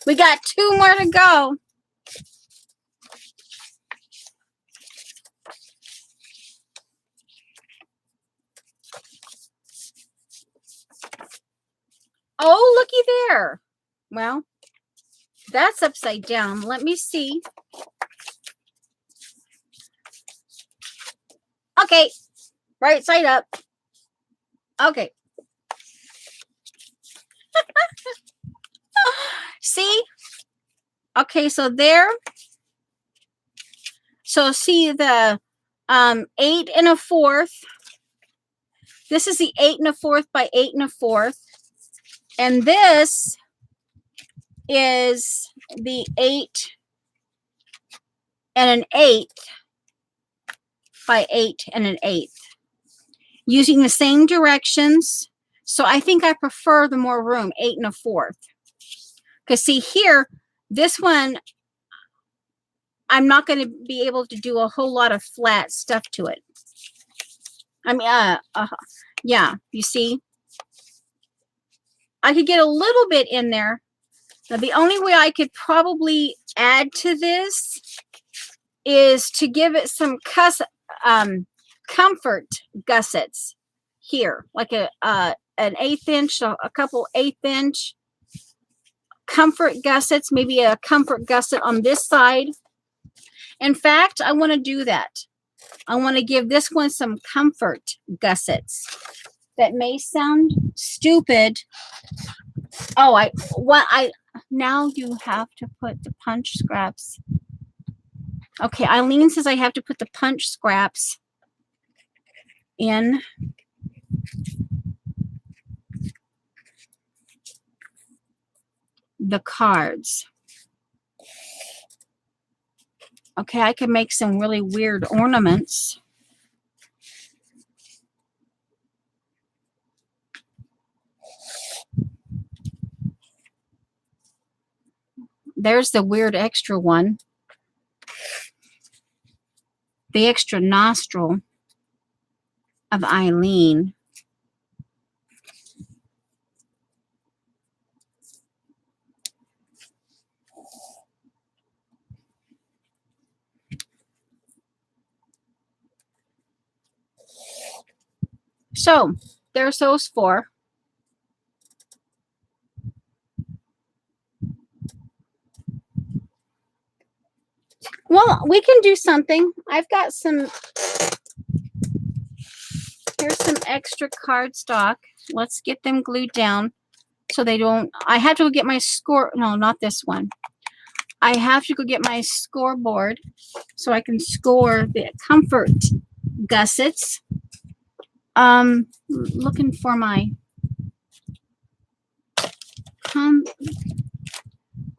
[SPEAKER 1] We got 2 more to go. Oh, looky there. Well, that's upside down. Let me see. Okay. Right side up. Okay. See? Okay, so there. So see the 8 1/4. This is the 8 1/4 by 8 1/4. And this is the 8 1/8 by 8 1/8. Using the same directions. So I think I prefer the more room, 8 1/4. Because see here, this one, I'm not going to be able to do a whole lot of flat stuff to it. I mean, yeah, you see? I could get a little bit in there. Now, the only way I could probably add to this is to give it some comfort gussets here, like an 1/8 inch, a couple 1/8 inch comfort gussets, maybe a comfort gusset on this side. In fact, I want to do that. I want to give this one some comfort gussets. That may sound stupid. Oh, now you have to put the punch scraps. Okay, Eileen says I have to put the punch scraps in the cards. Okay, I can make some really weird ornaments. There's the weird extra one. The extra nostril of Eileen. So, there's those four. Well, we can do something. I've got some, here's some extra cardstock. Let's get them glued down so they don't, I have to go get my score, no, not this one. I have to go get my scoreboard so I can score the comfort gussets. Looking for my,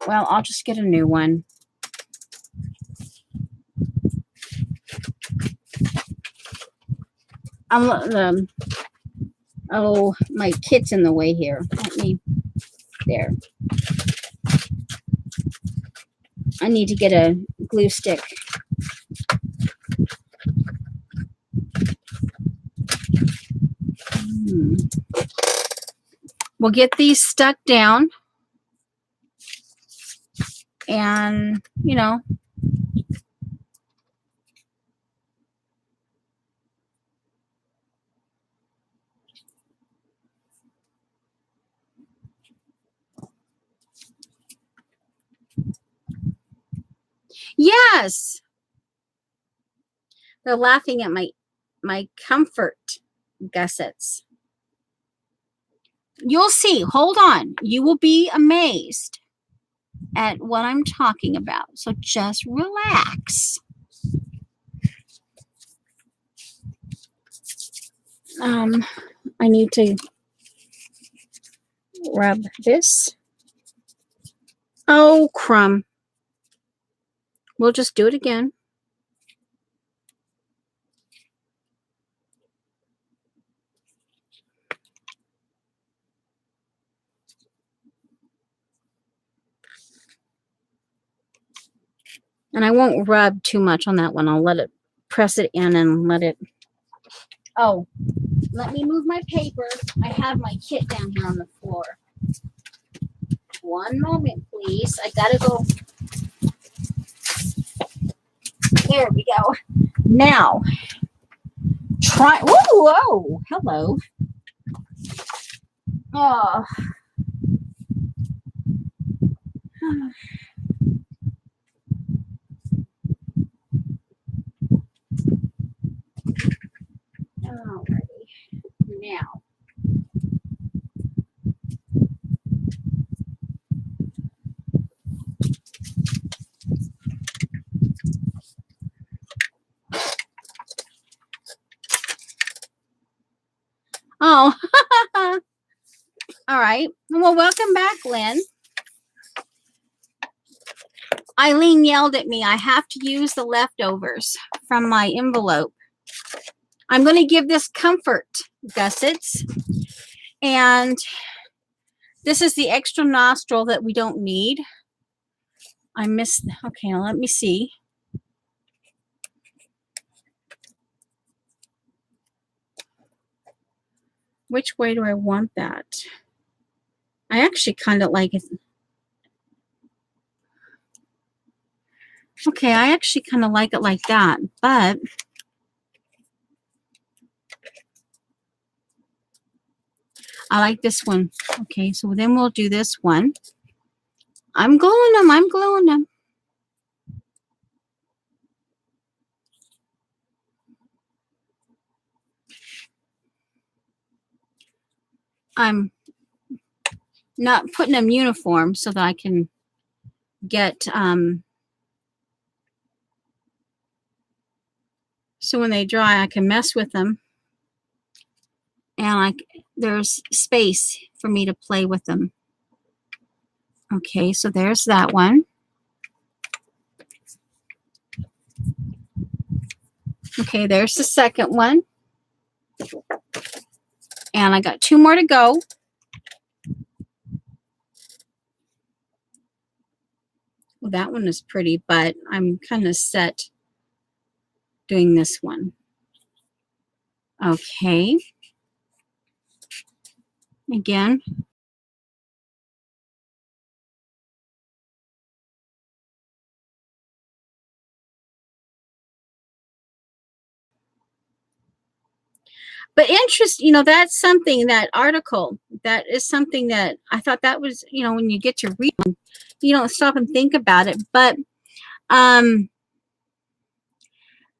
[SPEAKER 1] well, I'll just get a new one. Oh, my kit's in the way here. Let me, there. I need to get a glue stick. We'll get these stuck down. And, you know, yes. They're laughing at my comfort gussets. You'll see. Hold on. You will be amazed at what I'm talking about. So just relax. I need to rub this. Oh, crumb. We'll just do it again. And I won't rub too much on that one. I'll let it, press it in and let it. Oh, let me move my paper. I have my kit down here on the floor. One moment, please. I gotta go. There we go. Now, try. Whoa, whoa, hello. Oh. Alrighty. Now. Oh. All right. Well, welcome back, Lynn. Eileen yelled at me. I have to use the leftovers from my envelope. I'm going to give this comfort gussets. And this is the extra nostril that we don't need. I missed. Okay, let me see. Which way do I want that? I actually kind of like it. Okay, I actually kind of like it like that, but I like this one. Okay, so then we'll do this one. I'm gluing them. I'm gluing them. I'm not putting them uniform so that I can get, so when they dry, I can mess with them. And there's space for me to play with them. Okay, so there's that one. Okay, there's the second one. And I got 2 more to go. Well, that one is pretty, but I'm kind of set doing this one. Okay. Again. But interest, you know, that's something, that article, that is something that I thought that was, you know, when you get to read one, you don't stop and think about it. But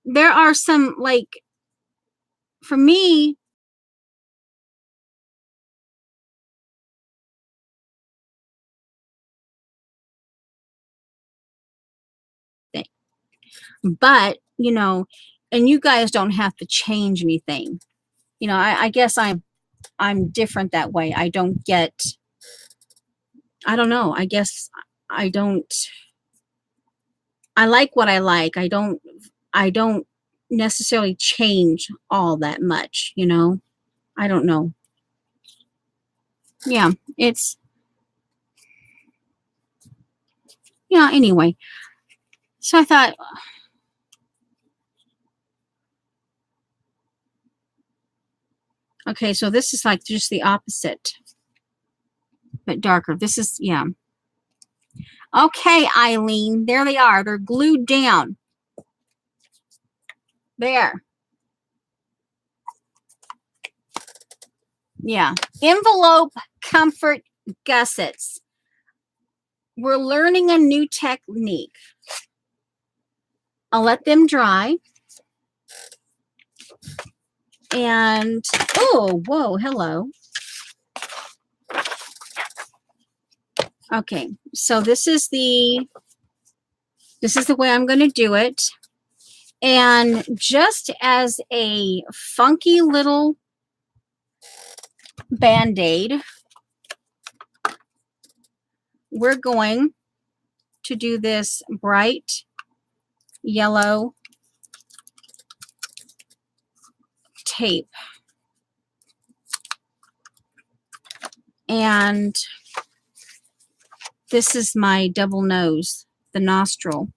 [SPEAKER 1] there are some, like, for me, but, you know, and you guys don't have to change anything. You know, I guess I'm different that way. I don't know. I guess I don't, I like what I like. I don't necessarily change all that much, you know. I don't know. Yeah, it's, yeah, anyway. So I thought, okay, so this is like just the opposite, but darker. This is, yeah. Okay, Eileen, there they are. They're glued down. There. Yeah. Envelope comfort gussets. We're learning a new technique. I'll let them dry. And, oh, whoa, hello. Okay, so this is the way I'm going to do it. And just as a funky little Band-Aid, we're going to do this bright yellow tape. And this is my double nose, the nostril.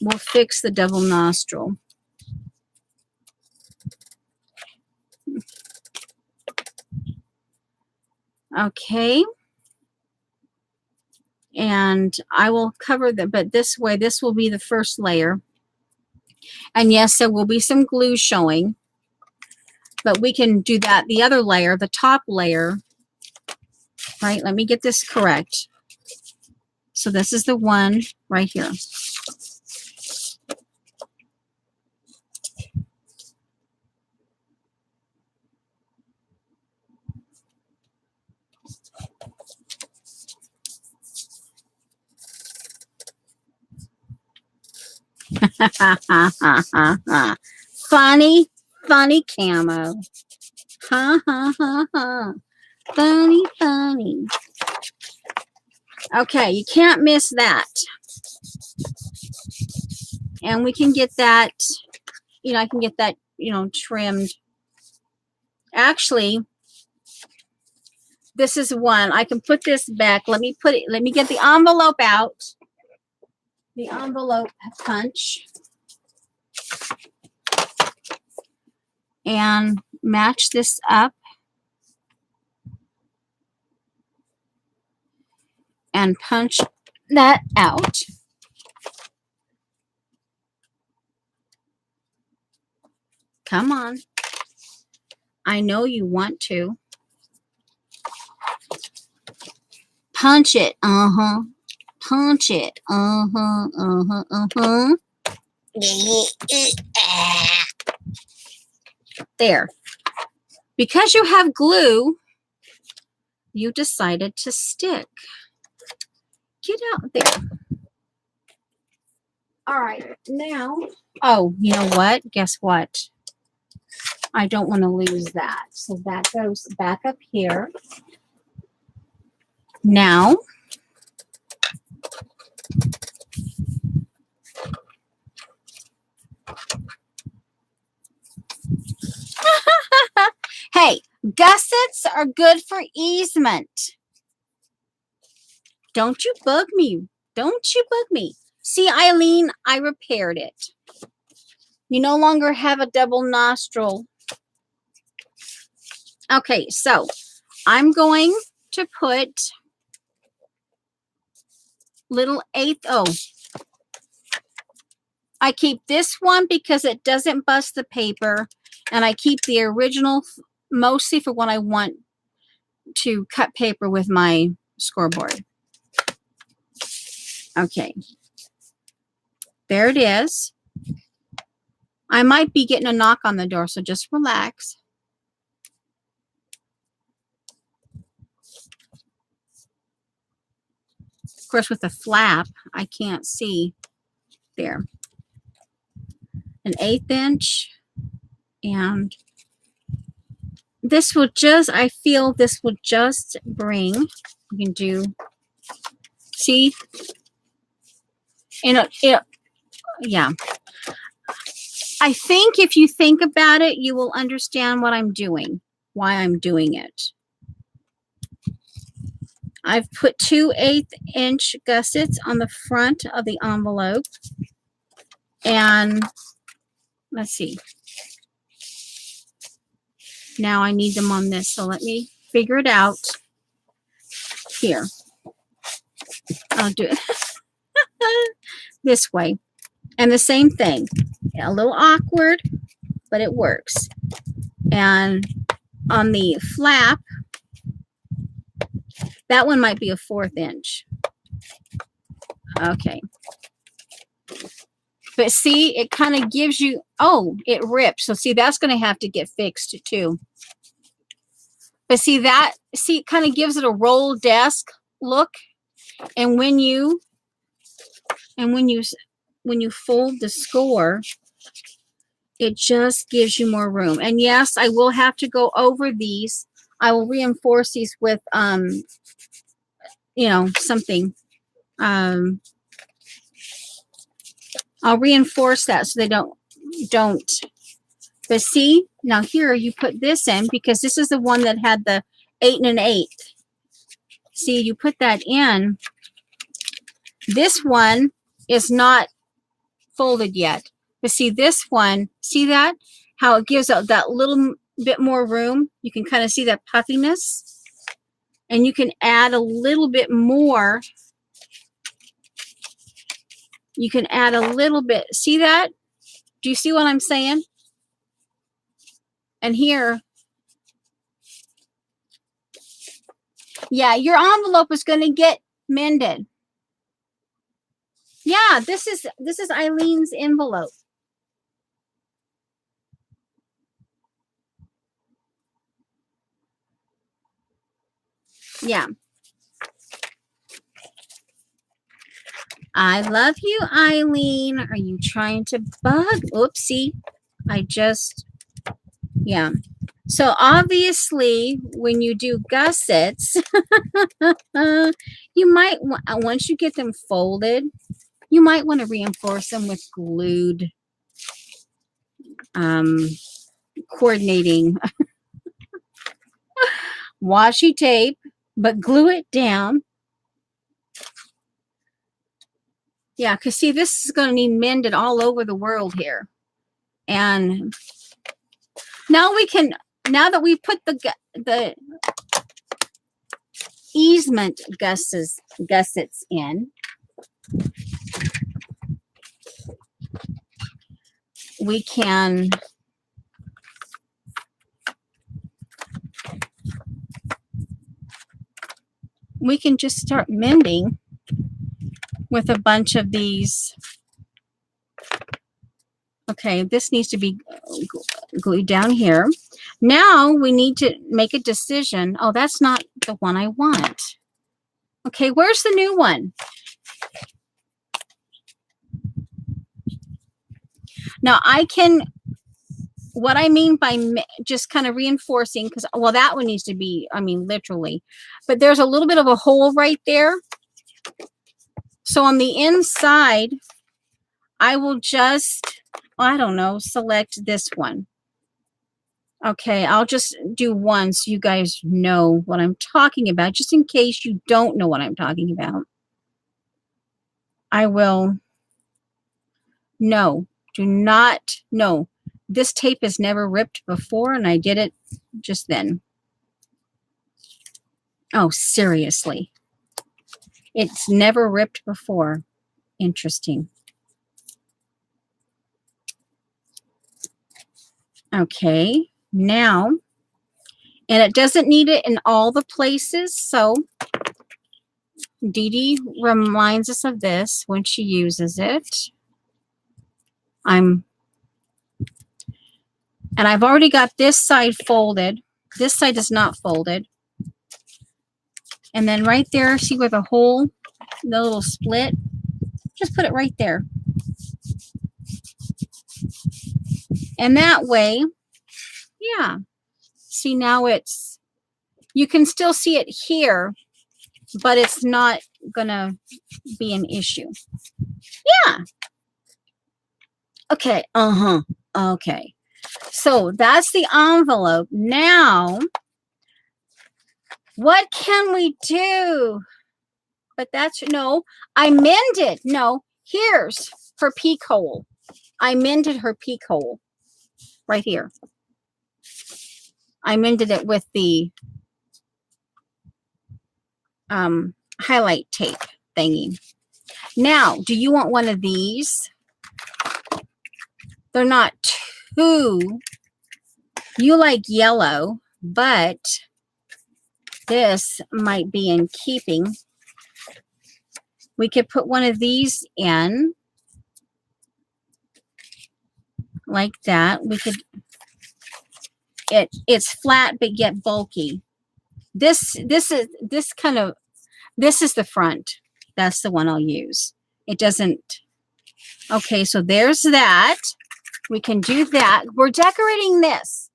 [SPEAKER 1] We'll fix the double nostril. Okay. And I will cover the, but this way, this will be the first layer. And yes, there will be some glue showing, but we can do that. The other layer, the top layer, right? Let me get this correct. So this is the one right here. Funny, funny camo. Ha ha ha ha. Funny, funny. Okay, you can't miss that. And we can get that, you know, I can get that, you know, trimmed. Actually, this is one. I can put this back. Let me get the envelope out. The envelope punch. And match this up. And punch that out. Come on. I know you want to. Punch it. Uh-huh. Punch it. Uh-huh. Uh-huh. Uh-huh. There. Because you have glue, you decided to stick. Get out there. All right, now, oh, you know what? Guess what? I don't want to lose that. So that goes back up here. Now, hey, gussets are good for easement. Don't you bug me. Don't you bug me. See, Eileen, I repaired it. You no longer have a double nostril. Okay, so I'm going to put little eighth. Oh, I keep this one because it doesn't bust the paper, and I keep the original mostly for when I want to cut paper with my scoreboard. Okay, there it is. I might be getting a knock on the door, so just relax. Of course, with the flap, I can't see. There. An 1/8 inch. And this will just, I feel this will just bring, you can do, see? And yeah. I think if you think about it, you will understand what I'm doing, why I'm doing it. I've put 2 1/8 inch gussets on the front of the envelope. And let's see. Now I need them on this, so let me figure it out. Here. I'll do it this way. And the same thing. A little awkward, but it works. And on the flap, that one might be a 1/4 inch. Okay. But see, it kind of gives you, oh, it rips. So see, that's going to have to get fixed too. But see that, see, it kind of gives it a roll desk look. And when you fold the score, it just gives you more room. And yes, I will have to go over these. I will reinforce these with, you know, something. I'll reinforce that so they don't. But see, now here you put this in because this is the one that had the 8 1/8. See, you put that in. This one is not folded yet. But see this one, see that? How it gives out that little bit more room. You can kind of see that puffiness. And you can add a little bit more. You can add a little bit. See that? Do you see what I'm saying? And here, yeah, your envelope is going to get mended. Yeah, this is Eileen's envelope. Yeah. I love you, Eileen. Are you trying to bug? Oopsie. I just, yeah. So obviously, when you do gussets, you might, once you get them folded, you might want to reinforce them with glued, coordinating washi tape, but glue it down. Yeah, because see, this is going to need mended all over the world here. And now we can, now that we've put the easement gussets in, we can just start mending with a bunch of these Okay, this needs to be glued down here. Now we need to make a decision. Oh, that's not the one I want. Okay, where's the new one? Now I can, what I mean by just kind of reinforcing, because, well, that one needs to be, I mean, literally, but there's a little bit of a hole right there. So on the inside, I will just, I don't know, select this one. Okay, I'll just do one so you guys know what I'm talking about, just in case you don't know what I'm talking about. I will, no, do not, no. This tape is never ripped before, and I did it just then. Oh, seriously. It's never ripped before. Interesting. Okay, now, and it doesn't need it in all the places, so Dee Dee reminds us of this when she uses it. And I've already got this side folded. This side is not folded. And then right there, see where the hole, the little split, just put it right there. And that way, yeah. See, now it's, you can still see it here, but it's not gonna be an issue. Yeah. Okay, okay. So that's the envelope. Now, what can we do? But that's, no, I mended. No, here's her peak hole. I mended her peak hole right here. I mended it with the highlight tape thingy. Now, do you want one of these? They're not too, you like yellow, but this might be in keeping. We could put one of these in like that. We could, it's flat but yet bulky. This is the front. That's the one I'll use. It doesn't. Okay, so there's that. We can do that. We're decorating this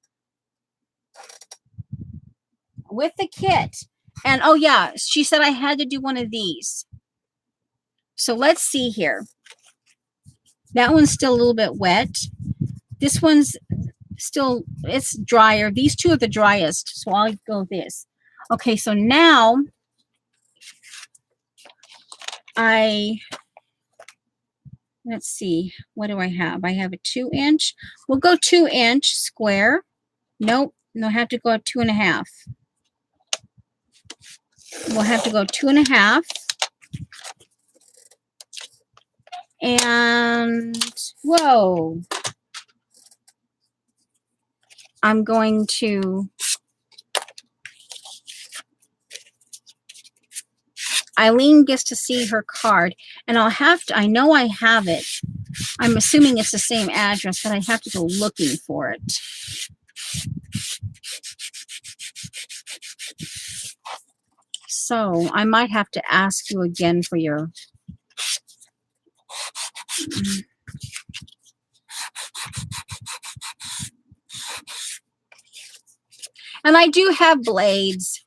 [SPEAKER 1] with the kit. And oh yeah, she said I had to do one of these. So let's see here. That one's still a little bit wet. This one's still, it's drier. These two are the driest, so I'll go this. Okay, so now let's see, what do I have? I have a 2-inch. We'll go 2-inch square. Nope, no, I have to go 2.5. We'll have to go 2.5. And whoa, I'm going to, Eileen gets to see her card, and I'll have to, I know I have it. I'm assuming it's the same address, but I have to go looking for it. So I might have to ask you again for your, and I do have blades,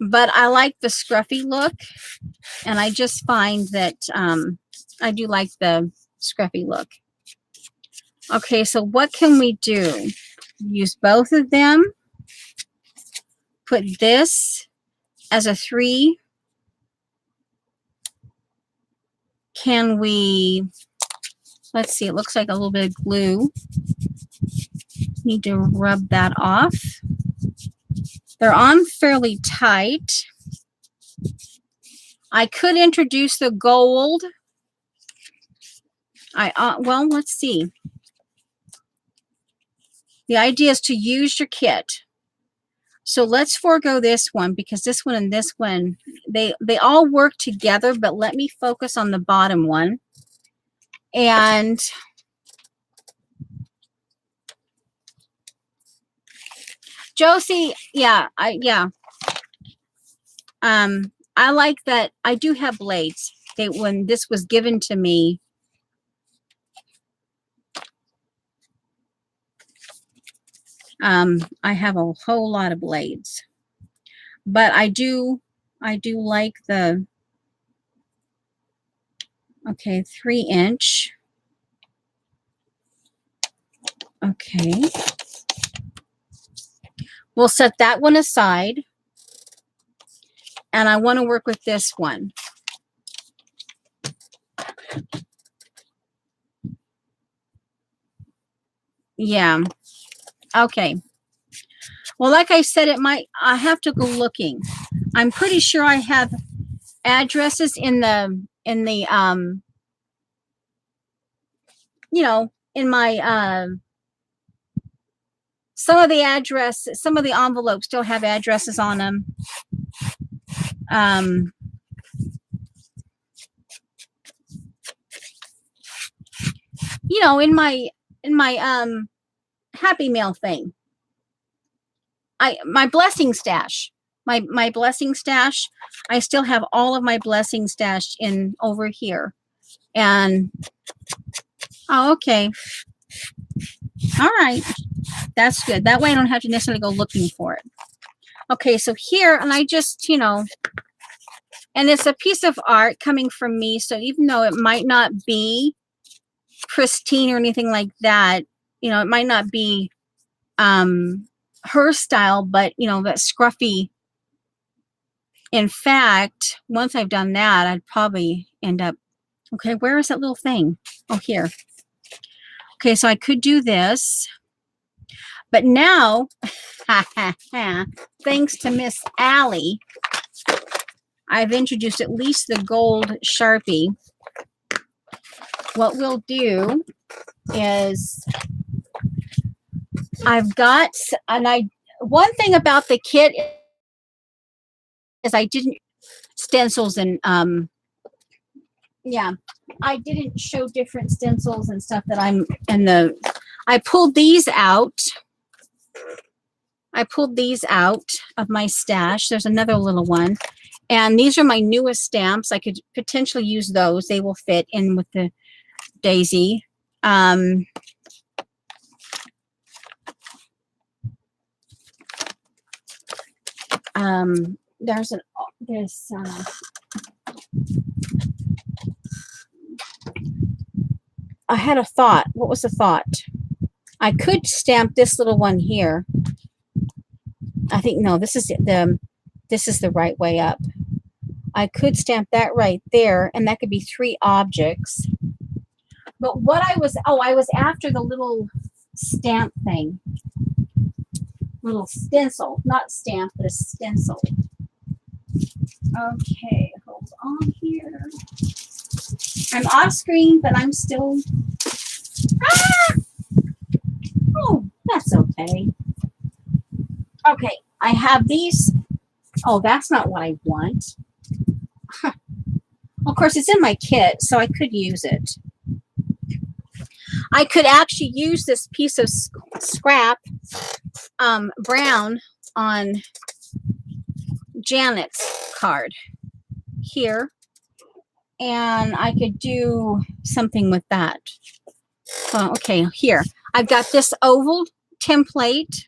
[SPEAKER 1] but I like the scruffy look, and I just find that I do like the scruffy look. Okay, so what can we do? Use both of them. Put this as a 3. Can we, let's see, it looks like a little bit of glue. Need to rub that off. They're on fairly tight. I could introduce the gold. Well, let's see. The idea is to use your kit. So let's forego this one, because this one and this one, they all work together, but let me focus on the bottom one. And Josie, yeah, I like that. I do have blades. When this was given to me, I have a whole lot of blades, but I do like the, okay, 3-inch. Okay. We'll set that one aside. And I want to work with this one. Yeah. Okay. Well, like I said, I have to go looking. I'm pretty sure I have addresses in the, you know, in my, some of the envelopes still have addresses on them. You know, in my Happy Mail thing. My blessing stash. My blessing stash. I still have all of my blessing stash in over here. And oh, okay. All right. That's good. That way I don't have to necessarily go looking for it. Okay, so here, and I just, you know, and it's a piece of art coming from me, so even though it might not be pristine or anything like that, you know, it might not be her style, but, you know, that scruffy. In fact, once I've done that, I'd probably end up, okay, where is that little thing? Oh, here. Okay, so I could do this. But now, thanks to Miss Allie, I've introduced at least the gold Sharpie. What we'll do is I've got, one thing about the kit is I didn't stencils and, yeah, I didn't show different stencils and stuff that I'm in the, I pulled these out. I pulled these out of my stash. There's another little one. And these are my newest stamps. I could potentially use those. They will fit in with the daisy. There's I had a thought. What was the thought? I could stamp this little one here. I think, no, this is the right way up. I could stamp that right there, and that could be 3 objects. But what I was after the little stamp thing. Little stencil, not stamp, but a stencil. Okay, hold on here. I'm off screen, but I'm still, oh, that's okay. Okay, I have these. Oh, that's not what I want. Of course, it's in my kit, so I could use it. I could actually use this piece of scrap brown on Janet's card here, and I could do something with that. Okay, here. I've got this oval template,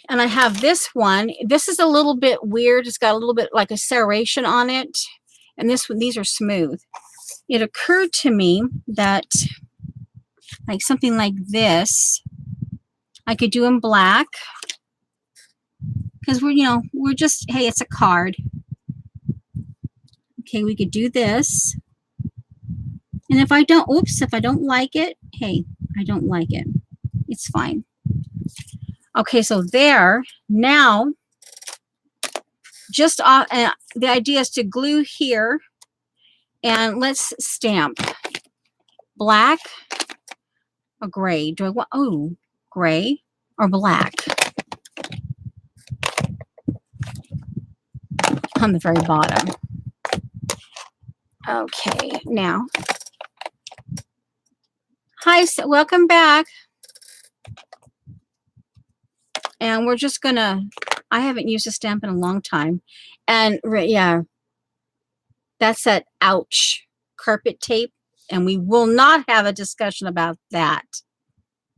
[SPEAKER 1] and I have this one. This is a little bit weird. It's got a little bit like a serration on it, and these are smooth. It occurred to me that like something like this, I could do in black, because we're just, hey, it's a card. Okay, we could do this. And if I don't like it, hey, I don't like it. It's fine. Okay, so there. Now, just the idea is to glue here, and let's stamp black or gray. Do I want, oh, gray or black? On the very bottom. Okay, now. Hi, welcome back. And we're just gonna, I haven't used a stamp in a long time. And yeah, that's that ouch carpet tape. And we will not have a discussion about that.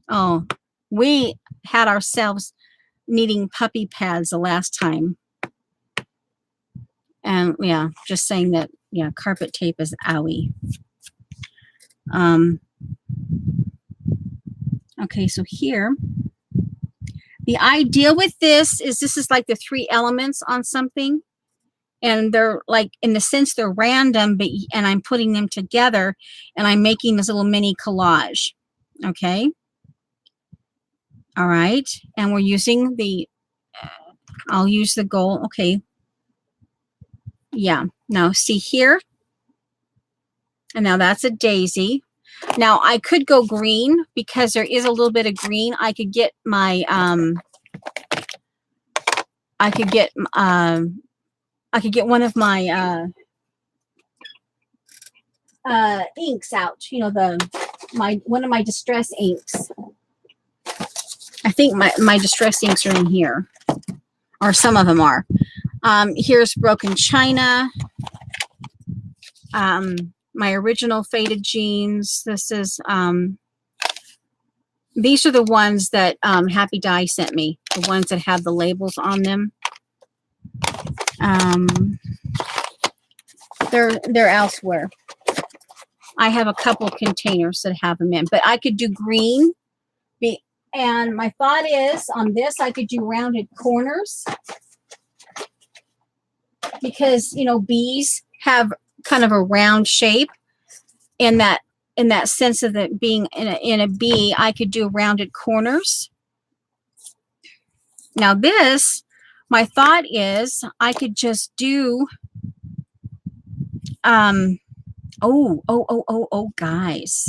[SPEAKER 1] Oh, we had ourselves needing puppy pads the last time. And yeah, just saying that, yeah, carpet tape is owie. Okay, so here, the idea with this is like the 3 elements on something. And they're like, in the sense they're random, but, and I'm putting them together and I'm making this little mini collage. Okay. All right. And we're using the, I'll use the gold. Okay. Yeah. Now see here. And now that's a daisy. Now I could go green because there is a little bit of green. I could get my, I could get one of my, inks out, you know, one of my distress inks. I think my distress inks are in here, or some of them are. Here's Broken China. My original faded jeans. This is, these are the ones that Happy Dye sent me, the ones that have the labels on them. They're elsewhere. I have a couple containers that have them in, but I could do green. And my thought is on this, I could do rounded corners because, you know, bees have kind of a round shape. In that sense of it being in a bee, I could do rounded corners. Now this, my thought is I could just do, guys.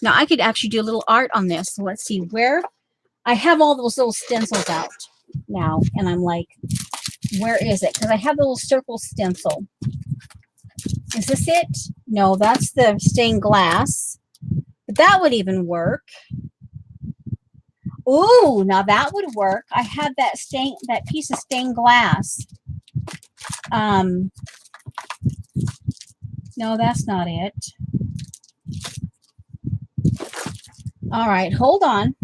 [SPEAKER 1] Now I could actually do a little art on this. So let's see where I have all those little stencils out now. And I'm like, where is it? Because I have the little circle stencil. Is this it? No, that's the stained glass. But that would even work. Ooh, now that would work. I have that piece of stained glass. No, that's not it. All right, hold on.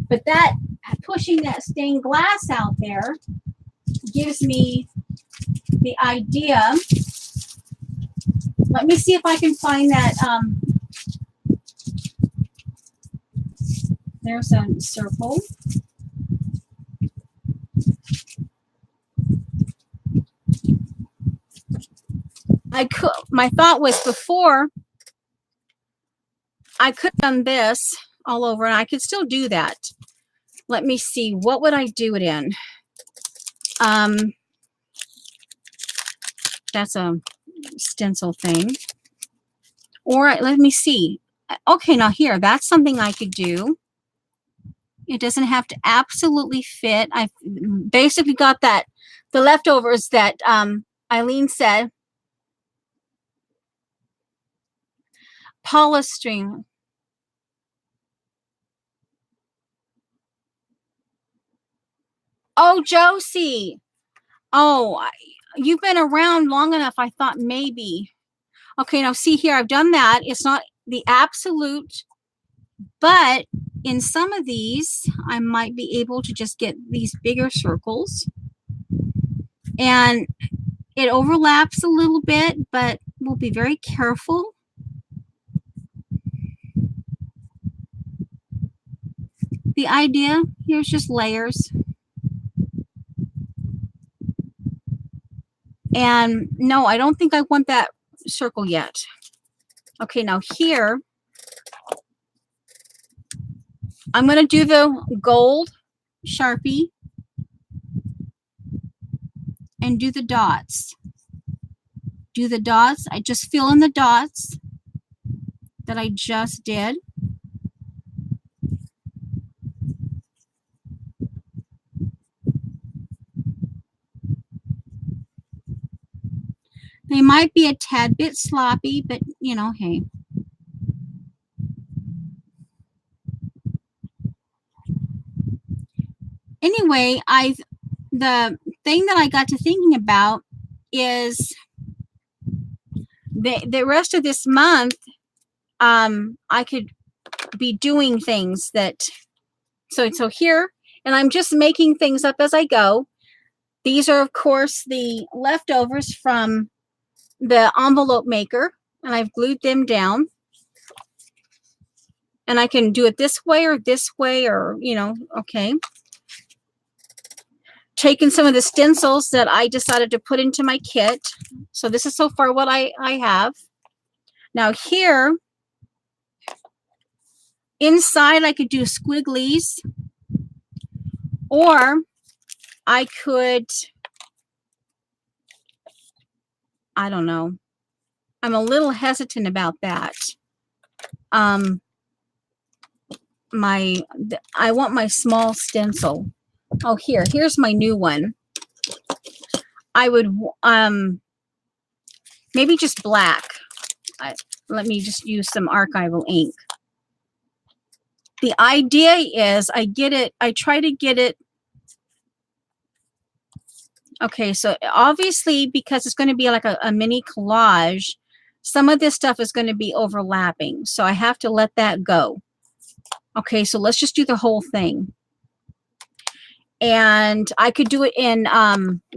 [SPEAKER 1] But that, pushing that stained glass out there gives me the idea. Let me see if I can find that. There's a circle. My thought was before I could have done this all over, and I could still do that. Let me see. What would I do it in? That's a stencil thing. Or let me see. Okay, now here, that's something I could do. It doesn't have to absolutely fit. I've basically got that, the leftovers that Eileen said. Polystyrene. Oh, Josie. Oh, you've been around long enough. I thought maybe. Okay, now see here, I've done that. It's not the absolute, but in some of these, I might be able to just get these bigger circles. And it overlaps a little bit, but we'll be very careful. The idea, here's just layers. And no, I don't think I want that circle yet. Okay, now here, I'm going to do the gold Sharpie and do the dots. Do the dots. I just fill in the dots that I just did. They might be a tad bit sloppy, but you know, hey. Anyway, the thing that I got to thinking about is the rest of this month, I could be doing things that, so here, and I'm just making things up as I go. These are, of course, the leftovers from the envelope maker, and I've glued them down. And I can do it this way, or, you know, okay. Taking some of the stencils that I decided to put into my kit. So this is so far what I have. Now here, inside I could do squigglies, or I could, I don't know. I'm a little hesitant about that. I want my small stencil. Oh, here's my new one. I would, maybe just black. Let me just use some archival ink. The idea is I try to get it. Okay, so obviously, because it's going to be like a mini collage, some of this stuff is going to be overlapping. So I have to let that go. Okay, so let's just do the whole thing. And I could do it in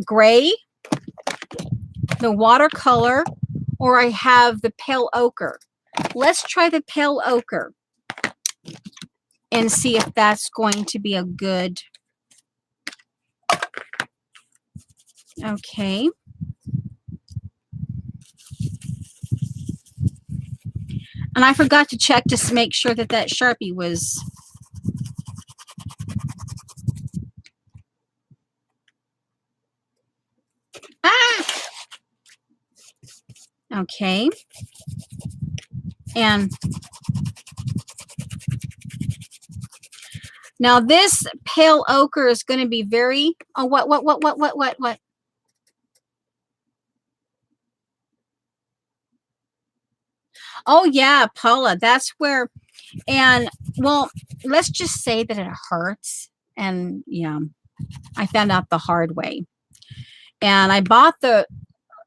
[SPEAKER 1] gray, the watercolor, or I have the pale ochre. Let's try the pale ochre and see if that's going to be a good. Okay. And I forgot to check to make sure that that Sharpie was. Ah! Okay. And now this pale ochre is going to be very, oh, what? Oh yeah, Paula, that's where, and well, let's just say that it hurts. And yeah, I found out the hard way. And I bought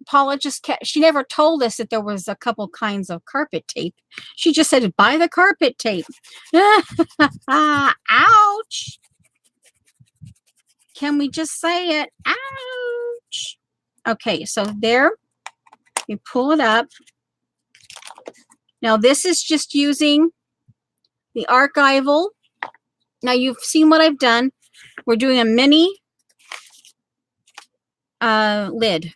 [SPEAKER 1] Paula just kept, she never told us that there was a couple kinds of carpet tape. She just said, buy the carpet tape. Ouch. Can we just say it? Ouch. Okay, so there, you pull it up. Now this is just using the archival. Now you've seen what I've done. We're doing a mini lid.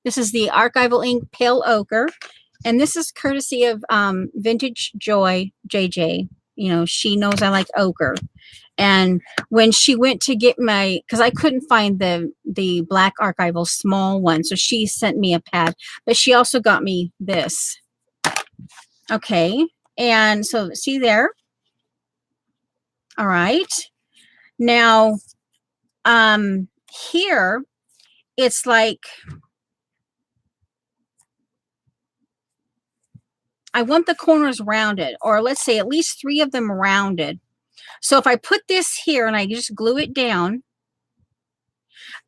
[SPEAKER 1] This is the archival ink pale ochre, and this is courtesy of Vintage Joy JJ. You know, she knows I like ochre. And when she went to get my, because I couldn't find the black archival small one, so she sent me a pad, but she also got me this. Okay, and so see there. All right. Now, here, it's like, I want the corners rounded, or let's say at least 3 of them rounded. So if I put this here and I just glue it down,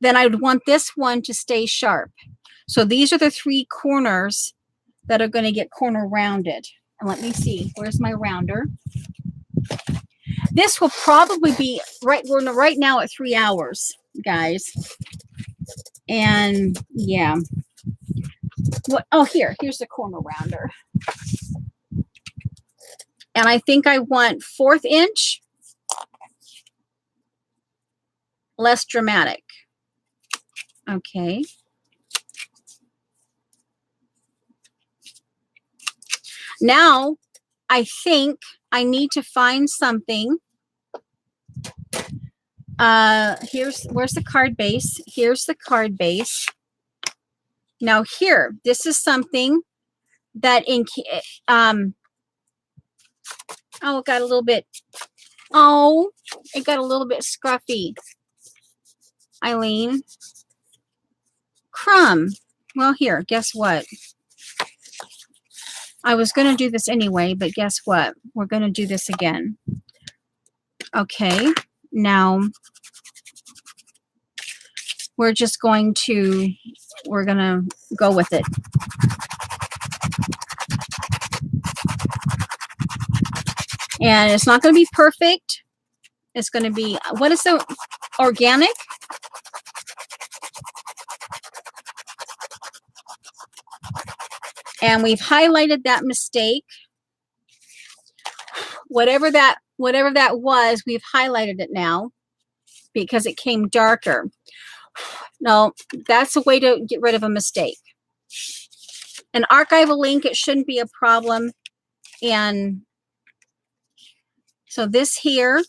[SPEAKER 1] then I would want this one to stay sharp. So these are the 3 corners that are going to get corner rounded. And let me see, where's my rounder? This will probably be we're right now at 3 hours, guys. And yeah. What? Oh, here's the corner rounder. And I think I want 1/4 inch, less dramatic. Okay. Now, I think I need to find something. Where's the card base? Here's the card base. Now here, this is something that oh, it got a little bit, it got a little bit scruffy. Eileen. Crumb. Well, here, guess what? I was going to do this anyway, but guess what? We're going to do this again. Okay, now we're just going to, we're going to go with it. And it's not going to be perfect. It's going to be, what is the organic? And we've highlighted that mistake. Whatever that was, we've highlighted it now because it came darker. No, that's a way to get rid of a mistake. An archival link, it shouldn't be a problem. And so this here,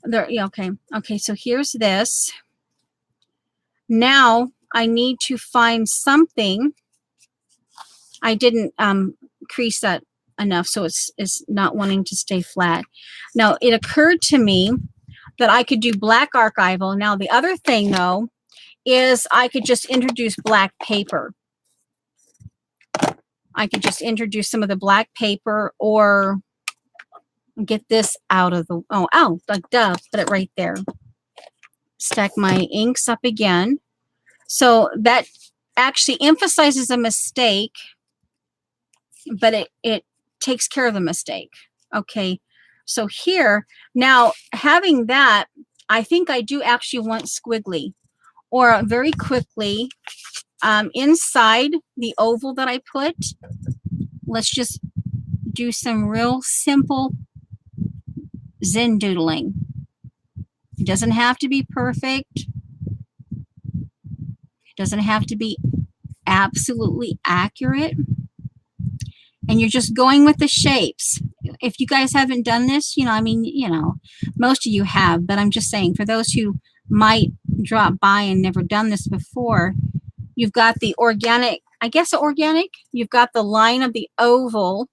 [SPEAKER 1] there, yeah, okay, so here's this. Now I need to find something. I didn't crease that enough, so it's not wanting to stay flat. Now it occurred to me that I could do black archival. Now the other thing though is I could just introduce black paper. I could just introduce some of the black paper or get this out of the, like duh, put it right there. Stack my inks up again. So that actually emphasizes a mistake, but it takes care of the mistake. Okay, so here, now having that, I think I do actually want squiggly, or very quickly, inside the oval that I put, let's just do some real simple Zen doodling. It doesn't have to be perfect. It doesn't have to be absolutely accurate. And you're just going with the shapes. If you guys haven't done this, I mean, most of you have, but I'm just saying for those who might drop by and never done this before, you've got the organic, I guess organic, you've got the line of the oval,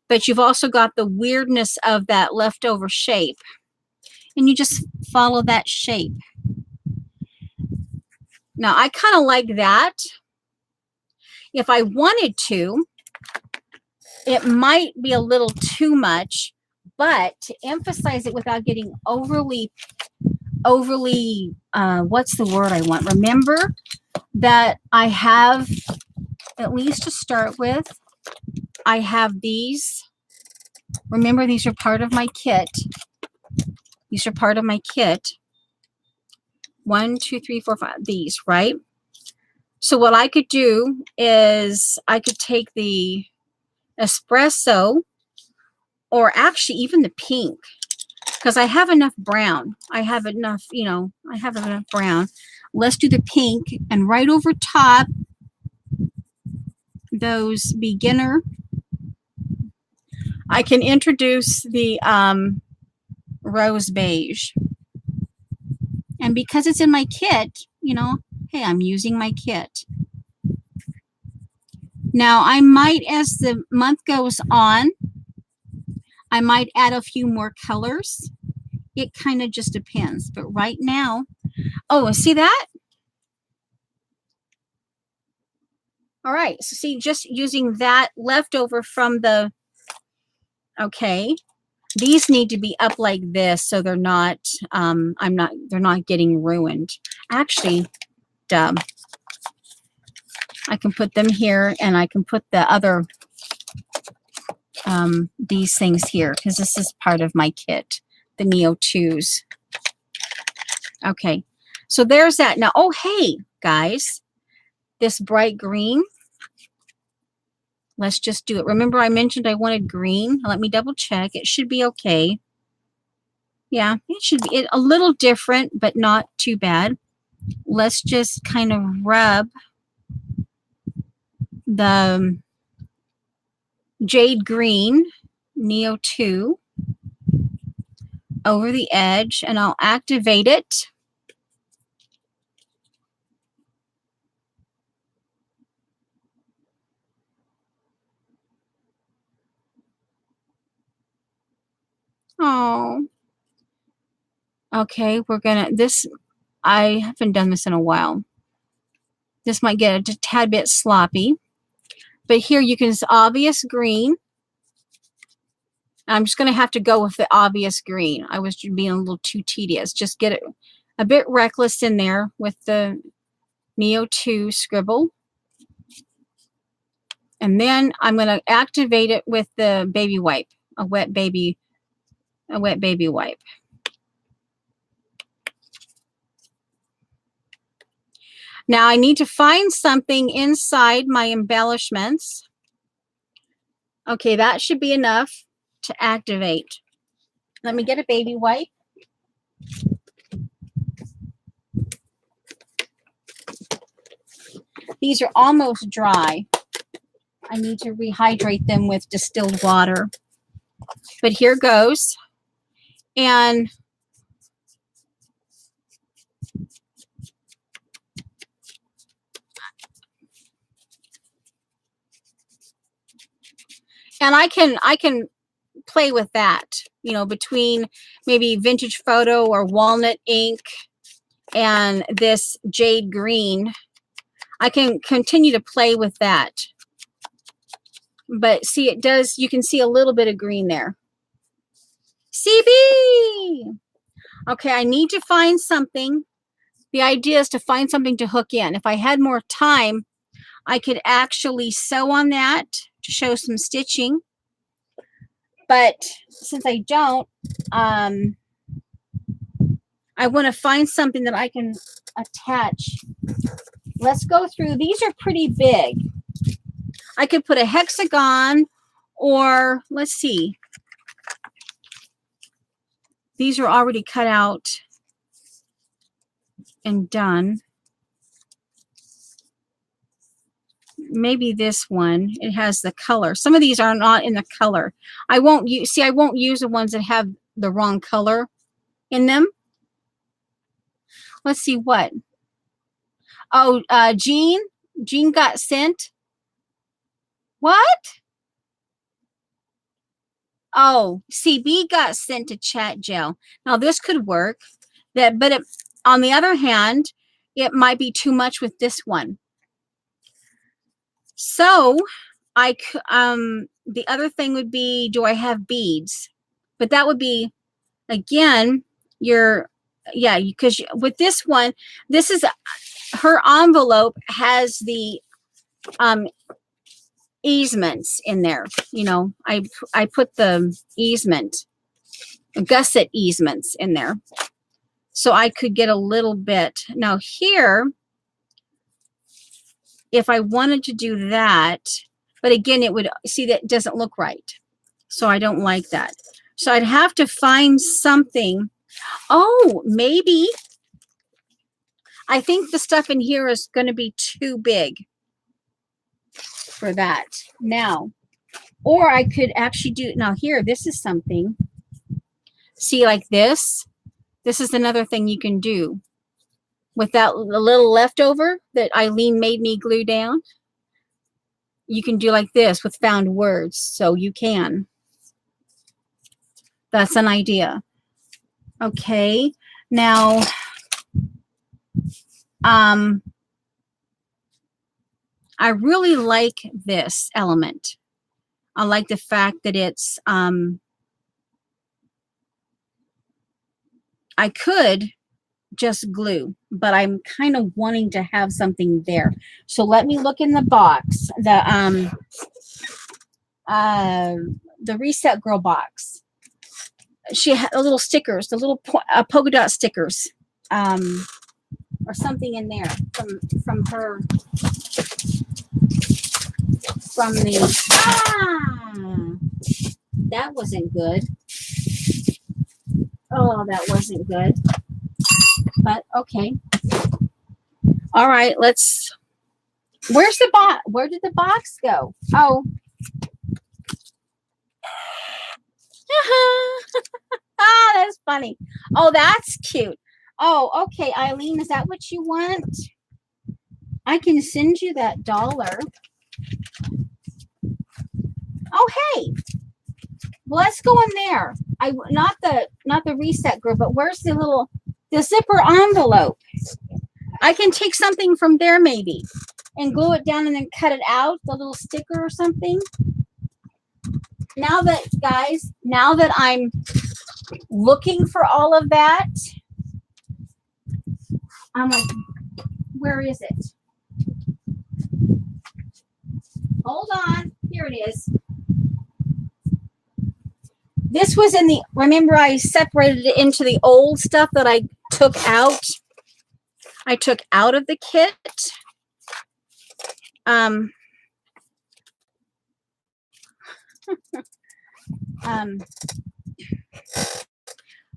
[SPEAKER 1] but you've also got the weirdness of that leftover shape. And you just follow that shape. Now, I kind of like that. If I wanted to, it might be a little too much, but to emphasize it without getting overly, what's the word I want? Remember that I have, at least to start with, I have these. Remember, these are part of my kit. These are part of my kit. 1, 2, 3, 4, 5, these, right? So what I could do is I could take the espresso, or actually even the pink, because I have enough brown. I have enough brown. Let's do the pink, and right over top, those beginner, I can introduce the rose beige. And because it's in my kit, hey, I'm using my kit. Now, I might, as the month goes on, I might add a few more colors. It kind of just depends. But right now, oh, see that? All right, so see, just using that leftover from the, okay, these need to be up like this so they're not, they're not getting ruined. Actually, I can put them here, and I can put the other, these things here, because this is part of my kit, the Neo 2s. Okay, so there's that. Now, oh, hey, guys, this bright green, let's just do it. Remember I mentioned I wanted green? Let me double check. It should be okay. Yeah, it should be a little different, but not too bad. Let's just kind of rub the jade green, Neo 2, over the edge, and I'll activate it. Oh, okay. We're gonna this. I haven't done this in a while. This might get a tad bit sloppy, but here you can see obvious green. I'm just going to have to go with the obvious green. I was being a little too tedious. Just get it a bit reckless in there with the Neo 2 scribble. And then I'm going to activate it with the baby wipe, a wet baby wipe. Now I need to find something inside my embellishments. Okay, that should be enough to activate. Let me get a baby wipe. These are almost dry. I need to rehydrate them with distilled water. But here goes. And I can play with that, you know, between maybe vintage photo or walnut ink and this jade green. I can continue to play with that. But see, it does, you can see a little bit of green there. CB! Okay, I need to find something. The idea is to find something to hook in. If I had more time, I could actually sew on that to show some stitching. But since I don't, I want to find something that I can attach. Let's go through. These are pretty big. I could put a hexagon, or let's see. These are already cut out and done. Maybe this one, it has the color. Some of these are not in the color. I won't use the ones that have the wrong color in them. Let's see what. Oh, Jean got sent. What? Oh, CB got sent to Chat Gel. Now this could work. But on the other hand, it might be too much with this one. So the other thing would be, do I have beads? But that would be, again, because with this one, this is her envelope has the easements in there. You know, I put the gusset easements in there, so I could get a little bit. Now here, if I wanted to do that, but again, it would, see, that doesn't look right. So I don't like that. So I'd have to find something. Oh, maybe. I think the stuff in here is going to be too big for that now. Or I could actually do, now here, this is something. See, like this. This is another thing you can do. With that little leftover that Eileen made me glue down, you can do like this with found words. So you can. That's an idea. Okay. Now, I really like this element. I like the fact that it's, I could just glue, but I'm kind of wanting to have something there. So let me look in the box, the Reset Girl box. She had a little stickers, the little polka dot stickers, or something in there from her, from the, that wasn't good. Oh, that wasn't good. But okay. All right, where's the box? Where did the box go? Oh. That's funny. Oh, that's cute. Oh, okay, Eileen, is that what you want? I can send you that $1. Oh, hey. Let's go in there. Not the reset group, but where's the zipper envelope? I can take something from there maybe and glue it down and then cut it out, the little sticker or something. Now that I'm looking for all of that, I'm like, where is it? Hold on. Here it is. This was in the, remember I separated it into the old stuff that I took out. I took out of the kit.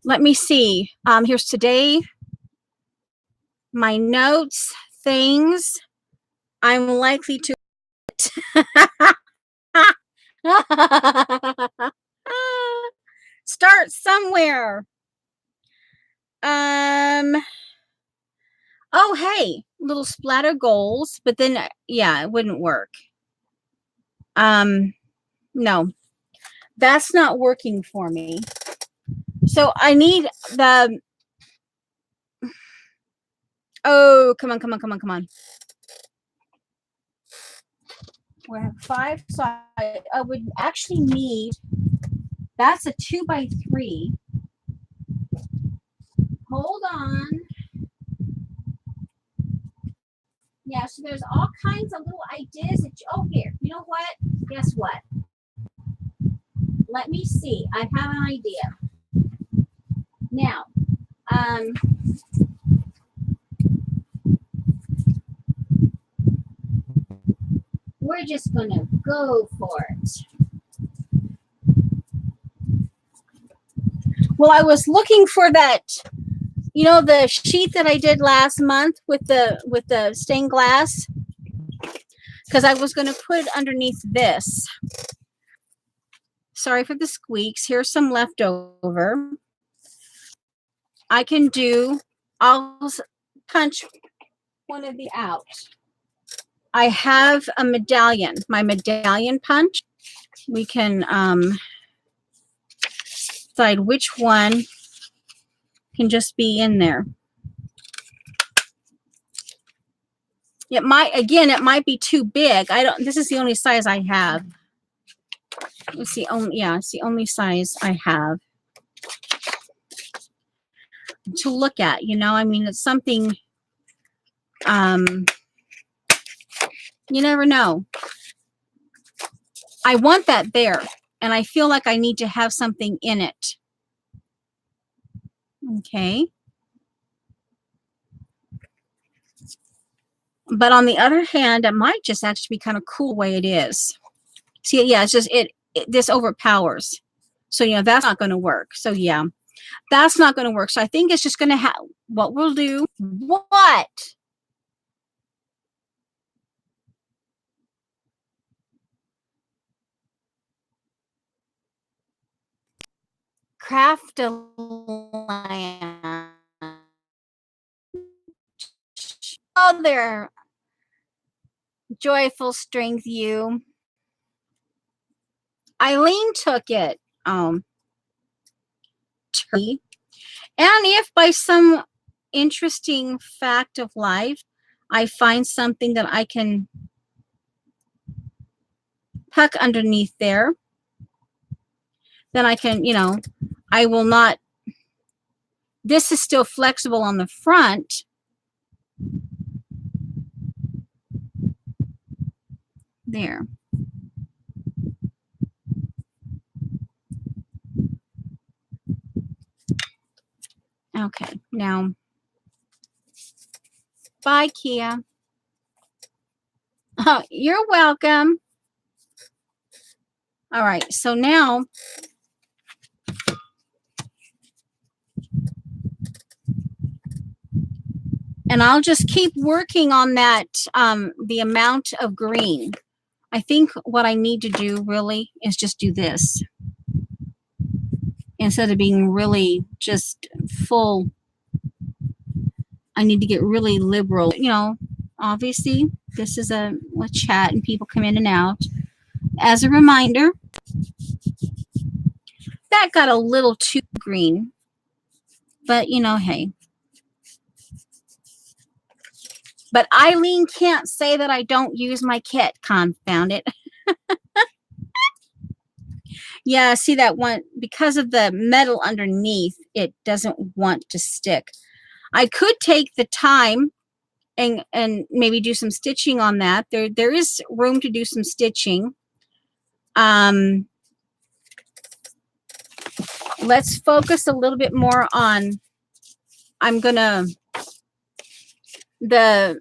[SPEAKER 1] Let me see. Here's today. My notes, things I'm likely to start somewhere. Oh, hey, little splatter goals, but then, yeah, it wouldn't work. No, that's not working for me. So I need the, oh, come on. We have 5, so I would actually need, that's a 2x3. Hold on. Yeah, so there's all kinds of little ideas that oh, here, you know what? Guess what? Let me see. I have an idea. Now, we're just gonna go for it. Well, I was looking for that, you know, the sheet that I did last month with the stained glass, because I was going to put it underneath this. Sorry for the squeaks. Here's some leftover. I'll punch one of the out. I have a medallion, my medallion punch. We can decide which one can just be in there. It might be too big. This is the only size I have. It's the only size I have to look at, you know. I mean, it's something, you never know. I want that there, and I feel like I need to have something in it. Okay. But on the other hand, it might just actually be kind of cool the way it is. See, yeah, it's just, this overpowers. So, you know, that's not going to work. So, yeah, that's not going to work. So I think it's just going to have, what we'll do, what? Craft a lamp. Oh, there. Joyful strength, you. Eileen took it. And if by some interesting fact of life, I find something that I can tuck underneath there, then I can, you know, I will not, this is still flexible on the front. There. Okay, now, bye, Kia. Oh, you're welcome. All right, so now, and I'll just keep working on that, the amount of green. I think what I need to do really is just do this. Instead of being really just full, I need to get really liberal. You know, obviously, this is a chat and people come in and out. As a reminder, That got a little too green, but you know, hey. But Eileen can't say that I don't use my kit, confound it. Yeah, see that one, because of the metal underneath, it doesn't want to stick. I could take the time and maybe do some stitching on that. There is room to do some stitching. Let's focus a little bit more on, I'm gonna, the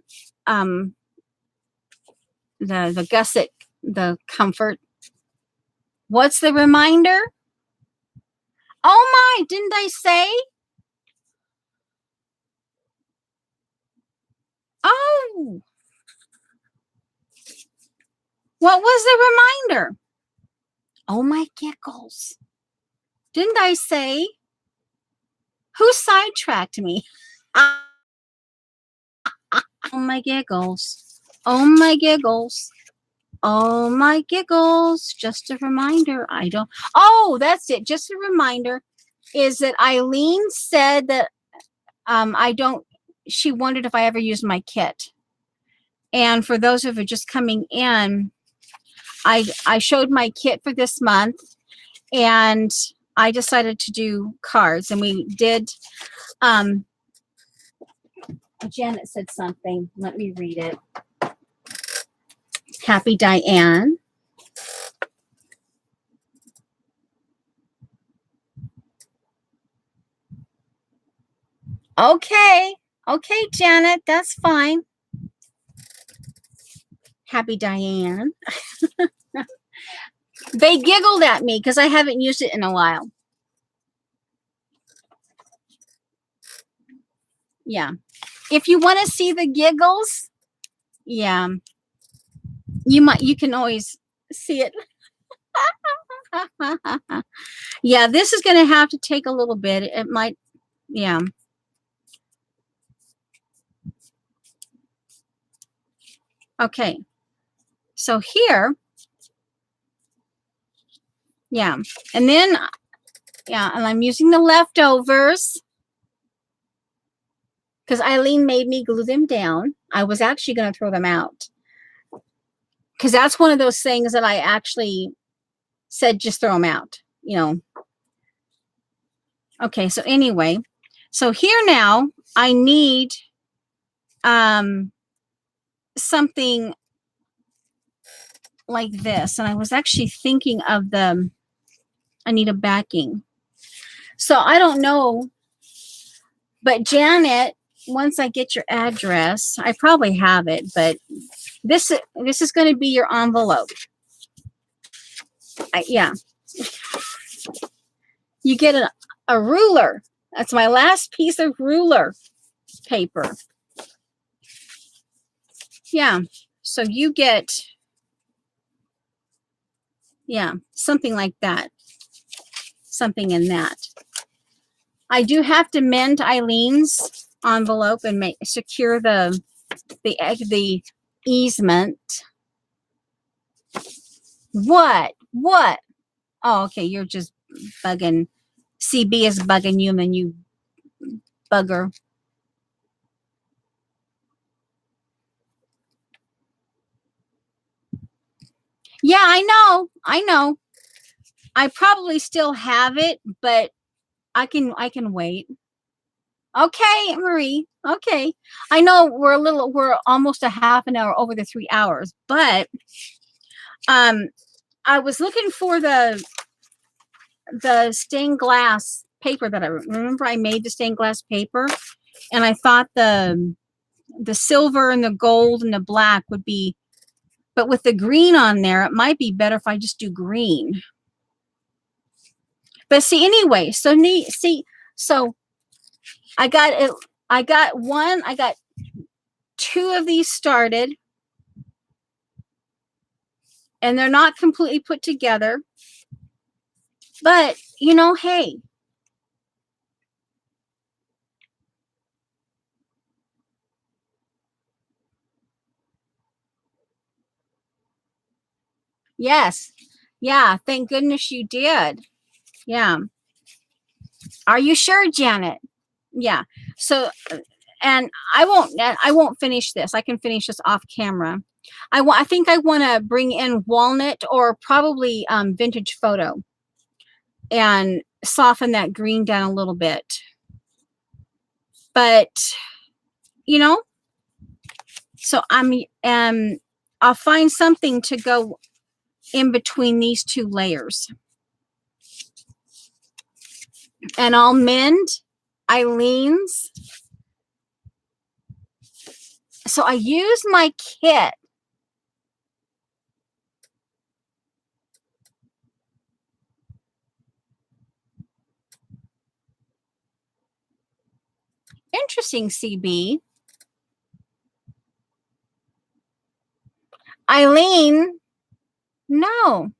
[SPEAKER 1] gusset, the comfort. What's the reminder? Oh my, didn't I say? Oh, what was the reminder? Oh my giggles. Didn't I say? Who sidetracked me? Oh my giggles. Oh my giggles. Oh my giggles. Just a reminder. I don't. Oh, that's it. Just a reminder is that Eileen said that I don't, she wondered if I ever used my kit. And for those of you just coming in, I showed my kit for this month, and I decided to do cards, and we did, Janet said something. Let me read it. Happy Diane. Okay. Okay, Janet, that's fine. Happy Diane. They giggled at me because I haven't used it in a while. Yeah. If you want to see the giggles, yeah, you can always see it. Yeah, this is going to have to take a little bit. It might, yeah. Okay. So here, yeah. And then, yeah, and I'm using the leftovers because Eileen made me glue them down. I was actually going to throw them out because that's one of those things that I actually said, just throw them out, you know. Okay, so anyway, so here now I need something like this. And I was actually thinking of I need a backing. So I don't know, but Janet, once I get your address, I probably have it, but this is going to be your envelope. Yeah. You get a ruler. That's my last piece of ruler paper. Yeah. So you get, yeah, something like that. Something in that. I do have to mend Eileen's envelope and secure the easement. What? Oh, okay. You're just bugging. CB is bugging you, and you bugger. Yeah, I know. I probably still have it, but I can wait. Okay, Marie. Okay. I know we're almost a half an hour over the 3 hours, but I was looking for the stained glass paper that I remember I made the stained glass paper, and I thought the silver and the gold and the black would be, but with the green on there, it might be better if I just do green. But see, anyway, so so I got it. I got two of these started, and they're not completely put together, but you know, hey, yes, yeah, thank goodness you did. Yeah. Are you sure, Janet? Yeah. So, and I won't finish this. I can finish this off camera. I think I want to bring in walnut or probably vintage photo and soften that green down a little bit. But, you know, so I'll find something to go in between these two layers. And I'll mend Eileen's. So I use my kit. Interesting, CB. Eileen, no.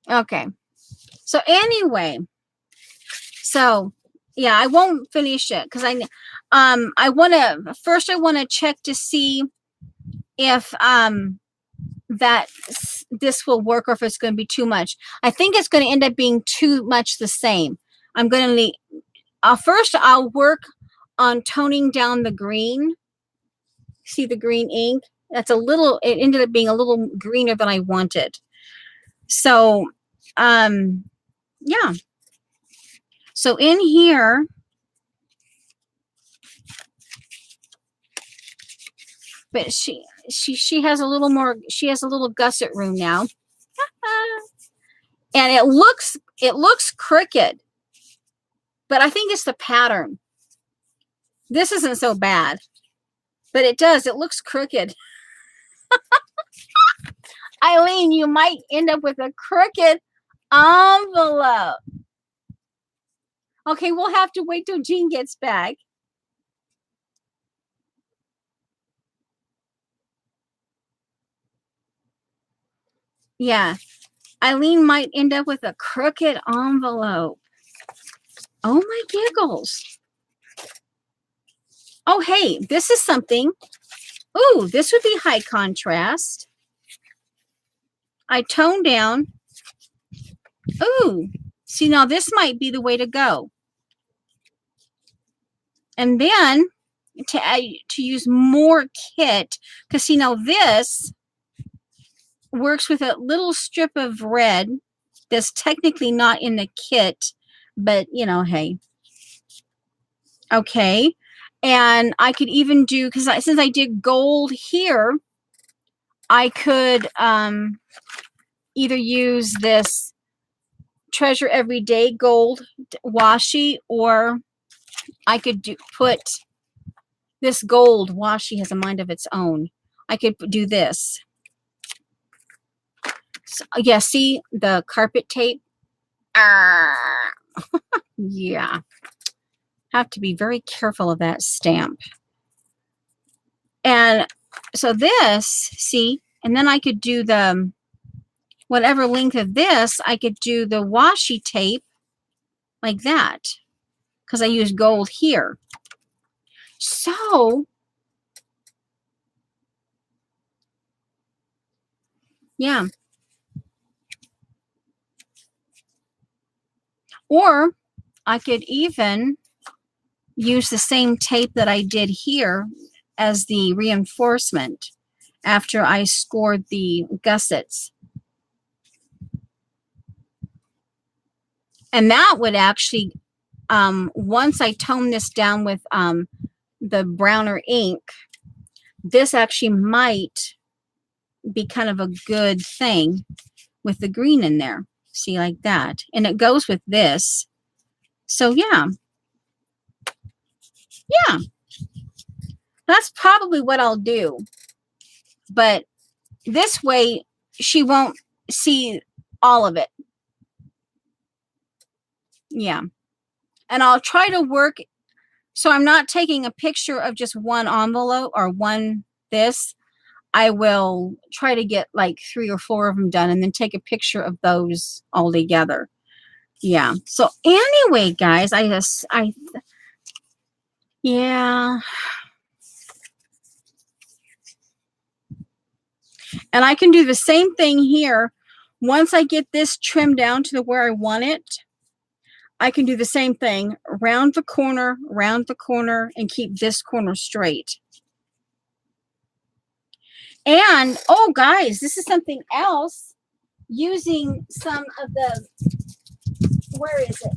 [SPEAKER 1] Okay. So anyway, so yeah, I won't finish it because I want to first I want to check to see if that this will work or if it's going to be too much. I think it's going to end up being too much the same. I'm going to first I'll work on toning down the green. See the green ink? That's a little, it ended up being a little greener than I wanted. So, yeah. So in here, but she has a little more, she has a little gusset room now. And it looks crooked, but I think it's the pattern. This isn't so bad, but it looks crooked. Eileen, you might end up with a crooked envelope. Okay, we'll have to wait till Jean gets back. Yeah, Eileen might end up with a crooked envelope. Oh my giggles. Oh, hey, this is something. Ooh, this would be high contrast. I tone down. Ooh, see, now this might be the way to go. And then to use more kit, because see, now this works with a little strip of red that's technically not in the kit, but you know, hey. Okay. And I could even do, because since I did gold here, I could either use this Treasure Everyday gold washi, or I could put this gold washi has a mind of its own. I could do this. So, yeah, see the carpet tape? Yeah. Have to be very careful of that stamp. And so this, see, and then I could do the, whatever length of this, I could do the washi tape like that, because I use gold here. So, yeah. Or I could even use the same tape that I did here as the reinforcement after I scored the gussets. And that would actually, once I tone this down with the browner ink, this actually might be kind of a good thing with the green in there. See, like that. And it goes with this. So, yeah. Yeah. That's probably what I'll do. But this way, she won't see all of it. Yeah. And I'll try to work. So I'm not taking a picture of just one envelope or one this. I will try to get like 3 or 4 of them done and then take a picture of those all together. Yeah. So anyway, guys, yeah. And I can do the same thing here. Once I get this trimmed down to where I want it, I can do the same thing, round the corner, and keep this corner straight. And, oh, guys, this is something else. Using some of the, where is it?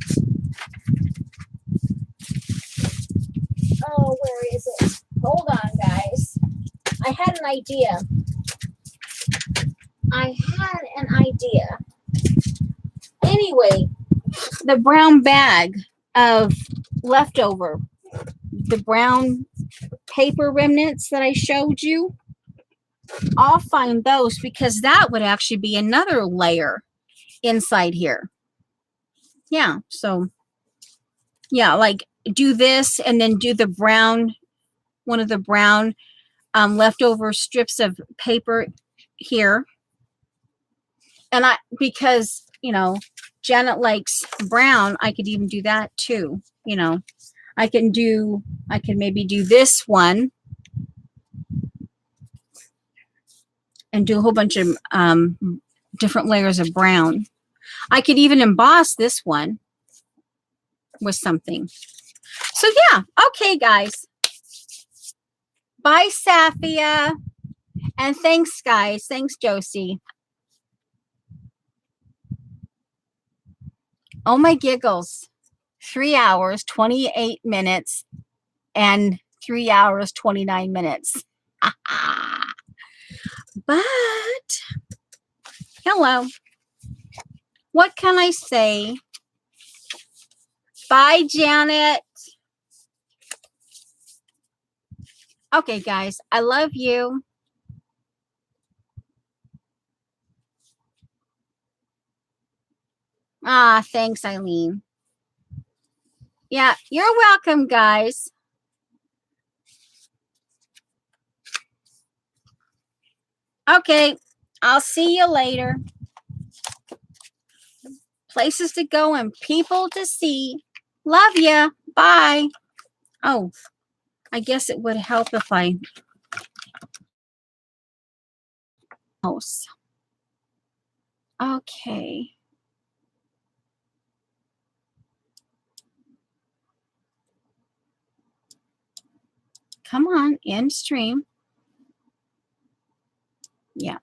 [SPEAKER 1] Oh, where is it? Hold on, guys. I had an idea. Anyway, the brown bag of leftover, the brown paper remnants that I showed you, I'll find those because that would actually be another layer inside here. Yeah, so yeah, like do this and then do the brown, one of the brown leftover strips of paper here. And because, you know, Janet likes brown, I could even do that too. You know, I can maybe do this one and do a whole bunch of different layers of brown. I could even emboss this one with something. So yeah, okay, guys. Bye, Safia. And thanks, guys. Thanks, Josie. Oh my giggles. 3 hours, 28 minutes, and 3 hours, 29 minutes. But, hello. What can I say? Bye, Janet. Okay, guys. I love you. Ah, thanks, Eileen. Yeah, you're welcome, guys. Okay, I'll see you later. Places to go and people to see. Love ya. Bye. Oh, I guess it would help if I house. Okay. Come on, end stream. Yeah.